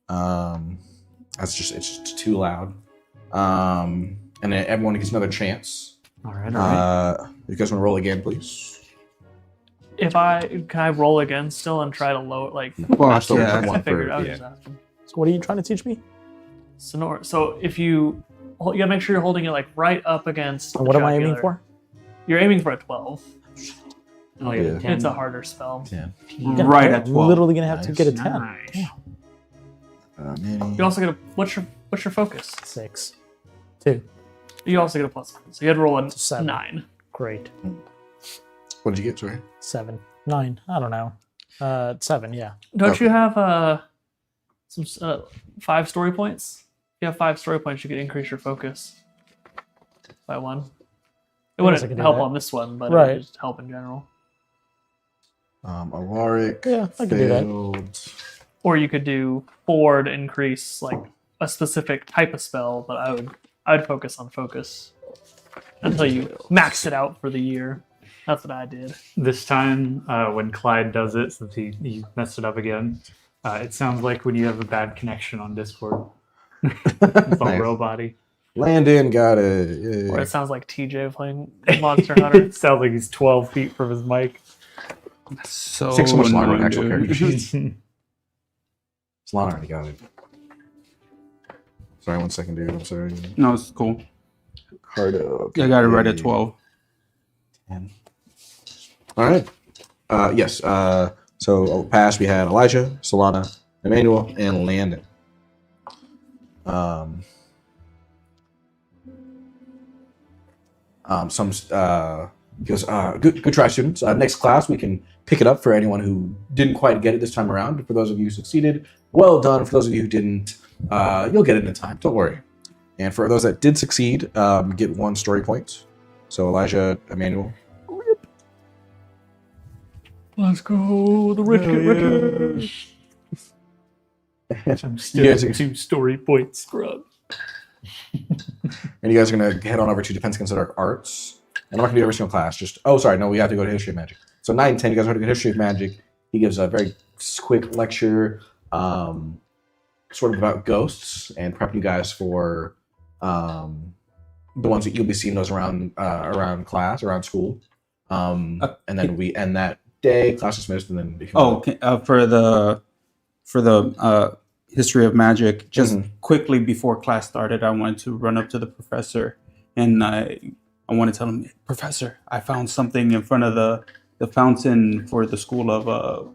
S1: It's just too loud. And then everyone gets another chance.
S4: All right.
S1: You guys want to roll again, please?
S3: If can I roll again still and try to lower
S2: Fuck
S1: still
S2: yeah.
S1: one
S3: I figured
S1: for-
S3: I was
S1: yeah.
S3: just asking.
S5: So what are you trying to teach me?
S3: Sonora. So if you gotta make sure you're holding it like right up against.
S5: And
S3: the
S5: what am I aiming
S3: jugular.
S5: for?
S3: You're aiming for a 12.
S4: Oh,
S1: Yeah.
S4: yeah. 10.
S3: It's a harder spell.
S1: Yeah.
S2: Right at
S5: I'm
S2: 12.
S5: literally gonna have to
S1: Nice.
S5: get a 10.
S4: Nice.
S5: Damn.
S1: Manny.
S3: You also get a what's your focus?
S5: 6. 2.
S3: You also get a +1. So you had to roll a
S5: 7.
S3: 9.
S5: Great.
S1: What did you get? Sorry.
S5: 7. 9. I don't know. 7. Yeah.
S3: Don't
S1: Okay.
S3: you have some 5 story points? If you have 5 story points, you could increase your focus by 1. It
S5: guess I
S3: wouldn't
S5: could do
S3: help
S5: that.
S3: on this one, but it
S5: Right.
S3: would just help in general.
S1: Alaric.
S5: Yeah, I could do that.
S1: failed.
S3: Or you could do 4 to increase like a specific type of spell, but I'd focus on focus until you max it out for the year. That's what I did.
S4: This time, when Clyde does it, since he messed it up again, it sounds like when you have a bad connection on Discord. It's all
S1: Nice.
S4: robot-y.
S1: Landon got it.
S3: Or
S1: Yay.
S3: it sounds like TJ playing Monster Hunter.
S4: It sounds like he's 12 feet from his mic.
S2: So
S1: Takes so much longer
S2: annoying,
S1: than actual
S2: dude.
S1: characters. Solana already got it. Sorry, 1 second, dude. I'm sorry.
S2: No, it's cool.
S1: Cardo.
S2: I got it right at 12.
S1: 10. All right. Yes. So past we had Elijah, Solana, Emmanuel, and Landon. Good try, students. Next class we can pick it up for anyone who didn't quite get it this time around. For those of you who succeeded, well done. For those of you who didn't, you'll get it in time. Don't worry. And for those that did succeed, get 1 story point. So Elijah, Emmanuel.
S3: Let's go, the rich get richer.
S4: I'm still
S1: You guys are-
S4: 2 story point scrub.
S1: And you guys are going to head on over to Defense Against the Dark Arts. And I'm not going to do every single class. We have to go to History of Magic. So 9 and 10, you guys are going to go to History of Magic. He gives a very quick lecture, sort of about ghosts, and prep you guys for the ones that you'll be seeing those around class, around school. And then we end that day, class dismissed, and then...
S2: Oh, okay. For the history of magic, just quickly before class started, I wanted to run up to the professor, and I want to tell him, Professor, I found something in front of the fountain for the school of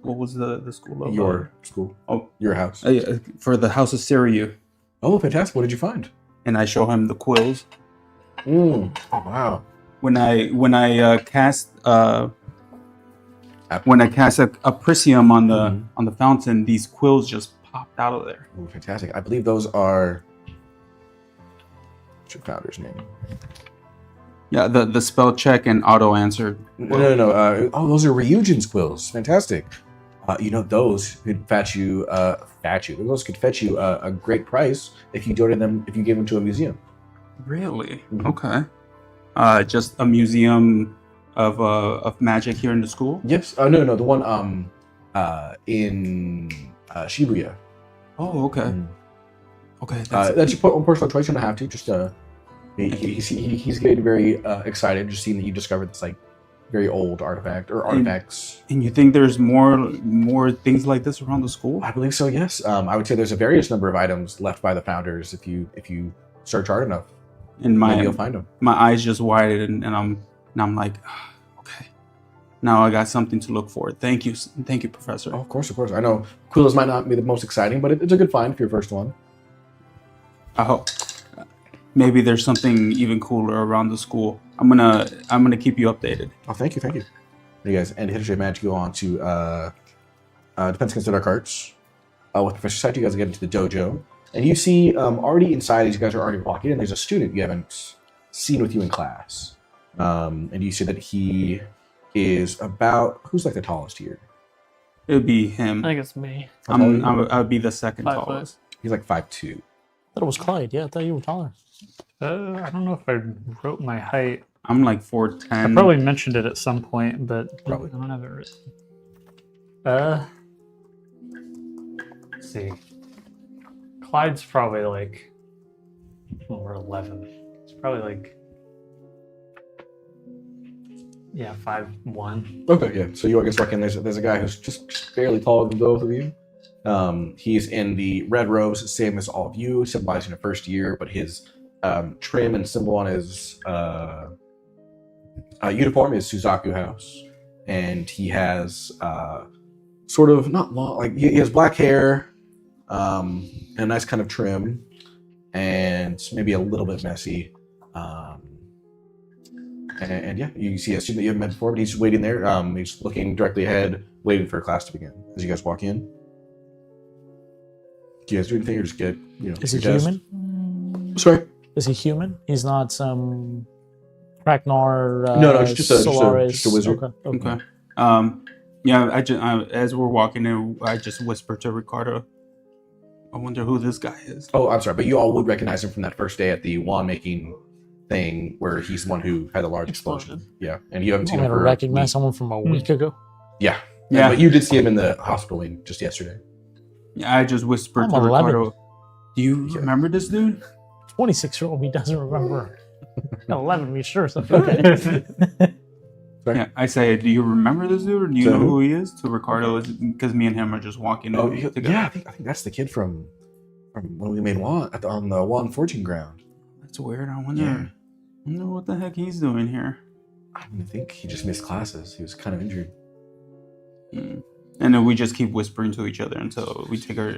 S2: what was the school of
S1: Your school.
S2: Oh,
S1: Your house.
S2: for the house of Siriu,
S1: Oh, fantastic. What did you find?
S2: and I show him the quills.
S1: Oh, wow.
S2: When I cast a Prisium on the fountain, these quills just popped out of there.
S1: Oh, fantastic. I believe those are... What's your founder's name?
S2: Yeah, the spell check and auto answer.
S1: No. Those are Ryujin's quills. Fantastic. Those could fetch you. Those could fetch you a great price if you donated them. If you gave them to a museum.
S2: Really?
S1: Mhm.
S2: Okay. Just a museum of magic here in the school.
S1: Yes. No. The one in Shibuya.
S2: Oh, okay.
S1: Mm.
S2: Okay.
S1: That's your own personal choice. You don't have to. Just he's getting very excited just seeing that you discovered this like very old artifact or artifacts.
S2: And you think there's more things like this around the school?
S1: I believe so. Yes. I would say there's a various number of items left by the founders if you search hard enough.
S2: And
S1: Maybe you'll find them.
S2: my eyes just widened, and I'm like, "Ah, okay, now I got something to look for. Thank you, Professor.
S1: Oh, of course. I know quills might not be the most exciting, but it's a good find for your first one.
S2: I hope maybe there's something even cooler around the school. I'm gonna keep you updated.
S1: Oh, thank you. You guys end History of Magic, go on to Defense Against the Dark Arts. With Professor Saito, you guys get into the dojo. And you see already inside, as you guys are already walking in, there's a student you haven't seen with you in class. And you see that he is about... Who's like the tallest here?
S2: It would be him.
S3: I think it's me.
S1: How tall are you?
S2: I would be the second
S3: 5 foot.
S2: tallest.
S1: He's like 5'2".
S5: I thought it was Clyde. Yeah, I thought you were taller.
S4: I don't know if I wrote my height.
S2: I'm like 4'10".
S4: I probably mentioned it at some point, but
S1: Probably.
S4: I don't have it written. Let's see. Clyde's probably like, well, we're 11. It's probably like Yeah, 5'1".
S1: Okay, yeah. So you, I guess, walk in. There's a guy who's just barely taller than both of you. He's in the red robes, same as all of you, symbolizing the first year, but his trim and symbol on his uniform is Suzaku House. And he has sort of, not long, like, he has black hair, and a nice kind of trim, and maybe a little bit messy. And yeah, you see a student that you haven't met before, but he's waiting there. He's looking directly ahead, waiting for class to begin. As you guys walk in, do you guys do anything or just get,
S5: Is he
S1: your desk?
S5: human?
S1: Sorry?
S5: Is he human? He's not some Cracknar.
S1: No, it's just a
S5: Solaris.
S1: wizard.
S5: Okay.
S2: Yeah, as we're walking in, I just whispered to Ricardo, I wonder who this guy is.
S1: Oh, I'm sorry, but you all would recognize him from that first day at the wand making thing where he's the one who had a large explosion. Yeah, and you haven't
S5: I'm
S1: seen him
S5: going to
S1: for
S5: recognize
S1: weeks.
S5: someone from a week ago.
S1: Yeah.
S2: Yeah.
S1: But you did see him in the hospital wing just yesterday.
S2: Yeah, I just whispered
S5: I'm
S2: to
S5: 11.
S2: Ricardo, do you remember this dude?
S5: 26-year-old, he doesn't remember. 11, we sure. So okay.
S1: Sorry?
S2: Yeah, I say, do you remember this dude, or do you
S1: To
S2: know
S1: who?
S2: who he is? To Ricardo, because me and him are just walking
S1: Oh,
S2: together.
S1: yeah, I think that's the kid from when we made wand on the wand fortune ground.
S2: That's weird. I
S1: Yeah.
S2: wonder what the heck he's doing here.
S1: I think he just missed classes. He was kind of injured.
S2: And then we just keep whispering to each other until we take our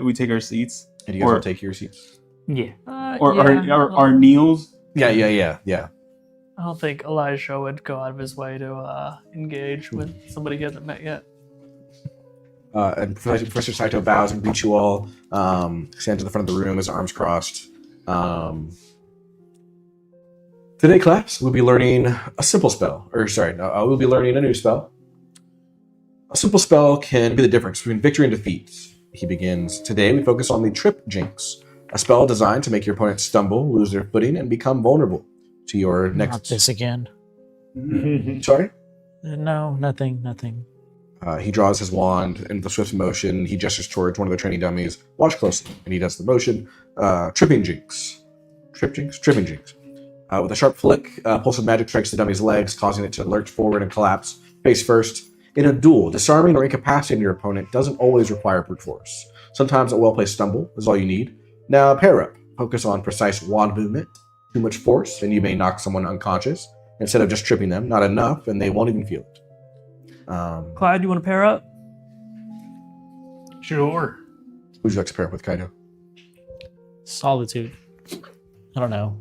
S2: we take our seats.
S1: And you guys
S2: Or-
S1: all take your seats.
S4: Yeah.
S2: Our kneels.
S1: Yeah.
S3: I don't think Elijah would go out of his way to engage with somebody he hasn't met yet.
S1: And Professor Saito bows and greets you all. Stands in the front of the room, his arms crossed. Today, class, we'll be learning a simple spell. We'll be learning a new spell. A simple spell can be the difference between victory and defeat. He begins. Today, we focus on the Trip Jinx, a spell designed to make your opponent stumble, lose their footing, and become vulnerable to your
S5: Not
S1: next.
S5: this again.
S1: Sorry?
S5: No, nothing.
S1: He draws his wand in the swift motion. He gestures towards one of the training dummies. Watch closely. And he does the motion. Tripping Jinx. Tripping Jinx. With a sharp flick, a pulse of magic strikes the dummy's legs, causing it to lurch forward and collapse face first. In a duel, disarming or incapacitating your opponent doesn't always require brute force. Sometimes a well-placed stumble is all you need. Now, pair up. Focus on precise wand movement. Too much force, and you may knock someone unconscious. Instead of just tripping them, not enough, and they won't even feel it.
S3: Clyde, you want to pair up?
S4: Sure.
S1: Who'd you like to pair up with, Kaito?
S5: Solitude. I don't know.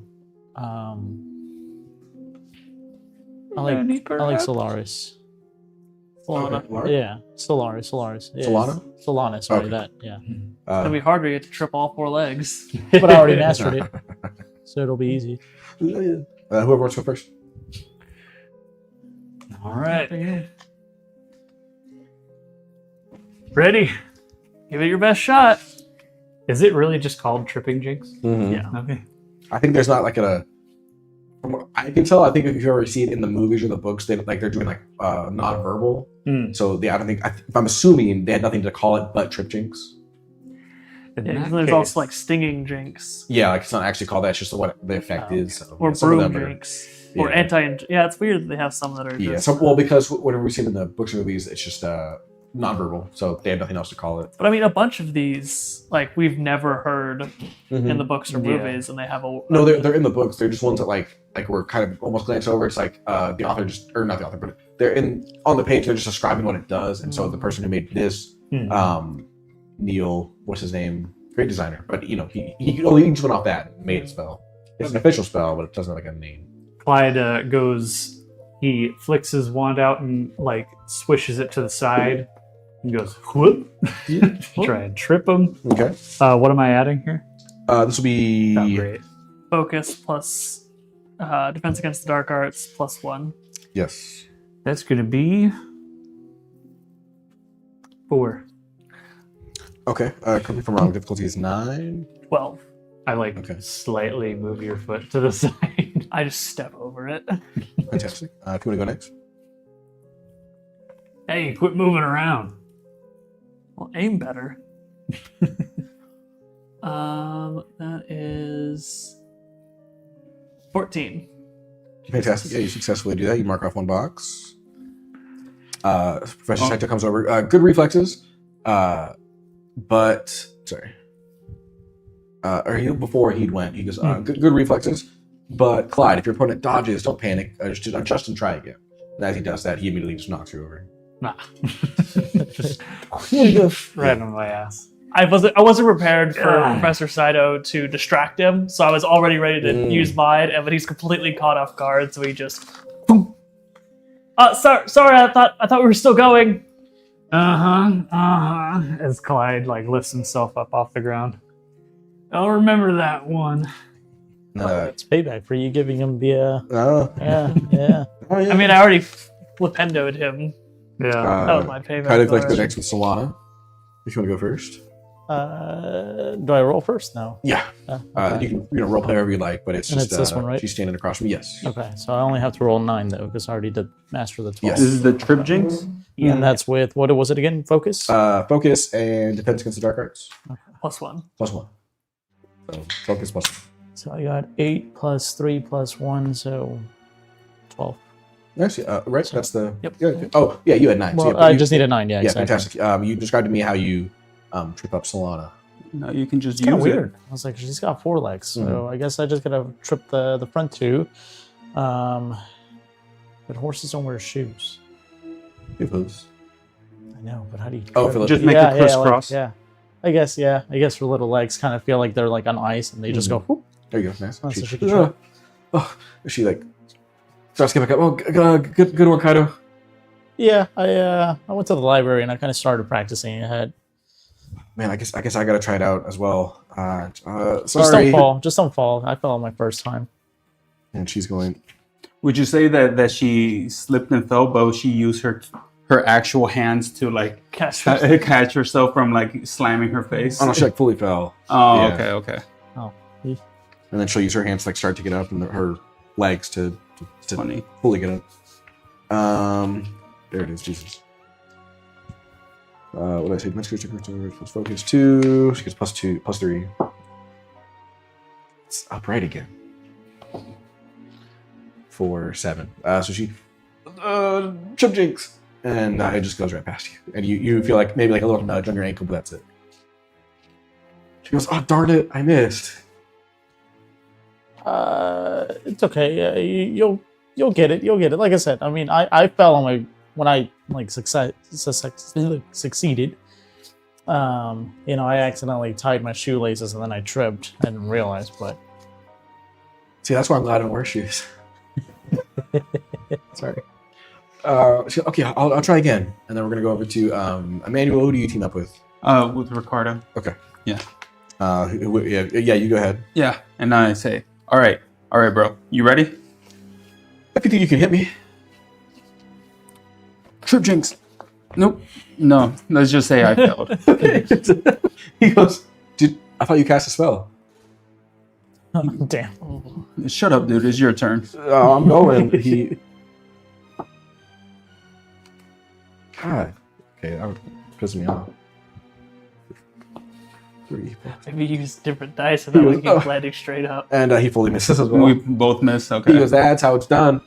S5: I like Solaris.
S3: Solana.
S5: Yeah, Solaris. Yeah,
S1: Solana?
S5: Solana, sorry,
S1: Okay.
S5: that, yeah.
S3: It's gonna be harder to get to trip all four legs.
S5: But I already mastered it, so it'll be easy.
S1: Whoever wants to go first.
S4: All right. Ready?
S3: Give it your best shot.
S4: Is it really just called Tripping Jinx?
S3: Yeah.
S4: Okay.
S1: I think there's not like from what I can tell, I think if you ever see it in the movies or the books, they're doing like non-verbal. So I don't think, if I'm assuming they had nothing to call it but Trip Jinx.
S3: Yeah, there's also like stinging jinx.
S1: Yeah, like it's not actually called that, it's just what the effect is. So,
S3: Or
S1: some of
S3: broom
S1: them are-
S3: jinx. Or
S1: yeah.
S3: anti. Yeah, it's weird that they have some that are
S1: Yeah,
S3: just.
S1: because whenever we see it in the books and movies, it's just non-verbal, so they have nothing else to call it.
S3: But I mean, a bunch of these, like, we've never heard in the books or
S4: Yeah.
S3: movies, and they have a.
S1: No, they're in the books. They're just ones that like we're kind of almost glanced over. It's like the author just, or not the author, but they're on the page. They're just describing what it does, and so the person who made this, Neil, what's his name? Great designer, but he only just went off that and made a spell. It's an official spell, but it doesn't have like a name.
S4: Clyde goes, he flicks his wand out and like swishes it to the side and goes, whoop, try and trip him.
S1: Okay,
S4: What am I adding here?
S1: this will be
S4: Not great.
S3: Focus plus defense against the dark arts plus 1.
S1: yes.
S4: That's going to be 4.
S1: Okay, correct me if I'm wrong. Difficulty is 9.
S3: 12.
S4: I
S1: Okay.
S4: slightly move your foot to the side.
S3: I just step over it.
S1: Fantastic. If you want to go next,
S4: Hey, quit moving around.
S3: Well, aim better. That is 14.
S1: Fantastic. Yeah, you successfully do that. You mark off one box. Professor Kaito comes over. Good reflexes. But sorry. Before he went, he goes, good reflexes. But Clyde, if your opponent dodges, don't panic. Just adjust and try again. And as he does that, he immediately just knocks you over.
S4: Nah. Just right on my ass.
S3: I wasn't prepared for Professor Saito to distract him, so I was already ready to use mine, but he's completely caught off guard, so he just boom. Sorry, I thought we were still going.
S4: As Clyde like lifts himself up off the ground. I'll remember that one.
S5: It's payback for you giving him the yeah.
S1: Oh, yeah.
S3: I mean, I already flipendoed him.
S4: Yeah.
S3: That was my payback.
S1: I'd like to go next with Solana. If you want to go first.
S5: Do I roll first? No.
S1: Yeah.
S5: Okay.
S1: You can role play wherever you like, but it's
S5: And
S1: just
S5: it's this one, right?
S1: She's standing across from me. Yes.
S5: Okay, so I only have to roll 9 though, because I already did master the 12.
S1: Yes.
S2: This is the Trip Jinx.
S5: And that's with what was it again? Focus.
S1: Focus and defense against the dark arts.
S3: +1.
S1: +1. So focus +1.
S5: So I got 8 plus 3 plus 1, so 12.
S1: Actually, right?
S5: So-
S1: That's the.
S5: Yep.
S1: Yeah. Oh, yeah. You had 9.
S5: Well,
S1: so
S5: I just need a 9. Yeah,
S1: Yeah,
S5: exactly.
S1: fantastic. You described to me how you trip up Solana.
S2: No, you can just
S5: It's kind
S2: use
S5: of
S2: it.
S5: weird. I was like, she's got 4 legs, so I guess I just gotta trip the front 2. But horses don't wear shoes.
S1: Hooves.
S5: I know, but how do you?
S1: Oh,
S5: trip?
S1: for the-
S2: Just make a crisscross.
S5: Yeah. I guess for little legs, kind of feel like they're like on ice, and they just go. Whoop.
S1: There you go. Nice.
S5: Oh, so
S1: She,
S5: she can try.
S1: she like starts to get back up. Oh, good work, Kaito.
S5: Yeah, I went to the library and I kind of started practicing ahead.
S1: Man, I guess I gotta try it out as well. Sorry.
S5: Just don't fall. I fell on my first time.
S1: And she's going.
S2: Would you say that she slipped and fell, but she used her actual hands to like
S3: Catch
S2: catch herself from like slamming her face?
S1: Oh no, she like fully fell.
S2: Oh,
S1: Yeah.
S2: okay.
S1: And then she'll use her hands to like start to get up and her legs to
S2: Funny.
S1: fully get up. There it is, Jesus. What did I say? Plus focus 2. She gets +2, +3. It's upright again. 4, 7. So she Chip Jinx, and it just goes right past you, and you feel like maybe like a little nudge on your ankle, but that's it. She goes, "Oh darn it, I missed."
S5: It's okay. You'll get it. You'll get it. Like I said, I mean, I fell on my when I like succeeded. I accidentally tied my shoelaces and then I tripped. I didn't realize, but
S1: See, that's why I'm glad I don't wear shoes. Sorry. Okay, I'll try again, and then we're gonna go over to Emmanuel. Who do you team up with?
S2: With Ricardo.
S1: Okay.
S2: Yeah.
S1: Yeah. You go ahead.
S2: Yeah, and I say, all right, bro, you ready?
S1: If you think you can hit me.
S2: Trip Jinx. Nope. No, let's just say I failed.
S1: Okay. He goes, "Dude, I thought you cast a spell."
S5: damn.
S2: Shut up, dude. It's your turn.
S1: Oh, I'm going. God. Okay, that would piss me off. 3.
S3: Maybe use different dice so that we
S1: Oh.
S3: keep landing straight up.
S1: And he fully misses as well.
S2: We both miss.
S1: He
S2: Okay.
S1: goes, "That's how it's done."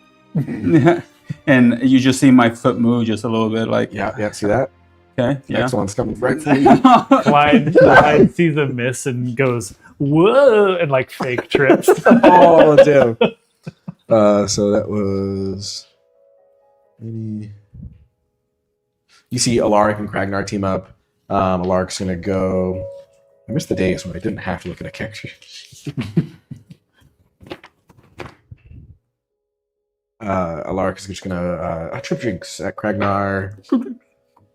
S2: And you just see my foot move just a little bit, like
S1: Yeah. See that?
S2: okay, yeah.
S1: Next one's coming right for you.
S4: Clyde sees a miss and goes, whoa, and like fake trips.
S1: Oh, damn. So that was. You see Alaric and Kragnar team up. Alaric's gonna go. I missed the days when I didn't have to look at a character. Alaric is just gonna Trip Jinx at Kragnar.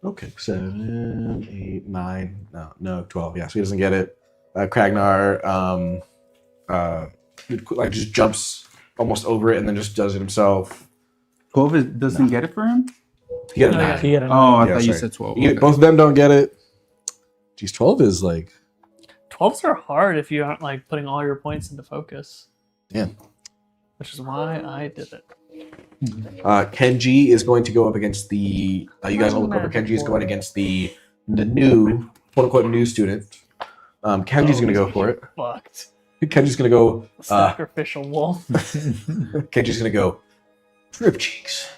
S1: Okay, 7, 8, 9. No, 12. Yeah, so he doesn't get it. Kragnar like just jumps almost over it and then just does it himself.
S2: 12 doesn't get it for him?
S1: He got a
S3: No,
S1: 9.
S3: yeah.
S5: He had a
S2: Oh, I
S1: Yeah,
S2: thought you
S1: sorry.
S2: said 12.
S1: You get- both of them don't get it. Geez, 12 is like
S3: 12s are hard if you aren't like putting all your points into focus.
S1: Yeah.
S3: Which is why I did it.
S1: Kenji is going to go up against the. You guys all look over. Kenji is going against the new quote unquote new student. Kenji's going to go for it.
S3: Fucked.
S1: Kenji's gonna go.
S3: Sacrificial wolf.
S1: Kenji's gonna go. Drip cheeks.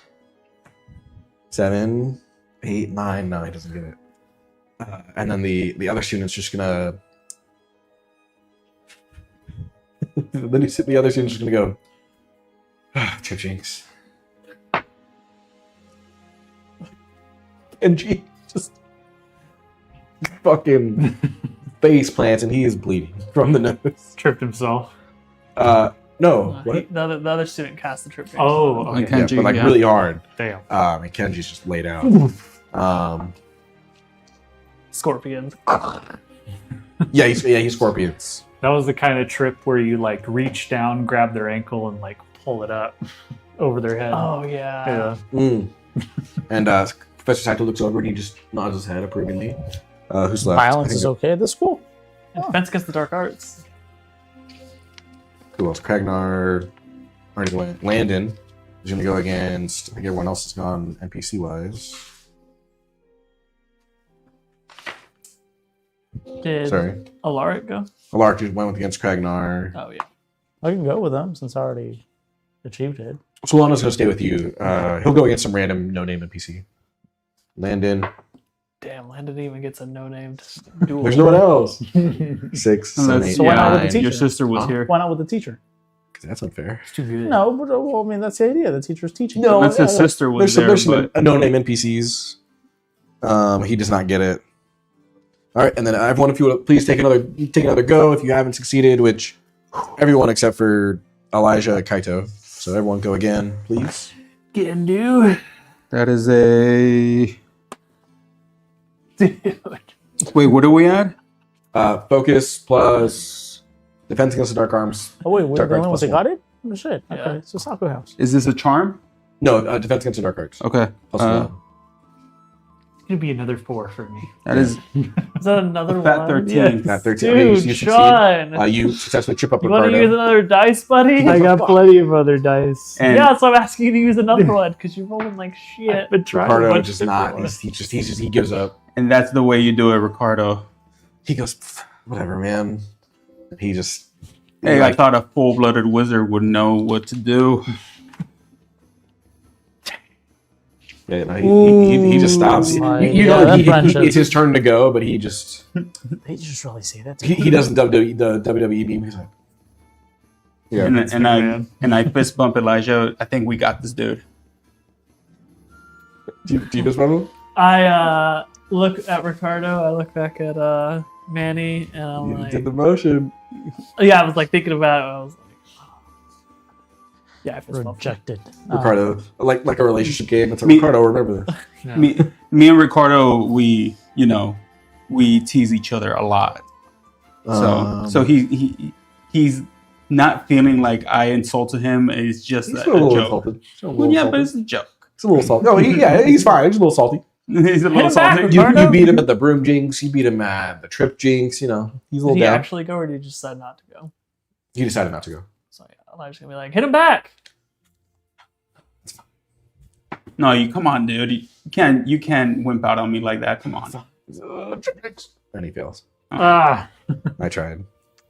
S1: 7, 8, 9. No, he doesn't get it. And then the other student's just gonna. Then the other student's just gonna go. Drip cheeks. Kenji just fucking face plants, and he is bleeding from the nose.
S4: Tripped himself.
S1: No. What?
S3: The other student cast the trip.
S4: Oh,
S2: Okay.
S4: okay.
S1: Yeah, but like really hard.
S4: Damn.
S1: And Kenji's just laid out.
S3: Scorpions.
S1: He's scorpions.
S4: That was the kind of trip where you like reach down, grab their ankle, and like pull it up over their head.
S3: Oh yeah.
S4: Yeah.
S1: And Professor Saito looks over and he just nods his head approvingly. Who's left?
S5: Violence is okay at this school.
S3: And Defense against the dark arts.
S1: Who else? Kragnar. Already went. Landon is going to go against. I think everyone else is gone NPC wise.
S3: Did
S1: Sorry.
S3: Alaric go?
S1: Alaric just went against Kragnar.
S3: Oh yeah.
S5: I can go with them since I already achieved it.
S1: Solana's going to stay with you. He'll go against some random no-name NPC. Landon.
S3: Damn, Landon even gets a no-named duel.
S1: There's no one else. 6, 7, 8,
S5: So why not with the
S1: 9.
S5: teacher?
S2: Your sister was
S1: Huh?
S2: here.
S5: Why not with the teacher?
S1: That's unfair.
S4: It's too good.
S5: No, but well, I mean that's the idea. The teacher's teaching.
S1: No,
S2: That's his sister was
S1: There's
S2: there,
S1: some
S2: but
S1: no-name NPCs. He does not get it. All right, and then everyone, if you would please take another go if you haven't succeeded, which everyone except for Elijah Kaito. So everyone go again, please.
S3: Getting new.
S2: that is a.
S3: Dude.
S2: Wait, what are we at?
S1: Focus plus defense against the dark arms.
S5: Oh wait, we're
S1: Dark
S5: the only
S1: arts
S5: ones that
S1: plus
S5: got it? Oh shit.
S3: Yeah.
S5: Okay, so Saku House.
S2: Is this a charm?
S1: No, defense against the dark arts.
S2: Okay.
S1: Plus 1.
S4: It'd be another 4 for me.
S2: That is
S3: Is that another
S2: fat
S3: one?
S2: 13.
S3: Yes.
S1: That 13. Okay,
S3: Dude,
S1: you succeed.
S3: Sean.
S1: You successfully trip up
S3: You want to use
S1: Ricardo.
S3: another dice, buddy?
S4: I got plenty of other dice.
S2: And
S3: Yeah, so I'm asking you to use another one because you're rolling like shit.
S4: I've been trying a
S1: Ricardo
S4: bunch
S1: does
S4: of
S1: not.
S4: different ones.
S1: He gives up.
S2: and that's the way you do it, Ricardo.
S1: He goes, "Pff, whatever, man. He just.
S2: Hey,
S1: like,
S2: I thought a full-blooded wizard would know what to do.
S1: Yeah, no, he just stops.
S5: my-
S1: You
S5: yeah,
S1: know,
S5: that friendship.
S1: it's his turn to go, but he just
S5: They just really say that.
S1: he doesn't the WWE beam. He's like, yeah,
S2: and I fist bump Elijah. I think we got this, dude.
S1: do you just remember?
S3: I look at Ricardo. I look back at Manny, and I'm
S1: You
S3: like,
S1: did the motion.
S3: yeah, I was like thinking about it. I was like, yeah, I fist bumped.
S5: Rejected.
S1: Ricardo, like a relationship game. It's like,
S2: Me-
S1: Ricardo, remember this.
S4: Yeah.
S2: Me and Ricardo, we tease each other a lot. So he's not feeling like I insulted him. It's just
S1: he's
S2: a
S1: a little
S2: joke.
S1: insulted. He's a
S2: Well,
S1: little
S2: yeah,
S1: salty.
S2: but it's a joke.
S1: It's a little salty. Oh, he's fine. He's a little salty.
S2: He's a little
S3: him back,
S2: salty.
S3: Ricardo.
S1: You beat him at the broom jinx. You beat him at the trip jinx. You know, he's a
S3: Did
S1: little
S3: he
S1: down.
S3: actually go, or did he just decide not to go?
S1: He decided not to go.
S3: So yeah, Elijah's gonna be like, hit him back.
S2: No, come on, dude. You can't wimp out on me like that. Come on.
S1: Trip jinx. And he fails.
S4: Ah,
S1: I tried.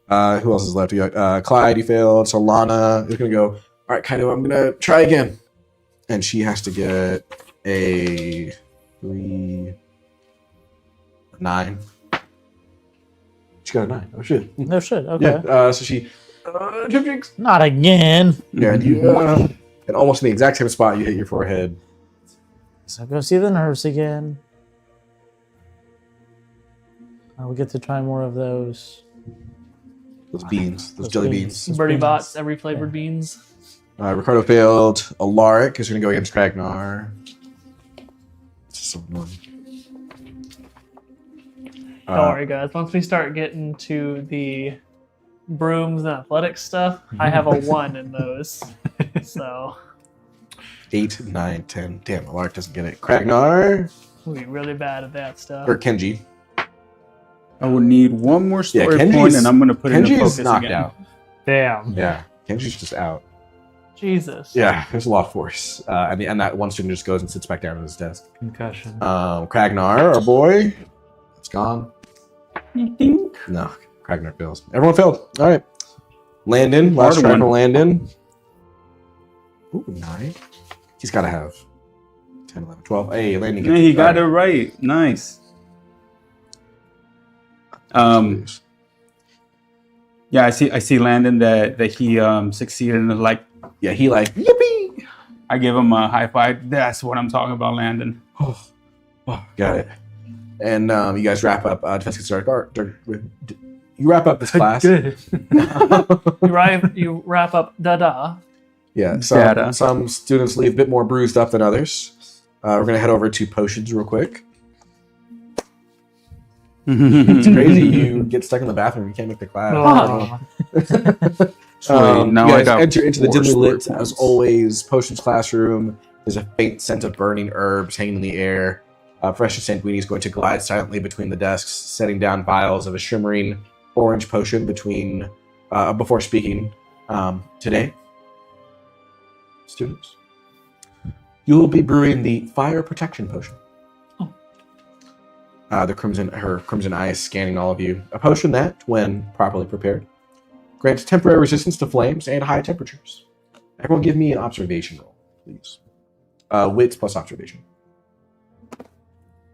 S1: Who else is left? You got Clyde, he failed. Solana is going to go, all right, Kaito, I'm going to try again. And she has to get a 3, 9. She got a 9. Oh, shit.
S5: No shit. Okay.
S1: Yeah, so she, trip jinx.
S5: Not again.
S1: Yeah, and you, and almost in the exact same spot, you hit your forehead.
S5: So go see the nurse again. We get to try more of those.
S1: Those beans, those
S5: Those
S1: jelly
S5: beans.
S1: beans.
S3: Birdie
S5: beans.
S3: bots, every flavored beans.
S1: Ricardo failed. Alaric is going to go against Kragnar. It's so annoying.
S3: Don't worry, guys. Once we start getting to the brooms and athletic stuff, I have a 1 in those. So
S1: 8, 9, 10. Damn, Alaric doesn't get it. Kragnar
S3: we'll be really bad at that stuff.
S1: or Kenji.
S2: I would need one more
S1: Yeah,
S2: story
S1: Kenji's-
S2: point, and I'm gonna put it in
S1: Kenji
S2: focus
S1: is knocked
S2: again.
S1: out.
S4: damn.
S1: Yeah, Kenji's just out.
S3: Jesus.
S1: Yeah, there's a lot of force. And that one student just goes and sits back down at his desk.
S4: Concussion.
S1: Kragnar, our boy, it's gone.
S2: You think?
S1: No, Kragnar fails. Everyone failed. All right. Landon, last
S2: Hard
S1: try
S2: one.
S1: for Landon. Ooh, 9. He's got to have 10, 11, 12. Hey, Landon.
S2: Yeah, he got it right. Nice. Yeah, I see Landon that he succeeded in like.
S1: Yeah, he like yippee.
S2: I give him a high five. That's what I'm talking about, Landon.
S1: Oh, got it. And you guys wrap up Defense Considered you wrap up this class.
S4: Good.
S3: You wrap up DADA.
S1: Yeah,
S2: Data.
S1: some students leave a bit more bruised up than others. We're going to head over to potions real quick. It's crazy you get stuck in the bathroom. You can't make the class.
S3: Oh.
S2: Sweet. Now
S1: you
S2: I
S1: guys
S2: got
S1: enter into the
S2: 4
S1: dimly lit,
S2: story
S1: as
S2: points.
S1: always, potions classroom. There's a faint scent of burning herbs hanging in the air. Professor Sanguini is going to glide silently between the desks, setting down vials of a shimmering orange potion before speaking. Today, students, you will be brewing the fire protection potion. Her crimson eyes scanning all of you. A potion that, when properly prepared, grants temporary resistance to flames and high temperatures. Everyone give me an observation roll, please. Wits plus observation.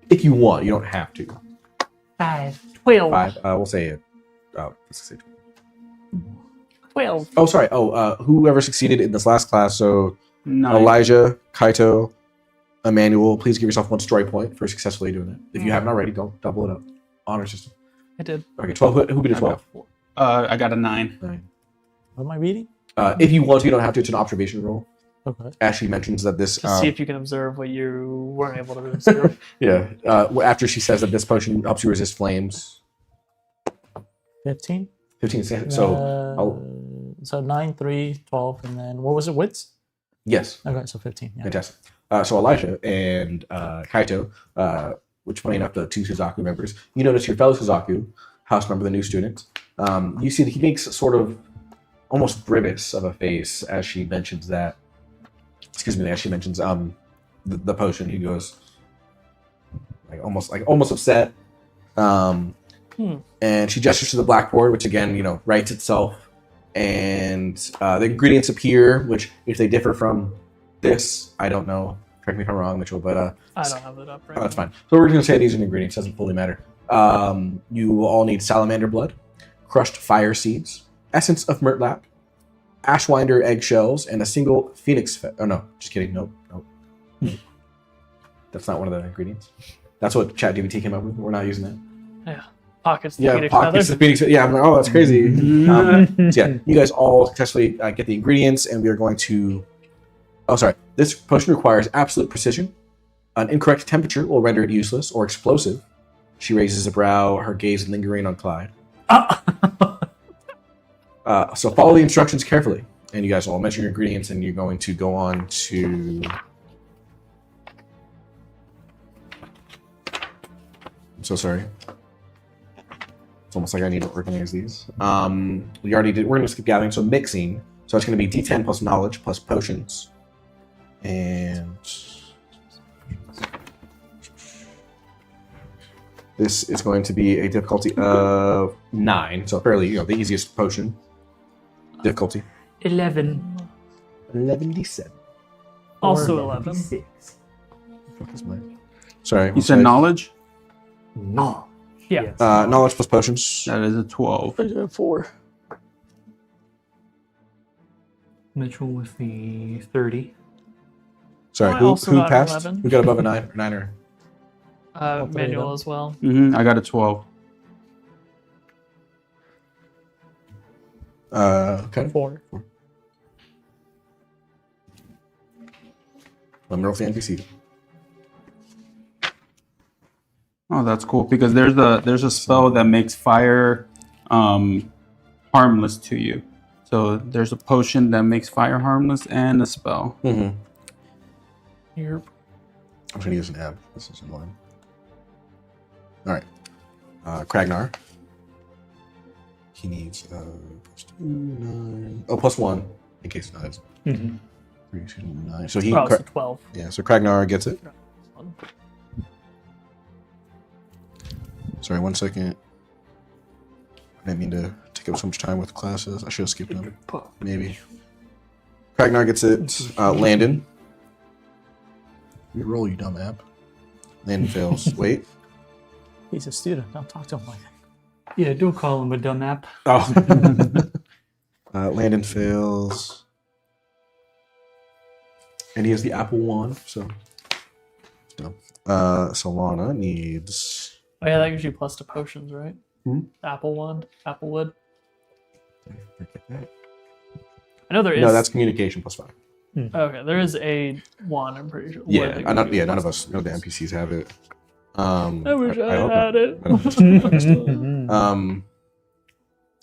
S1: If you want, you don't have to.
S3: 12.
S1: 5. We'll say
S3: 12.
S1: Oh, sorry. Whoever succeeded in this last class, so
S2: 9.
S1: Elijah, Kaito, Emmanuel, please give yourself 1 story point for successfully doing it. If you haven't already, don't double it up. Honor system.
S3: I did.
S1: Okay, 12. Who beat a
S2: I
S1: 12?
S2: I got a 9.
S1: 9.
S5: What am I reading?
S1: If you want to, you don't have to. It's an observation roll.
S5: Okay.
S1: Ashley mentions that this.
S3: To see if you can observe what you weren't able to observe.
S1: Yeah. After she says that this potion helps you resist flames.
S5: 15.
S1: 15 seconds.
S5: So 9, 3, 12, and then what was it? Wits?
S1: Yes.
S5: Okay, so 15. Yeah.
S1: Fantastic. So Elijah and Kaito, which funny enough, the 2 Suzaku members, you notice your fellow Suzaku, house member, the new student, you see that he makes sort of almost grimace of a face as she mentions that. Excuse me, as she mentions the potion. He goes almost upset. And she gestures to the blackboard, which again, writes itself. And the ingredients appear, which if they differ from this, I don't know. Correct me if I'm wrong, Mitchell, but
S3: I don't have it up right
S1: that's
S3: now.
S1: fine. So we're going to say these are the ingredients. Doesn't fully matter. You will all need salamander blood, crushed fire seeds, essence of murtlap, ashwinder eggshells, and a single phoenix. Oh no, just kidding. Nope. That's not one of the ingredients. That's what ChatGPT came up with. We're not using that.
S3: Yeah. Pockets the
S1: Yeah,
S3: Phoenix
S1: pockets
S3: feather.
S1: of Phoenix. Yeah, I'm like, oh, that's crazy. So yeah, you guys all successfully get the ingredients, and we are going to. Oh, sorry. This potion requires absolute precision. An incorrect temperature will render it useless or explosive. She raises a brow, her gaze lingering on Clyde. So follow the instructions carefully, and you guys all measure your ingredients, and you're going to go on to. I'm so sorry. It's almost like I need to organize these. We already did. We're going to skip gathering. So mixing. So it's going to be D10 plus knowledge plus potions, and this is going to be a difficulty of 9. So fairly, the easiest potion. Difficulty
S3: 11.
S1: 11d7.
S3: Also 11.
S1: Sorry.
S2: You said knowledge?
S1: No.
S3: Yeah.
S1: Knowledge plus potions.
S2: That is a 12.
S5: 4.
S4: Mitchell with the 30.
S1: Sorry.
S3: I
S1: Who
S3: also got
S1: passed?
S3: 11.
S1: Who got above a 9? 9 or
S3: Manuel as well.
S2: I got a 12.
S1: okay.
S5: 4.
S1: Let me roll for the NPC.
S2: Oh, that's cool because there's a spell that makes fire harmless to you. So there's a potion that makes fire harmless and a spell.
S1: Mm-hmm.
S3: Here.
S1: I'm going to use an app. This is annoying. All right. Kragnar. He needs plus 2, 9. Oh, plus 1 in case it's not his. 3, 2, 9. So he.
S3: Oh, so 12.
S1: Yeah, so Kragnar gets it. Sorry, 1 second. I didn't mean to take up so much time with classes. I should have skipped them. Maybe. Kragnar gets it. Landon. You roll, you dumb app. Landon fails. Wait.
S5: He's a student. Don't talk to him like that.
S4: Yeah, don't call him a dumb app.
S1: Oh. Landon fails. And he has the apple wand, so. Solana needs.
S3: Oh yeah, that gives you plus to potions, right?
S1: Hmm?
S3: Apple wand, applewood. I know there is.
S1: No, that's communication +5.
S3: Okay, there is a wand. I'm pretty sure.
S1: Yeah, none of us know the NPCs have it.
S3: I wish I
S1: hope
S3: had
S1: not.
S3: it.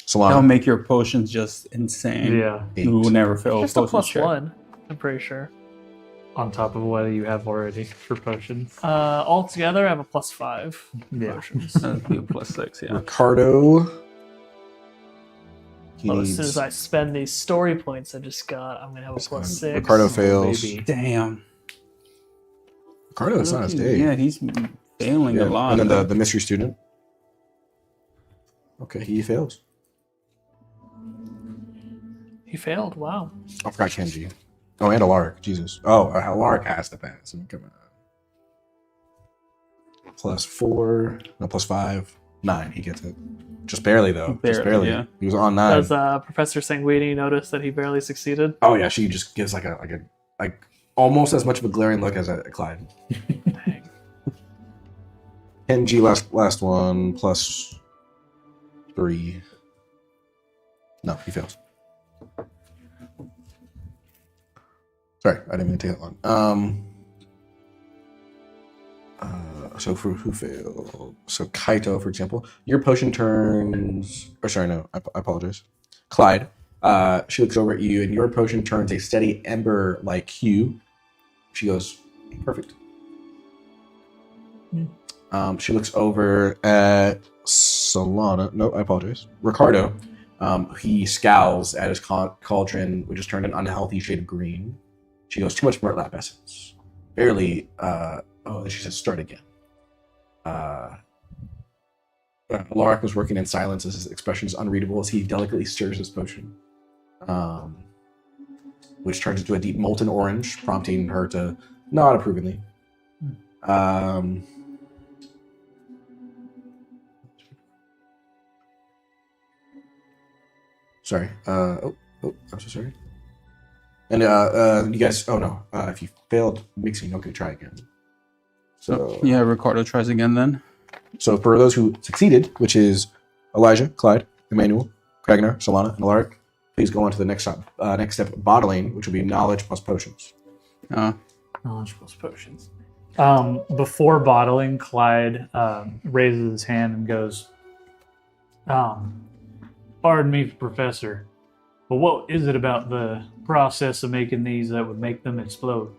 S1: Solana.
S2: That'll make your potions just insane.
S4: Yeah,
S2: You will never fail a
S3: Just a
S2: potions check.
S3: +1. I'm pretty sure.
S4: on top of what you have already for potions.
S3: Altogether, I have a +5
S4: Yeah.
S3: potions.
S2: That'd be a +6, yeah.
S1: Ricardo. He
S3: Well, as
S1: needs-
S3: soon as I spend these story points I just got, I'm gonna have a +6.
S1: Ricardo fails.
S4: Baby.
S2: Damn.
S1: Ricardo, it's not his day.
S2: Yeah, he's failing a lot.
S1: And then the mystery student. Okay, he fails.
S3: He failed. Wow.
S1: I forgot Kenji. Oh, and Alaric. Jesus. Oh, Alaric has to pass. Come on. +4. No, +5. 9. He gets it. Just barely, though. Just
S2: Barely,
S1: barely.
S2: yeah.
S1: He was on 9.
S3: Does Professor Sanguini notice that he barely succeeded?
S1: Oh, yeah. She just gives like almost as much of a glaring look as Clyde.
S3: Dang.
S1: Kenji, last one. +3. No, he fails. Sorry, I didn't mean to take that long. So for who failed? So Kaito, for example, your potion turns. Or sorry, no, I apologize. Clyde, she looks over at you, and your potion turns a steady ember-like hue. She goes, perfect. She looks over at Solana. No, I apologize. Ricardo. He scowls at his cauldron, which has turned an unhealthy shade of green. She goes, too much burlap essence. Barely. She says, start again. Alaric was working in silence as his expression is unreadable as he delicately stirs his potion, which turns into a deep molten orange, prompting her to nod approvingly. Sorry. I'm so sorry. And you guys. Oh no. If you failed mixing, okay, try again. So
S2: Yeah, Ricardo tries again then.
S1: So for those who succeeded, which is Elijah, Clyde, Emmanuel, Kragnar, Solana, and Alaric, please go on to the next step, bottling, which will be knowledge plus potions.
S3: Knowledge plus potions.
S4: Before bottling, Clyde raises his hand and goes, pardon me, Professor, but what is it about the process of making these that would make them explode?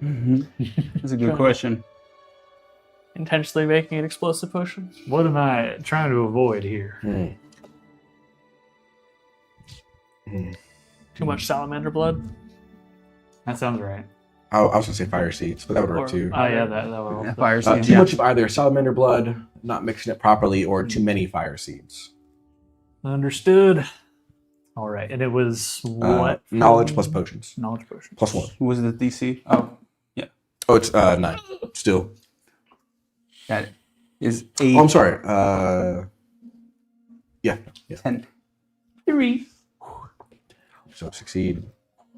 S2: That's a good question.
S3: Intentionally making an explosive potion?
S4: What am I trying to avoid here?
S3: Too much salamander blood?
S4: That sounds right.
S1: I was going to say fire seeds, but that would work
S3: Or-
S1: too.
S4: Oh, yeah, that would
S2: Yeah,
S4: also.
S2: fire seeds,
S1: Too
S2: yeah.
S1: much of either salamander blood, not mixing it properly, or too many fire seeds.
S4: Understood. All right, and it was what?
S1: Knowledge plus potions.
S4: Knowledge potion.
S1: +1.
S2: Who was the DC? Oh,
S1: Oh, it's 9. Still.
S2: that is 8.
S1: Oh, I'm sorry. Yeah.
S2: 10.
S3: 3.
S1: So succeed.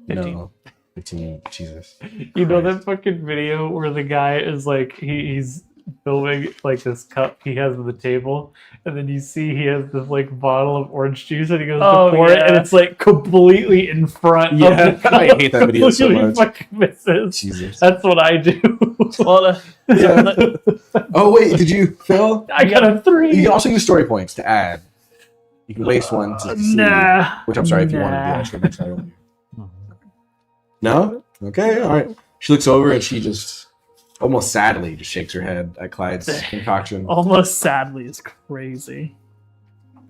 S3: 15.
S1: No. 15. Jesus.
S4: You know
S1: Christ.
S4: that fucking video where the guy is like he's filming like this cup he has on the table, and then you see he has this like bottle of orange juice, and he goes
S3: Oh,
S4: to pour it, and
S3: yeah.
S4: it's like completely in front
S1: Yeah,
S4: of the cup.
S1: I hate that video so
S4: Completely
S1: much.
S4: fucking misses.
S1: Jesus.
S4: That's what I do.
S3: Well,
S1: Oh, wait. Did you fail?
S4: I got a 3.
S1: You can also use story points to add. You can waste one to succeed.
S4: Nah.
S1: Which I'm sorry if you want to do extra next time. No? Okay, all right. She looks over and she just almost sadly just shakes her head at Clyde's concoction.
S3: almost sadly is crazy.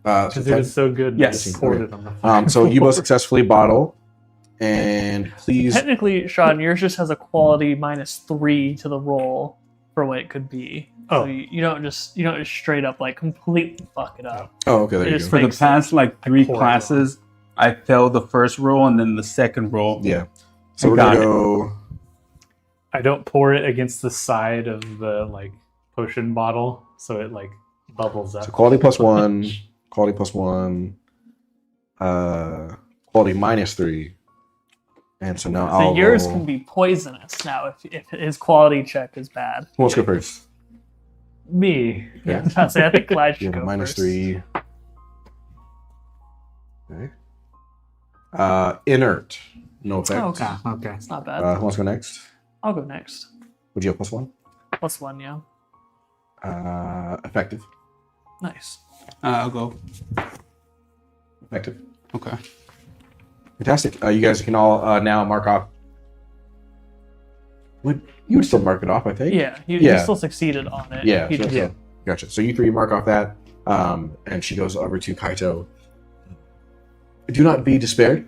S1: So,
S4: Because it was so good.
S2: Yes.
S4: I poured it on the fire.
S1: so you both successfully bottle, and please.
S3: Technically, Sean, yours just has a quality -3 to the roll. for what it could be.
S4: Oh.
S3: So you don't just straight up like completely fuck it up.
S1: Oh, okay, there you
S3: Just
S1: go.
S2: For the
S3: makes
S2: past like 3
S4: pour it
S2: classes, I failed the first roll and then the second roll.
S1: Yeah. So
S2: I
S1: we're
S2: got
S1: gonna
S2: it.
S1: go.
S4: I don't pour it against the side of the like potion bottle, so it like bubbles up.
S1: So quality +1, quality +1, quality -3, and so now
S3: So
S1: I'll
S3: yours
S1: roll.
S3: can be poisonous now if his quality check is bad.
S1: Who wants to go first?
S4: Me.
S3: Yeah, I think Elijah
S1: You
S3: should
S1: have a
S3: go first.
S1: -3. Okay. Inert. No effect.
S3: Oh, okay.
S4: Okay.
S3: It's not bad.
S1: Who wants to go next?
S3: I'll go next.
S1: Would you have +1?
S3: +1, yeah.
S1: Effective.
S2: Nice. I'll go.
S1: Effective.
S2: Okay.
S1: Fantastic. You guys can all now mark off. You would still mark it off, I think.
S3: Yeah, you
S1: Yeah.
S3: still succeeded on it.
S1: Yeah.
S3: He
S1: So,
S3: just-
S1: so- gotcha. So you 3 mark off that, and she goes over to Kaito. Do not be despaired,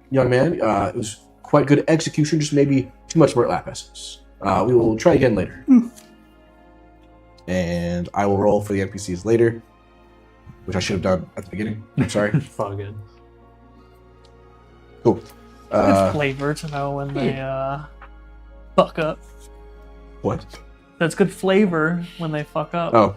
S1: young man. It was quite good execution, just maybe too much smart lapis. We will try again later. And I will roll for the NPCs later, which I should have done at the beginning. I'm sorry.
S4: It's all good.
S1: Cool.
S3: Good flavor to know when they fuck up.
S1: What?
S3: That's good flavor when they fuck up.
S1: Oh,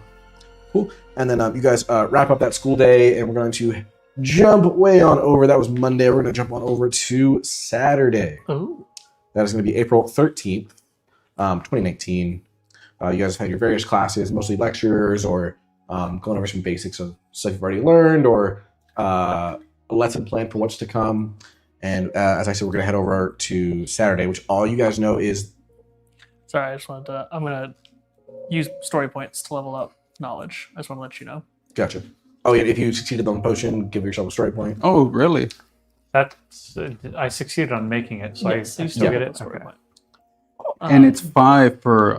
S1: cool. And then you guys wrap up that school day, and we're going to jump way on over. That was Monday. We're going to jump on over to Saturday.
S3: Ooh.
S1: That is going to be April 13th, 2019. You guys have had your various classes, mostly lectures or going over some basics of stuff you've already learned or a lesson plan for what's to come. And as I said, we're going to head over to Saturday, which all you guys know is...
S3: Sorry, I just wanted to. I'm gonna use story points to level up knowledge. I just want to let you know.
S1: Gotcha. Oh, yeah, if you succeeded on the potion, give yourself a story point.
S2: Oh, really?
S4: That's I succeeded on making it, so
S3: Yes,
S4: I
S3: you
S4: still get
S3: have
S4: it.
S3: a story
S4: Okay.
S3: point.
S2: And it's 5 for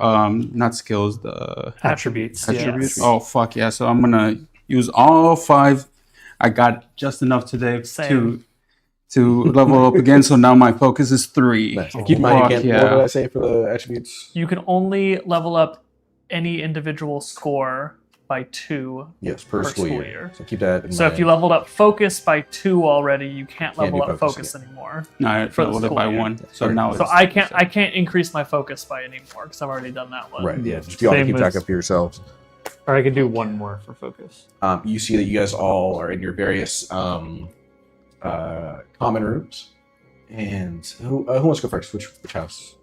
S2: not skills, the
S4: Attributes.
S2: attributes.
S3: Yes.
S2: Oh fuck yeah! So I'm gonna use all 5. I got just enough today
S3: Same.
S2: to level up again. So now my focus is 3.
S1: Nice. And keep in mind, you
S2: Fuck
S1: can't,
S2: yeah.
S1: what did I say for the attributes?
S3: You can only level up any individual score by 2.
S1: Yes, per
S3: Per
S1: school
S3: school
S1: year.
S3: year.
S1: So keep that in
S3: So
S1: mind.
S3: if you leveled up focus by 2 already, you can't
S1: Can't
S3: level
S1: do
S3: up
S1: focus,
S3: focus anymore.
S2: No, I
S3: For the
S2: leveled it
S3: school
S2: by
S3: year.
S2: 1. So
S1: Sorry.
S2: now
S3: So
S2: it's
S3: I can't increase my focus by any more because I've already done that one.
S1: Right, yeah. Just be able to
S4: Same
S1: keep track
S4: as-
S1: of for yourselves.
S4: Or I could do one more for focus.
S1: You see that you guys all are in your various common rooms. And who wants to go first? Which house?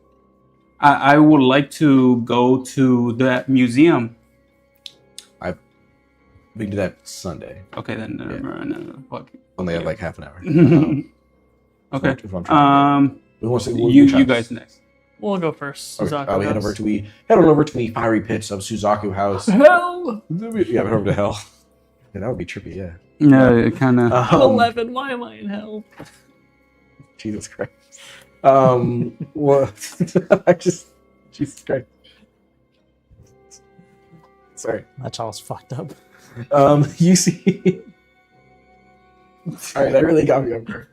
S2: I would like to go to that museum.
S1: We can do that Sunday.
S2: Okay, then no, fuck.
S1: Only have like half an hour.
S2: Okay.
S1: If I'm trying to- Who wants to,
S2: You
S1: which house?
S2: guys next.
S3: We'll go first.
S1: Okay,
S3: Suzaku
S1: we head
S3: goes.
S1: on over to the fiery pits of Suzaku House.
S3: Hell!
S1: Yeah, head over to hell. Yeah, that would be trippy. Yeah.
S2: Yeah, it kind of.
S3: I'm 11. Why am I in hell?
S1: Jesus Christ. Well, Jesus Christ. Sorry.
S5: That child's fucked up.
S1: You see. All right, that really got me over.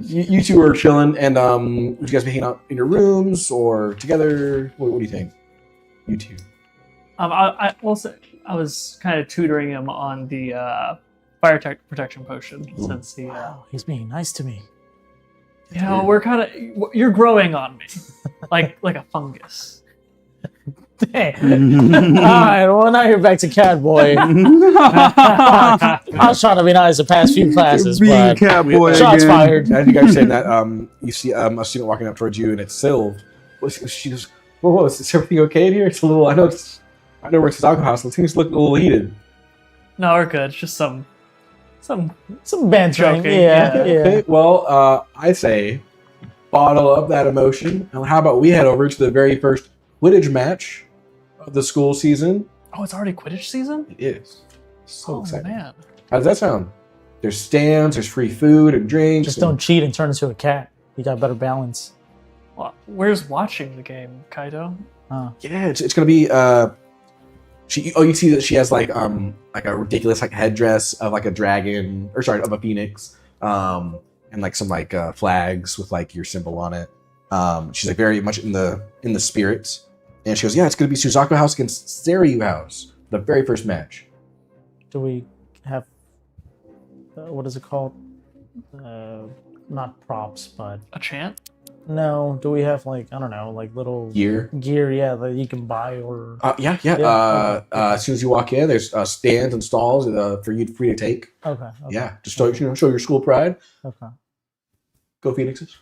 S1: You two are chilling, and would you guys be hanging out in your rooms or together? What do you think? You two.
S3: I also I was kind of tutoring him on the fire protection potion since he.
S5: Wow, he's being nice to me.
S3: You know, we're kind of you're growing on me, like a fungus.
S5: All right, well now you're back to Catboy. I was trying to be nice the past few classes, but
S2: Catboy
S5: shots
S2: again.
S5: fired.
S1: As you guys saying that, you see a student walking up towards you, and it's Sylv. She goes, "Whoa, is everything okay in here? It's a little. I know we're at Suzaku House. Things look a little heated."
S3: No, we're good. It's just some
S5: Some bantering,
S3: Joking,
S5: yeah.
S1: Okay, well, I say bottle up that emotion. And how about we head over to the very first Quidditch match of the school season?
S3: Oh, it's already Quidditch season?
S1: It is. So
S3: Oh
S1: exciting.
S3: man.
S1: How does that sound? There's stands, there's free food and drinks.
S5: Just don't cheat and turn into a cat. You got better balance.
S3: Well, where's watching the game, Kaito?
S1: Yeah, it's gonna be you see that she has like a ridiculous like headdress of like a dragon of a phoenix, and like some like flags with like your symbol on it. She's like very much in the spirits. And she goes, yeah, it's going to be Suzaku House against Seiryu House, the very first match.
S5: Do we have what is it called? Not props, but
S3: A chant?
S5: no. Do we have like I don't know, like little
S1: Gear.
S5: Yeah, that you can buy or
S1: Yeah.
S5: Yeah.
S1: As soon as you walk in, there's stands and stalls for you free to take.
S5: okay.
S1: Yeah, just show your school pride.
S5: Okay.
S1: Go Phoenixes.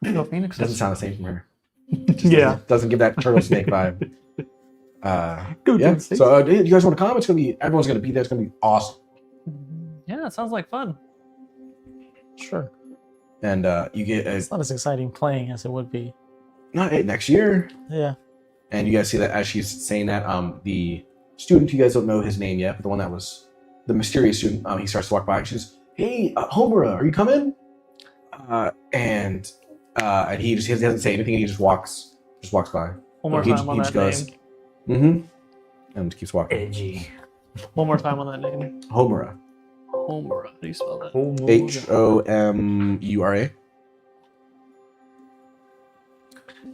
S3: Go Phoenix.
S1: Doesn't sound the same from her.
S4: Yeah.
S1: Doesn't give that turtle snake vibe.
S4: Go
S1: Yeah.
S4: Phoenixes.
S1: So you guys want to come? Everyone's gonna be there. It's gonna be awesome.
S3: Yeah, that sounds like fun.
S5: Sure.
S1: And you get
S5: It's not as exciting playing as it would be.
S1: not next year.
S5: Yeah.
S1: And you guys see that as she's saying that, the student, you guys don't know his name yet, but the one that was the mysterious student, he starts to walk by. And she says, "Hey, Homura, are you coming?" And he doesn't say anything. He just walks by.
S3: One more
S1: He
S3: time on
S1: just
S3: that
S1: goes,
S3: name.
S1: and keeps walking.
S4: Edgy.
S3: One more time on that name.
S1: Homura.
S3: Homura. How do you spell that?
S1: Homura.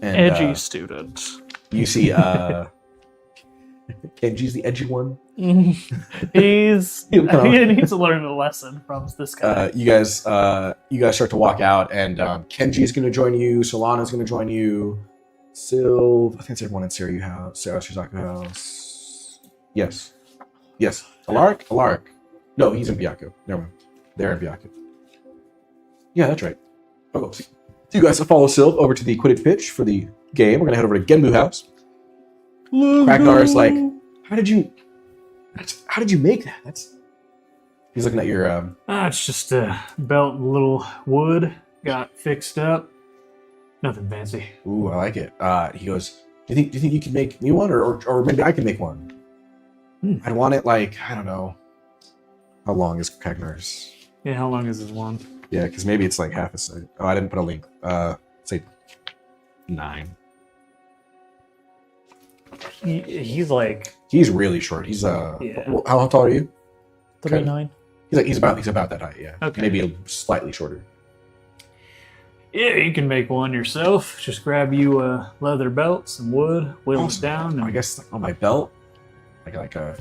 S1: And
S3: Edgy student.
S1: you see Kenji's the edgy one.
S3: He needs to learn a lesson from this guy.
S1: You guys start to walk out, and Kenji's going to join you. Solana's going to join you. I think it's everyone in Suzaku House. Yes. Alaric. No, he's in Byaku. Never mind. They're in Byaku. Yeah, that's right. Oh, so you guys follow Sylv over to the Quidditch pitch for the game. We're going to head over to Genbu House. Ragnar is like, how did you make that? He's looking at your
S4: It's just a belt and a little wood. Got fixed up. Nothing fancy.
S1: Ooh, I like it. He goes, do you think you can make me one, or maybe I can make one? I'd want it like, I don't know. How long is Ragnar's?
S4: Yeah, how long is this one?
S1: Yeah, because maybe it's like half a second. Oh, I didn't put a link. Say 9.
S4: He's like,
S1: He's really short. He's
S4: Yeah.
S1: how tall are you?
S5: 39.
S1: He's about that height. Yeah,
S4: Okay.
S1: maybe slightly shorter.
S4: yeah, you can make one yourself. Just grab you a leather belt, some wood, whittle it
S1: Awesome.
S4: down,
S1: I
S4: and
S1: guess on my belt, like a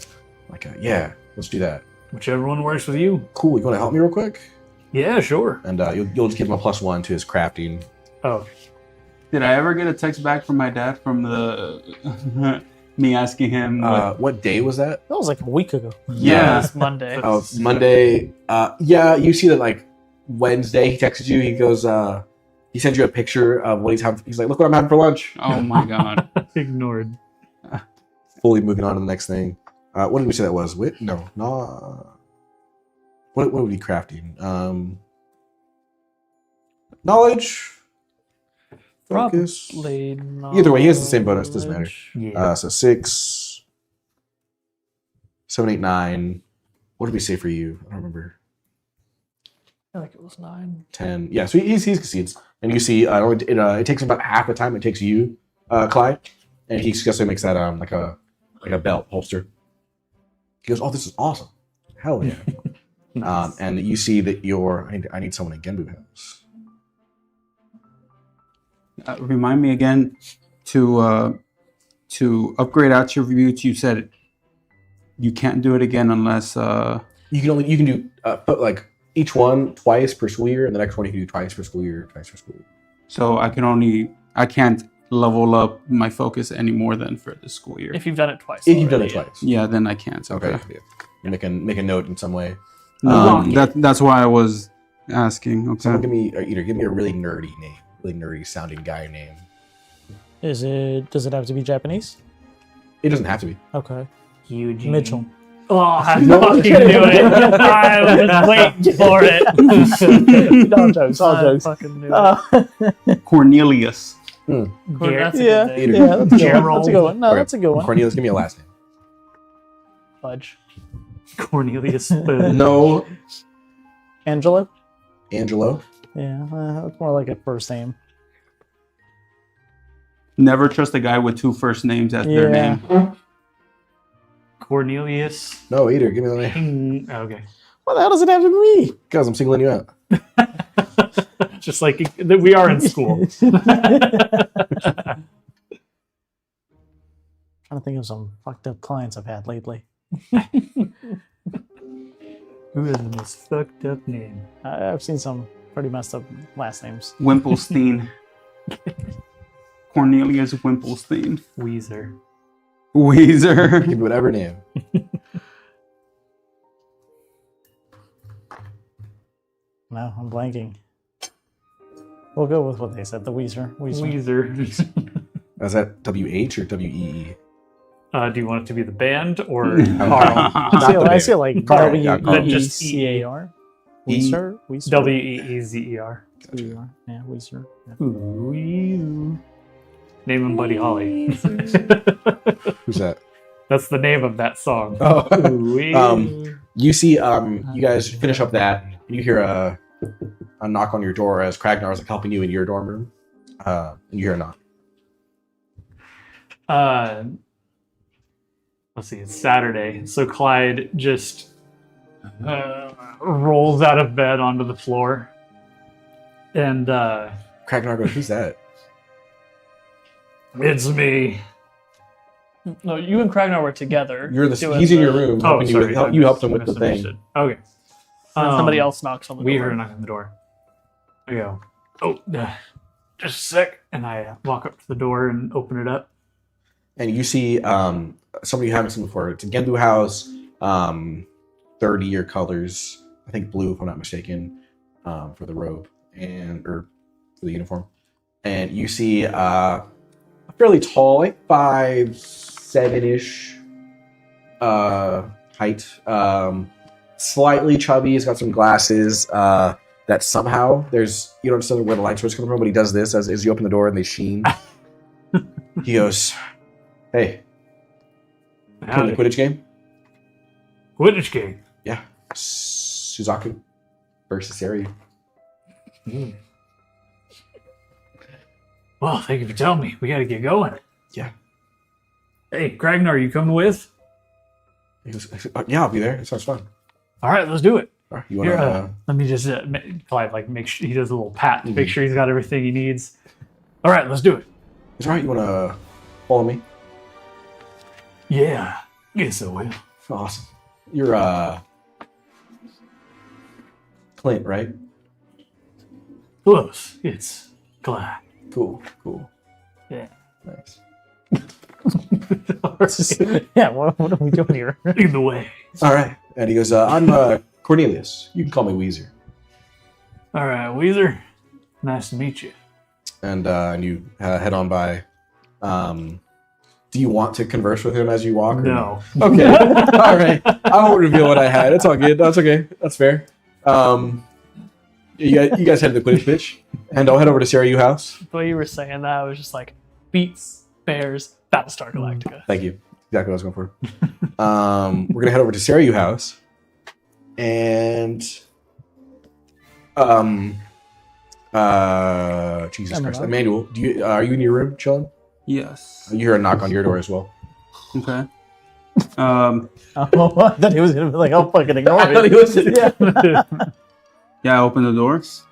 S1: yeah. Let's do that.
S4: whichever one works with you.
S1: Cool. You want to help me real quick?
S4: Yeah, sure.
S1: And you'll just give him a +1 to his crafting.
S4: Oh,
S2: Did I ever get a text back from my dad from the me asking him?
S1: What day was that?
S5: That was like a week ago.
S2: Yeah.
S3: It's Monday.
S1: Oh, Monday. Yeah, you see that like Wednesday. He texted you. He goes. He sent you a picture of what he's having. He's like, "Look what I'm having for lunch."
S2: Oh my god.
S4: ignored.
S1: Fully moving on to the next thing. What did we say that was? Wit? No. What would be crafting? Knowledge. Focus.
S3: Probably
S1: Either way, he has the same bonus. Doesn't matter.
S4: Yeah.
S1: So 6, 7, 8, 9. What did we say for you? I don't remember.
S3: I feel like it was 9.
S1: 10. Yeah, so he succeeds. And you see, it takes him about half the time it takes you, Clyde. And he successfully makes that like a belt holster. He goes, "Oh, this is awesome. Hell yeah."
S4: Nice.
S1: And you see that I need someone in Genbu House.
S2: Remind me again to upgrade attributes. You said you can't do it again unless
S1: You can do put like each one twice per school year, and the next one you can do twice per school year.
S2: so I can't level up my focus any more than for this school year.
S3: If you've done it twice.
S1: If you've done it
S3: already.
S1: twice.
S2: Yeah, then I can't.
S1: Okay. Yeah. You make a note in some way.
S2: That's why I was asking. Okay.
S1: Someone give me a really nerdy sounding guy name.
S5: Does it have to be Japanese?
S1: It doesn't have to be.
S5: Okay.
S4: Eugene.
S5: Mitchell.
S3: Oh, I fucking knew it. I was waiting for it.
S5: All jokes. All
S3: I
S5: jokes.
S3: fucking knew it.
S2: Cornelius.
S3: That's a
S5: Yeah.
S3: good name.
S5: Yeah, that's a good one.
S4: Gerald.
S5: That's a good one. No,
S1: Okay.
S5: that's a good one.
S1: Cornelius, give me a last name.
S3: Fudge.
S4: Cornelius Spoon.
S1: No.
S5: Angelo?
S1: Angelo.
S5: Yeah, that's more like a first name.
S2: Never trust a guy with 2 first names as their
S5: Yeah.
S2: name.
S4: Cornelius.
S1: No, either. Give me the name.
S4: Okay.
S5: What the hell does it have to be me?
S1: Guys, I'm singling you out.
S4: Just like we are in school.
S5: trying to think of some fucked up clients I've had lately.
S4: Who has the most fucked up name?
S5: I've seen some pretty messed up last names.
S2: Wimpelstein. Cornelius Wimpelstein.
S4: Weezer.
S2: Weezer.
S1: Give me whatever name.
S5: No, I'm blanking. We'll go with what they said. The Weezer.
S4: Weezer.
S1: Is that WH or WEE?
S4: Do you want it to be the band or
S1: Carl.
S5: I see it like
S1: Carl.
S4: Then just
S5: W-E-C-A-R.
S1: E.
S5: Weezer? Weezer?
S4: W-E-E-Z-E-R?
S5: Weezer. Yeah, Weezer. Yeah.
S4: Ooh. Name him Buddy Holly.
S1: Who's that?
S4: That's the name of that song.
S1: Oh.
S4: Ooh.
S1: You see, you guys finish up that, and you hear a knock on your door as Kragnar's like helping you in your dorm room. And you hear a knock.
S4: Let's see, it's Saturday. So Clyde just rolls out of bed onto the floor. And
S1: Kragnar goes, "Who's that?"
S4: it's me.
S3: No, you and Kragnar were together.
S1: He's in your room.
S4: Oh,
S1: helping
S4: sorry.
S1: you helped him with the thing.
S4: Misunderstood. Okay.
S3: And somebody else knocks on the
S4: We
S3: door.
S4: heard a knock on the door. I go, just a sec. And I walk up to the door and open it up.
S1: And you see somebody you haven't seen before. It's a Gendu house, 30-year colors. I think blue, if I'm not mistaken, for the robe or for the uniform. And you see a fairly tall, like 5'7" height, slightly chubby. He's got some glasses. That somehow you don't understand where the light source comes from, but he does this as you open the door and they sheen. He goes, "Hey, come to the Quidditch game?"
S4: Quidditch game.
S1: Yeah. Suzaku versus Sari.
S4: Well, thank you for telling me. We got to get going.
S1: Yeah.
S4: Hey, Kragnar, you coming with?
S1: He goes, "Yeah, I'll be there. It sounds fun."
S4: All right, let's do it.
S1: All right, you want
S4: Here,
S1: to?
S4: let me just, Clyde, like, make sure he does a little pat to make sure he's got everything he needs. All right, let's do it.
S1: It's all right. You want to follow me?
S4: Yeah, guess I will.
S1: Awesome. You're Clint, right?
S4: Close. It's Clyde.
S1: Cool.
S4: Yeah.
S1: Nice.
S4: All right.
S5: Yeah, what are we doing here?
S4: Lead the way.
S1: All right. And he goes, "I'm Cornelius. You can call me Weezer."
S4: All right, Weezer. Nice to meet you.
S1: And you head on by. Do you want to converse with him as you walk? Or
S4: No.
S1: Okay. All right. I won't reveal what I had. It's all good. That's okay. That's fair. You guys head to the Quidditch pitch, and I'll head over to Sarayu House.
S3: The way you were saying that, I was just like, Beats, Bears, Battlestar Galactica.
S1: Thank you. Exactly what I was going for. We're gonna head over to Sarayu House, and Jesus Christ, Emmanuel, are you in your room chilling?
S2: Yes.
S1: You hear a knock on your door as well.
S2: Okay.
S5: Oh, I thought he was going to be like, "I'll fucking ignore it."
S2: Yeah, I open the doors.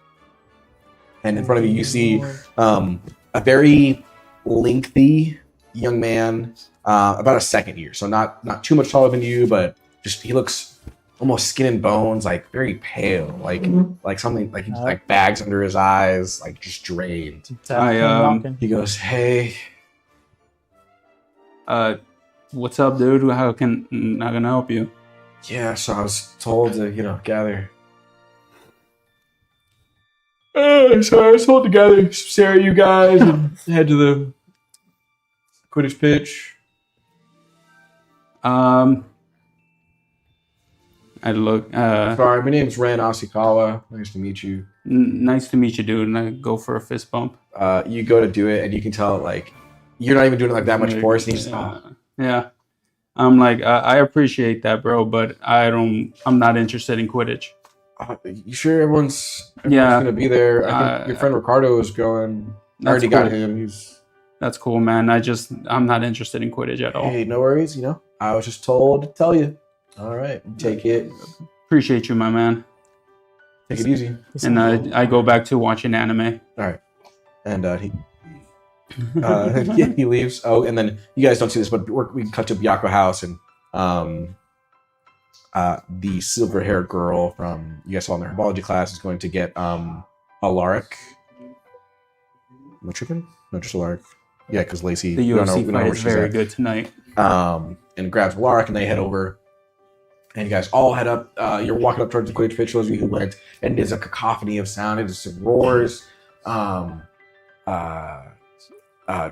S1: And in front of you, you see a very lengthy young man, about a second year, so not too much taller than you, but just he looks almost skin and bones, like very pale, like something like he's like bags under his eyes, like just drained. He goes, "Hey,
S2: what's up, dude? How can I help you?"
S1: Yeah, so I was told to gather. So I was told to gather Sarah, you guys, and head to the Quidditch pitch.
S2: I look.
S1: Sorry, my name's Ren Asikawa. Nice to meet you.
S2: Nice to meet you, dude. And I go for a fist bump.
S1: You go to do it, and you can tell like you're not even doing like that much force. And he's
S2: yeah. I'm like, I appreciate that, bro, but I'm not interested in Quidditch.
S1: You sure everyone's
S2: Yeah.
S1: gonna be there? I think your friend Ricardo is going. I already got him.
S2: That's cool, man. I'm not interested in Quidditch at all.
S1: Hey, no worries. I was just told to tell you. All right, take it.
S2: Appreciate you, my man.
S1: Take it easy.
S2: And I go back to watching anime.
S1: All right, and he leaves. Oh, and then you guys don't see this, but we cut to Byako House, and the silver-haired girl from you guys saw in their herbology class is going to get Alaric. Am I tripping? No, just Alaric. Yeah, because Lacey.
S2: The UFC fight is very good tonight.
S1: And grabs Alaric, and they head over. And you guys all head up. You're walking up towards the Quidditch pitch, those of you who went, and there's a cacophony of sound. It is some roars,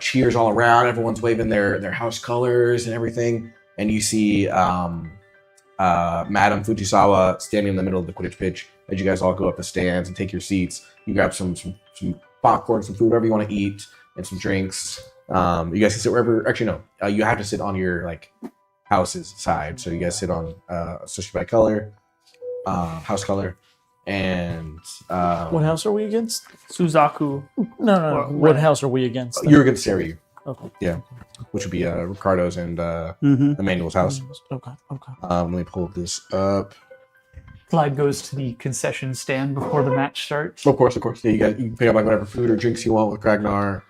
S1: cheers all around. Everyone's waving their house colors and everything. And you see Madam Fujisawa standing in the middle of the Quidditch pitch as you guys all go up the stands and take your seats. You grab some popcorn, some food, whatever you want to eat, and some drinks. You guys can sit wherever. Actually, no. You have to sit on your house's side. So you guys sit on especially by color, house color, and
S5: What house are we against?
S3: Suzaku.
S5: No. What house are we against?
S1: you're against Seiryu.
S5: Okay.
S1: Yeah, which would be Ricardo's and Emmanuel's house.
S5: Okay.
S1: Let me pull this up.
S4: Clyde goes to the concession stand before the match starts.
S1: Of course. Yeah, you can pick up whatever food or drinks you want with Ragnar.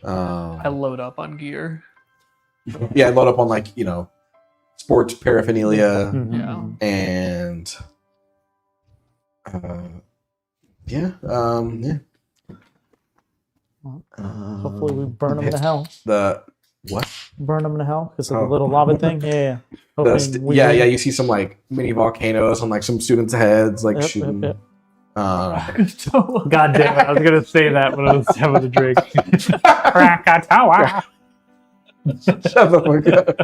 S3: I load up on gear.
S1: Yeah, load up on sports paraphernalia
S3: Yeah.
S1: and yeah.
S5: Hopefully we burn them to hell.
S1: The what?
S5: Burn them to hell because of
S1: Oh.
S5: the little lava thing. Yeah. Hopefully
S1: Yeah. You see some mini volcanoes on some students' heads, shooting.
S5: Yep.
S4: God damn it! I was gonna say that when I was having a drink. Krakatawa.
S1: Shut the fuck up.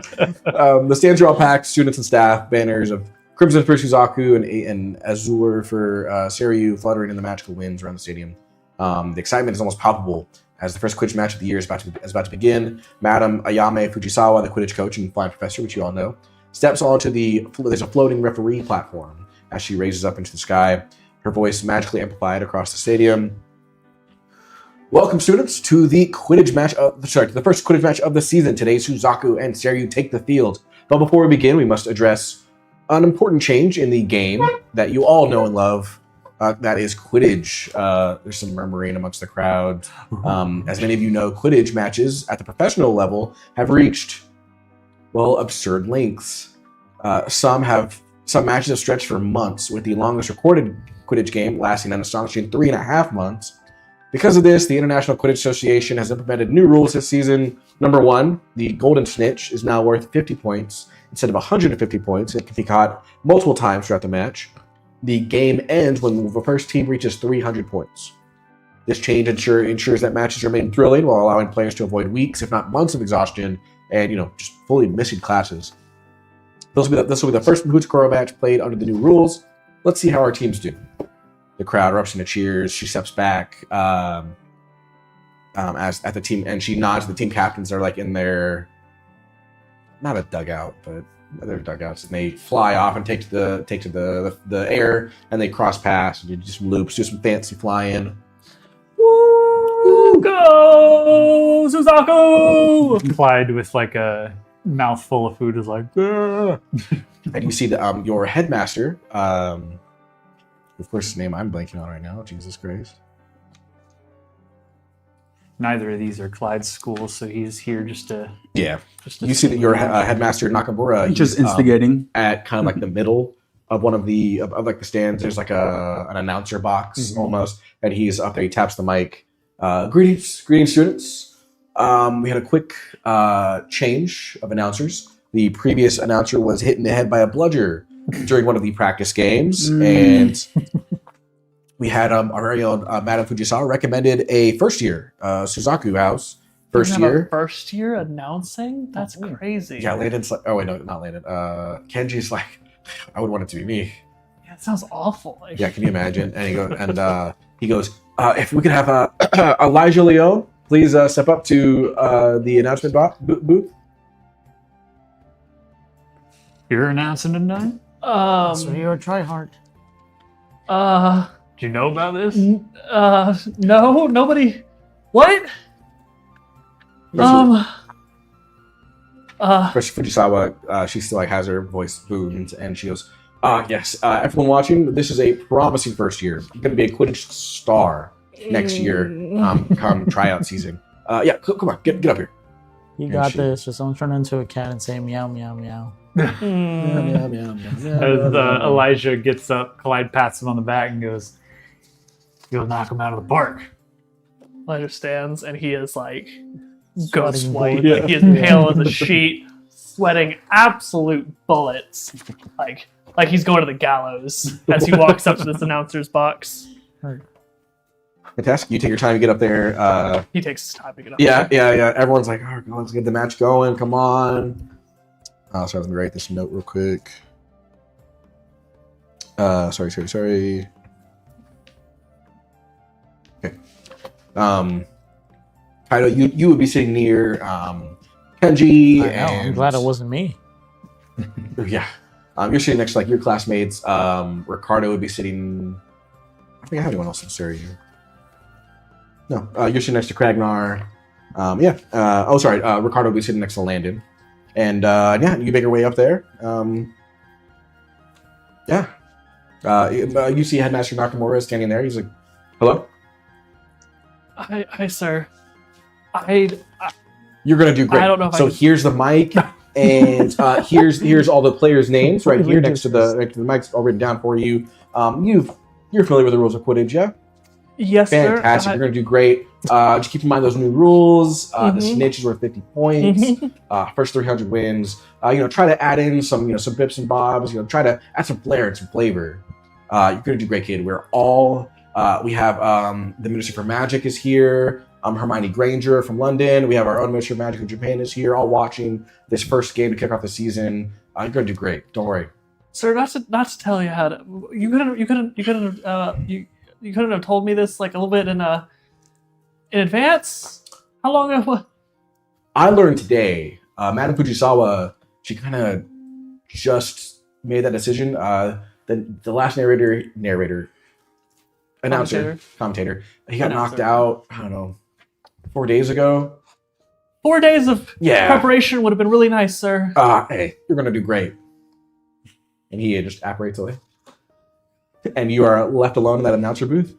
S1: The stands are all packed. Students and staff, banners of crimson for Suzaku and azure for Seiryu fluttering in the magical winds around the stadium. The excitement is almost palpable as the first Quidditch match of the year is about to begin. Madam Ayame Fujisawa, the Quidditch coach and flying professor, which you all know, steps onto there's a floating referee platform as she raises up into the sky, her voice magically amplified across the stadium. Welcome, students, to the Quidditch match the first Quidditch match of the season. Today, Suzaku and Seiryu take the field. But before we begin, we must address an important change in the game that you all know and love. That is Quidditch. There's some murmuring amongst the crowd. As many of you know, Quidditch matches at the professional level have reached, absurd lengths. Some matches have stretched for months, with the longest recorded Quidditch game lasting an astonishing 3.5 months. Because of this, the International Quidditch Association has implemented new rules this season. Number 1, the golden snitch is now worth 50 points instead of 150 points. It can be caught multiple times throughout the match. The game ends when the first team reaches 300 points. This change ensures that matches remain thrilling while allowing players to avoid weeks, if not months, of exhaustion and just fully missing classes. This will be the first Mahoutokoro match played under the new rules. Let's see how our teams do. The crowd erupts into cheers. She steps back as at the team, and she nods. The team captains are in their not a dugout, but they're dugouts, and they fly off and take to the air, and they cross paths and do some loops, do some fancy flying.
S4: Woo! Go Suzaku! Clyde with a mouthful of food is like. "Ah."
S1: And you see your headmaster. Of course, his name I'm blanking on right now. Jesus Christ.
S4: Neither of these are Clyde's schools, so he's here just to.
S1: Yeah. You see that your headmaster Nakamura
S2: Just instigating.
S1: At kind of the middle of one of the the stands. There's an announcer box almost, and he's up there. He taps the mic. Greetings, students. We had a quick change of announcers. The previous announcer was hit in the head by a bludger during one of the practice games, and we had our very own Madam Fujisawa recommended a first-year Suzaku house. First
S3: year announcing? That's crazy.
S1: Yeah, Landon's like, oh wait, no, not Landon. Kenji's like, I would want it to be me.
S3: Yeah, it sounds awful.
S1: Yeah, can you imagine? And he goes, if we could have Elijah Leone, please step up to the announcement booth.
S4: You're announcing tonight?
S5: So you're a tryhard.
S4: Do you know about this?
S3: No, nobody. What?
S1: First, Fujisawa, she still has her voice boomed, and she goes, yes, everyone watching, this is a promising first year. You're going to be a Quidditch star next year, come tryout season. Yeah, come on, get up here.
S5: You got this. Just don't turn into a cat and say meow, meow, meow.
S4: As Elijah gets up, Clyde pats him on the back and goes, "You'll knock him out of the park."
S3: Elijah stands and he is like
S5: Sweating
S3: ghost white.
S5: bullets.
S3: Like, he is pale as a sheet, sweating absolute bullets. Like he's going to the gallows as he walks up to this announcer's box.
S1: Fantastic. You take your time to get up there.
S3: He takes his time to get up.
S1: Yeah. Everyone's like, "Oh, let's get the match going. Come on." Sorry, let me write this note real quick. Sorry. Okay. Kaito, you would be sitting near Kenji.
S5: I know. I'm glad it wasn't me.
S1: Yeah. You're sitting next to like your classmates. Ricardo would be sitting. I think I have anyone else in this area. No, you're sitting next to Kragnar. Ricardo would be sitting next to Landon. And you make your way up there. You see Headmaster Nakamura standing there. He's like, "Hello."
S3: Hi, sir.
S1: You're gonna do great.
S3: I don't know if
S1: so here's the mic, and here's all the players' names right here next to the mics, all written down for you. You're familiar with the rules of Quidditch, yeah?
S3: Yes, sir.
S1: Fantastic. You're gonna do great. Just keep in mind those new rules. The snitch is worth 50 points. First 300 wins. Try to add in some bips and bobs. Try to add some flair and some flavor. You're gonna do great, kid. We're all. We have the Minister for Magic is here. Hermione Granger from London. We have our own Minister of Magic of Japan is here, all watching this first game to kick off the season. You're gonna do great. Don't worry,
S3: sir. Not to tell you how to. You couldn't have told me this like a little bit in advance. How long ago?
S1: I learned today. Madame Fujisawa, she kind of just made that decision. The last commentator, he got knocked out. I don't know, 4 days ago.
S3: 4 days of preparation would have been really nice, sir.
S1: Hey, you're gonna do great. And he just apparates away. And you are left alone in that announcer booth.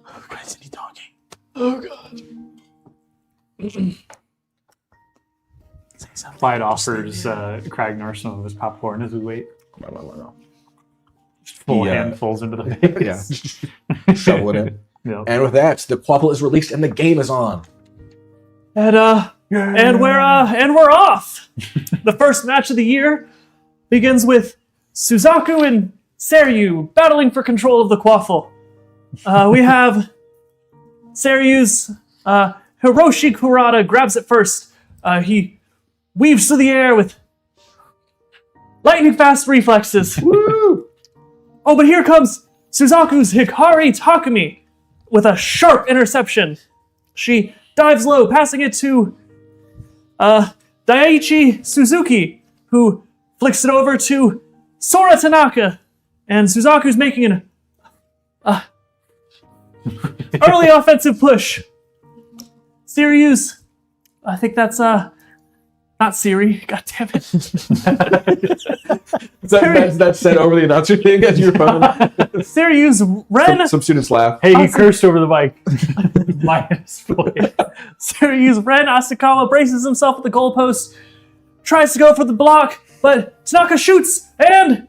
S5: Why isn't he talking?
S3: Oh god.
S4: Clyde offers Kragnar some of his popcorn as we wait. Just full handfuls into the face.
S1: Yeah. Shovel it in.
S4: Yep.
S1: And with that, the quaffle is released and the game is on.
S3: And we're off. The first match of the year begins with Suzaku and Seiryu battling for control of the quaffle. We have Seiryu's Hiroshi Kurata grabs it first. He weaves through the air with lightning fast reflexes.
S1: Woo!
S3: Oh, but here comes Suzaku's Hikari Takumi with a sharp interception. She dives low, passing it to Daiichi Suzuki, who flicks it over to Sora Tanaka, and Suzaku's making an early offensive push. Seiryu's, I think that's not Siri. God damn it.
S1: That's said over the announcer thing as your phone.
S3: Seiryu's Ren.
S1: Some students laugh.
S4: Hey, he cursed over the mic. Minus voice.
S3: Seiryu's Ren Asakawa braces himself at the goalpost, tries to go for the block, but Tanaka shoots and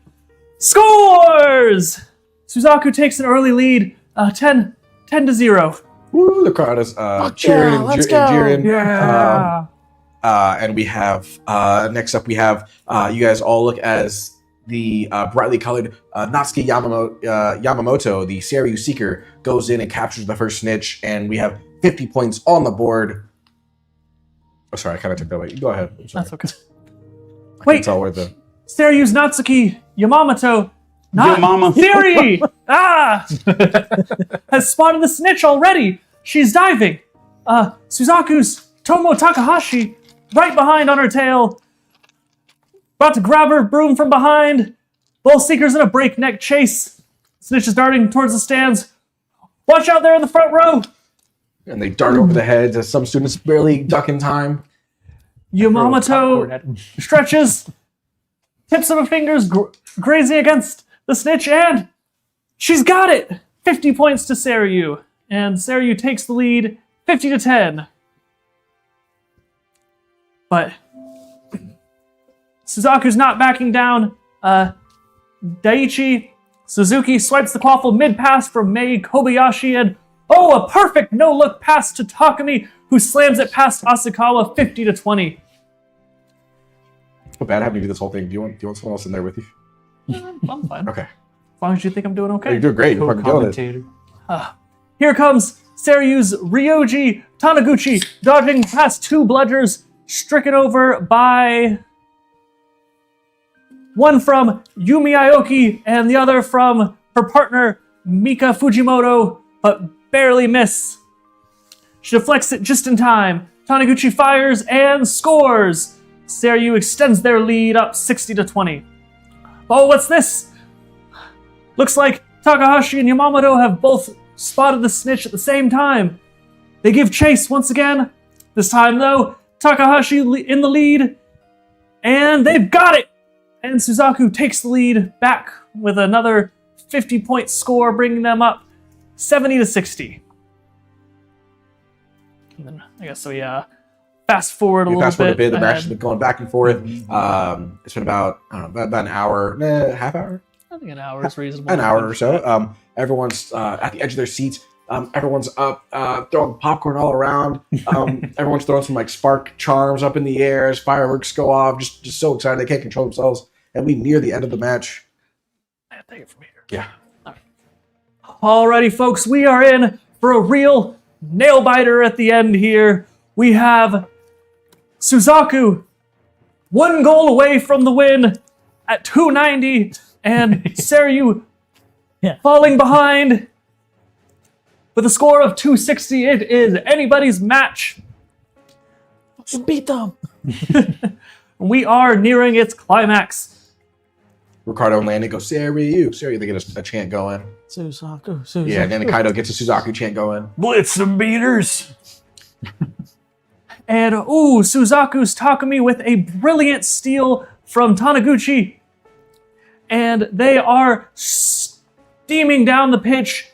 S3: scores! Suzaku takes an early lead, 10-0.
S1: Woo! The crowd is cheering and jeering.
S3: Yeah.
S1: And we have next up we have you guys all look as the brightly colored Natsuki Yamamoto, the Seiryu Seeker, goes in and captures the first snitch, and we have 50 points on the board. Oh, sorry, I kind of took that away. Go ahead.
S3: That's okay.
S1: I
S3: Wait.
S1: can tell where the
S3: Seiryu's Natsuki Yamamoto, not
S2: Mama.
S3: Siri, has spotted the snitch already. She's diving. Suzaku's Tomo Takahashi right behind on her tail, about to grab her broom from behind. Both Seekers in a breakneck chase. Snitch is darting towards the stands. Watch out there in the front row.
S1: and they dart over the heads as some students barely duck in time.
S3: Yamamoto stretches, tips of her fingers grazing against the snitch, and she's got it! 50 points to Seiryu. And Seiryu takes the lead, 50-10. But Suzaku's not backing down. Daiichi Suzuki swipes the quaffle mid-pass from Mei Kobayashi, and a perfect no-look pass to Takumi, who slams it past Asakawa 50-20.
S1: So bad having to do this whole thing. Do you want someone else in there with you?
S3: I'm fine.
S1: Okay.
S3: As long as you think I'm doing okay.
S1: You're doing great. You're fucking killing it.
S4: Co-commentator.
S3: Here comes Seryu's Ryuji Taniguchi, dodging past two bludgers, stricken over by one from Yumi Aoki and the other from her partner Mika Fujimoto, but barely miss. She deflects it just in time. Taniguchi fires and scores. Seryu extends their lead up 60-20. Oh, what's this? Looks like Takahashi and Yamamoto have both spotted the snitch at the same time. They give chase once again. This time, though, Takahashi in the lead, and they've got it! And Suzaku takes the lead back with another 50-point score, bringing them up 70-60. And then I guess we fast forward a little bit.
S1: The match has been going back and forth. It's been about, I don't know, about an hour, half hour?
S3: I think an hour is reasonable.
S1: An hour or so. Everyone's at the edge of their seats. Everyone's up, throwing popcorn all around. Everyone's throwing some like spark charms up in the air as fireworks go off. Just so excited they can't control themselves. And we near the end of the match.
S3: I'll take it from here.
S1: Yeah.
S3: Alrighty, folks, we are in for a real nail biter at the end here. We have Suzaku, one goal away from the win at 290, and Seryu falling behind with a score of 260. It is anybody's match.
S5: Beat them.
S3: We are nearing its climax.
S1: Ricardo and Landon go, Seryu. They get a chant going.
S5: Suzaku.
S1: Yeah, and then Kaito gets a Suzaku chant going.
S4: Blitz some beaters.
S3: And Suzaku's Takumi with a brilliant steal from Taniguchi. And they are steaming down the pitch.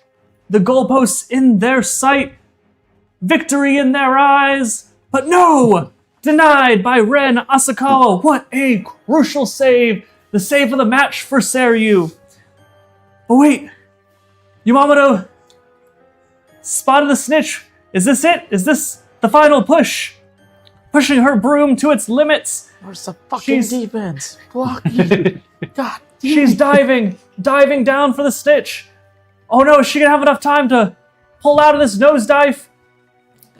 S3: The goalposts in their sight. Victory in their eyes. But no! Denied by Ren Asakawa. What a crucial save. The save of the match for Seryu. But wait. Yamamoto spotted the snitch. Is this it? Is this the final push? Pushing her broom to its limits.
S5: Where's the fucking defense? Blocking. God damn.
S3: She's diving down for the snitch. Oh no, is she gonna have enough time to pull out of this nosedive?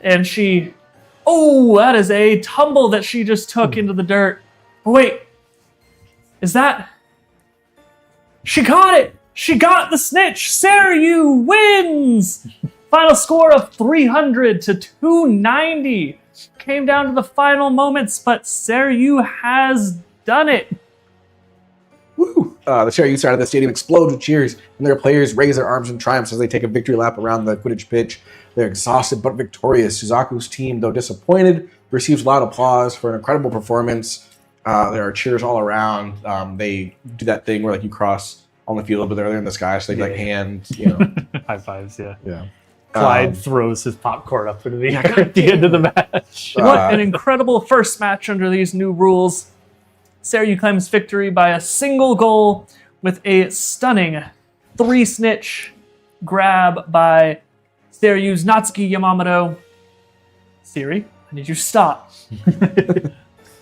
S3: And that is a tumble that she just took into the dirt. Oh, wait, is that? She caught it! She got the snitch! Seryu wins! Final score of 300-290. Came down to the final moments, but Seryu has done it.
S1: Woo! The Seryu side of the stadium explodes with cheers, and their players raise their arms in triumph as they take a victory lap around the Quidditch pitch. They're exhausted but victorious. Suzaku's team, though disappointed, receives loud applause for an incredible performance. There are cheers all around. They do that thing where like you cross on the field, but they're in the sky, so they like hand,
S4: High fives, yeah.
S1: Yeah.
S4: Clyde throws his popcorn up into the air at the end of the match.
S3: What an incredible first match under these new rules. Seryu claims victory by a single goal with a stunning 3-snitch grab by Seryu's Natsuki Yamamoto. Siri, I need you to stop. But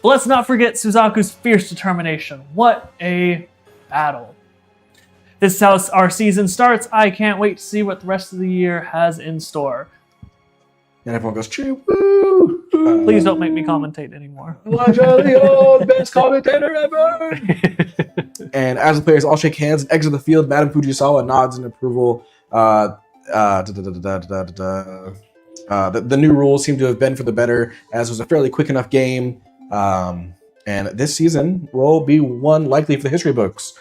S3: let's not forget Suzaku's fierce determination. What a battle. This is how our season starts. I can't wait to see what the rest of the year has in store.
S1: And everyone goes, cheer, woo!
S3: Please don't make me commentate anymore.
S1: Elijah Leon, best commentator ever! And as the players all shake hands and exit the field, Madame Fujisawa nods in approval. The new rules seem to have been for the better, as it was a fairly quick enough game. And this season will be one likely for the history books.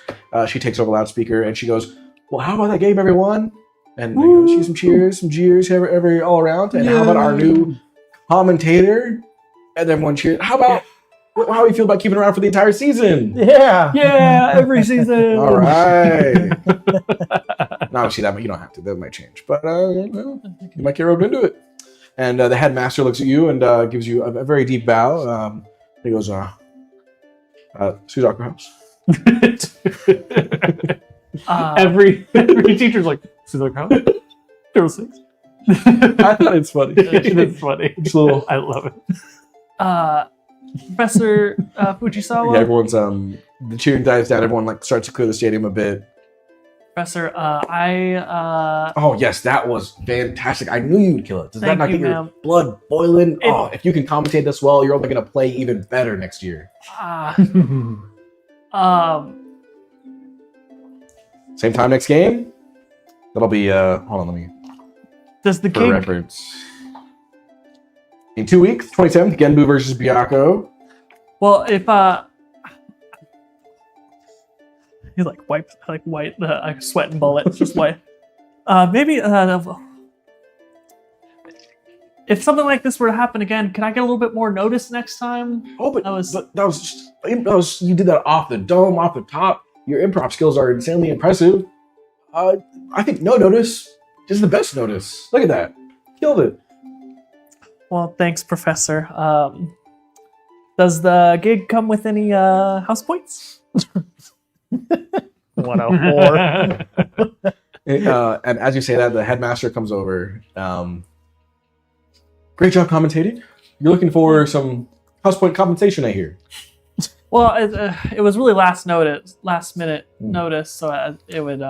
S1: She takes over loudspeaker and she goes, well, how about that game, everyone? And she some cheers, some jeers every all around. And how about our new commentator? And everyone cheers. How do you feel about keeping around for the entire season?
S3: Yeah, every season.
S1: All right. Now, obviously, you don't have to. That might change. But you might get roped into it. And the headmaster looks at you and gives you a very deep bow. He goes, Suzaku House.
S4: Every teacher's like, Suzaku House? 06.
S1: I thought it's funny.
S4: It's funny.
S1: Just a little.
S4: I love it.
S3: Professor Fujisawa.
S1: Yeah, everyone's the cheering dies down. Everyone like starts to clear the stadium a bit.
S3: Professor,
S1: Oh yes, that was fantastic. I knew you would kill it. Does that
S3: Thank
S1: not
S3: you,
S1: get your
S3: ma'am.
S1: blood boiling?
S3: It-
S1: Oh, if you can commentate this well, you're only gonna play even better next year. Same time next game. That'll be hold on, let me
S3: does the
S1: for
S3: king?
S1: reference. In 2 weeks, 27th, Genbu versus Byako.
S3: Well, if he like white the sweat and bullets, just white. Maybe if something like this were to happen again, can I get a little bit more notice next time?
S1: Oh, but
S3: That was-
S1: that was you did that off the dome, off the top. Your improv skills are insanely impressive. I think no notice is the best notice. Look at that, killed it.
S3: Well, thanks, Professor. Does the gig come with any house points? What a whore.
S1: And as you say that, the headmaster comes over. Great job commentating. You're looking for some house point compensation, I hear.
S3: Well, it was really last minute notice, so it would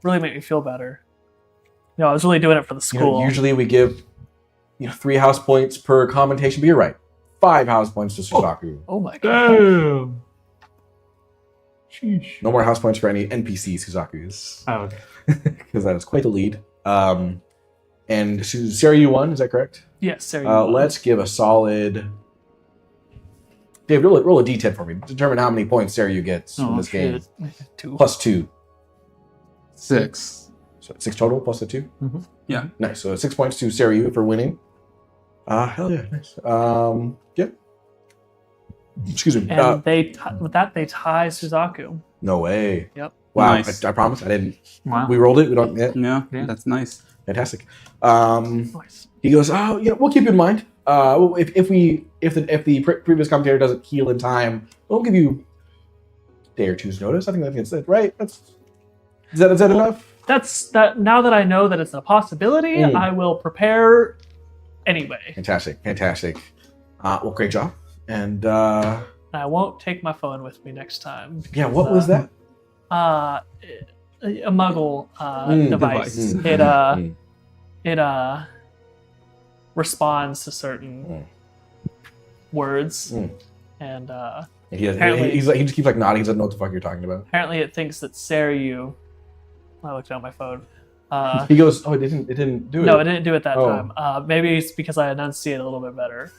S3: really make me feel better. I was really doing it for the school.
S1: Usually we give 3 house points per commentation, but you're right. 5 house points to Suzaku.
S3: Oh my god.
S4: Damn. Sheesh.
S1: No more house points for any NPC Suzaku's.
S4: Oh, okay.
S1: Because that is quite a lead. And Sarah, you won, is that correct?
S3: Yes, sir.
S1: Let's give a solid... Dave, roll a d10 for me. Determine how many points Sarah you gets in this game.
S3: 2.
S1: Plus 2.
S2: 6.
S1: So 6 total plus the 2?
S5: Mm-hmm.
S2: Yeah.
S1: Nice. So 6 points to Sarah for winning. Hell yeah, nice. Yeah. Excuse me.
S3: And with that they tie Suzaku.
S1: No way.
S3: Yep.
S1: Wow.
S2: Nice.
S1: I promise I didn't.
S4: Wow.
S1: We rolled it. We don't. Yeah.
S2: Yeah, that's nice.
S1: Fantastic.
S3: Nice.
S1: He goes, oh, we'll keep you in mind. If the previous commentator doesn't heal in time, we'll give you a day or two's notice. I think that's it, right? Is that enough?
S3: That's that. Now that I know that it's a possibility,
S1: Mm.
S3: I will prepare anyway.
S1: Fantastic. Well, great job. And
S3: I won't take my phone with me next time.
S1: yeah, what was that?
S3: A Muggle device.
S1: device.
S3: It responds to certain words, and
S1: He
S3: apparently-
S1: he just keeps like nodding. He doesn't know what the fuck you're talking about.
S3: apparently it thinks that Saryu. I looked down my phone.
S1: He goes, oh, it didn't do it.
S3: No, it didn't do it that
S1: Oh.
S3: time. Maybe it's because I enunciate a little bit better.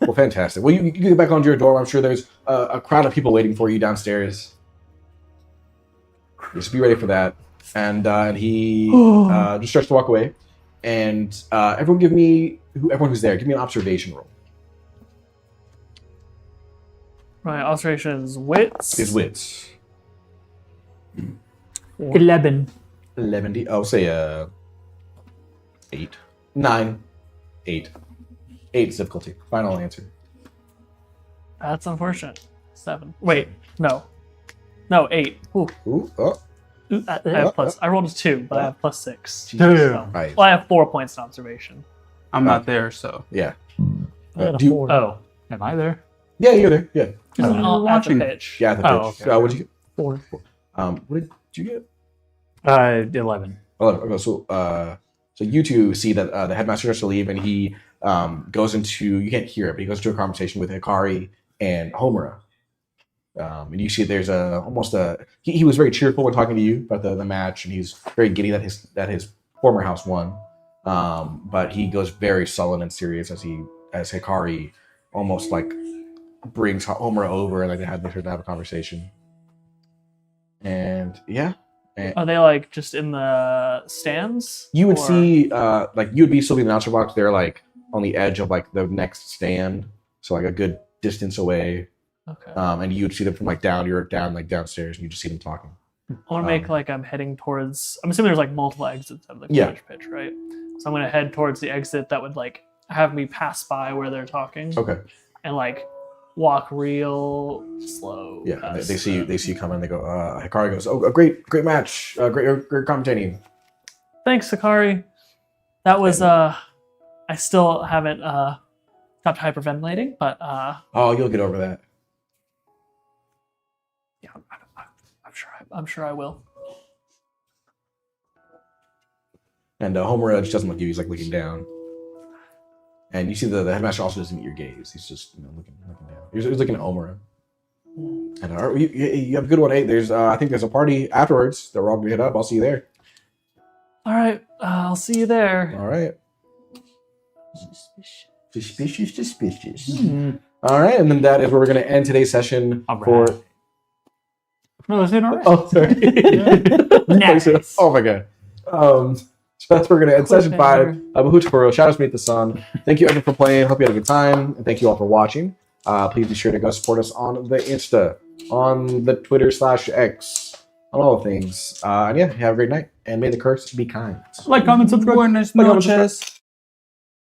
S1: Well, fantastic. Well, you can get back onto your dorm. I'm sure there's a crowd of people waiting for you downstairs. Just be ready for that. And he just starts to walk away. And everyone who's there, give me an observation roll.
S3: My observations, wits.
S1: His wits.
S3: 11.
S1: 11. I'll say 8. 9. 8. 8 is difficulty. Final answer.
S3: That's unfortunate. 7. Wait, no, 8. Ooh.
S1: Ooh, oh,
S3: I have plus. I rolled a 2, but I have plus 6.
S4: Damn.
S1: right.
S3: Well, I have 4 points in observation.
S2: I'm not there, so.
S1: Yeah.
S5: I had a
S1: do you-
S5: 4.
S4: Oh, am I there?
S1: Yeah, you're there. Yeah.
S2: You're
S3: At
S2: watching.
S3: the pitch.
S1: Yeah, the
S4: Oh,
S1: pitch.
S4: okay.
S1: What'd you get?
S5: 4.
S1: What did you get?
S4: 11.
S1: Oh, okay, so you two see that the headmaster starts to leave, and he goes into, you can't hear it, but he goes into a conversation with Hikari and Homura. And you see there's he was very cheerful when talking to you about the match, and he's very giddy that his former house won. But he goes very sullen and serious as Hikari almost like brings Homura over, and like they have a conversation. And yeah.
S3: Are they like just in the stands?
S1: You would
S3: Or-
S1: see, you would be still in the announcer box. They're like on the edge of like the next stand, so like a good distance away.
S3: Okay.
S1: And you would see them from like downstairs, and you just see them talking.
S3: I want to make like I'm heading towards. I'm assuming there's like multiple exits of the
S1: Yeah.
S3: Quidditch pitch, right? So I'm gonna head towards the exit that would like have me pass by where they're talking.
S1: Okay.
S3: And like walk real slow.
S1: Yeah,
S3: past
S1: they see you.
S3: them.
S1: They see you coming. They go. Hikari goes. Oh, a great match. Great commentating.
S3: Thanks, Hikari. That was I still haven't stopped hyperventilating, but
S1: Oh, you'll get over that.
S3: yeah, I'm sure I will.
S1: And Homura just doesn't look at you. He's like looking down. And you see the headmaster also doesn't meet your gaze. He's just looking down. He's looking at Homura. And all right, you have a good one. Hey, there's I think there's a party afterwards that we're all gonna hit up. I'll see you there.
S3: All right, I'll see you there.
S1: All right. Suspicious. All right, and then that is where we're going to end today's session.
S4: All
S1: For
S4: right. No, that's it. All right.
S1: oh, sorry.
S3: Nice.
S1: Oh my god. So that's where we're going to end session 5 of Mahoutokoro, Shadows Meet the Sun. Thank you everyone for playing. Hope you had a good time, and thank you all for watching. Please be sure to go support us on the Insta, on the Twitter/X, on all the things. And yeah, have a great night, and may the curse be kind.
S4: Like, comment, subscribe.
S2: Buenas noches.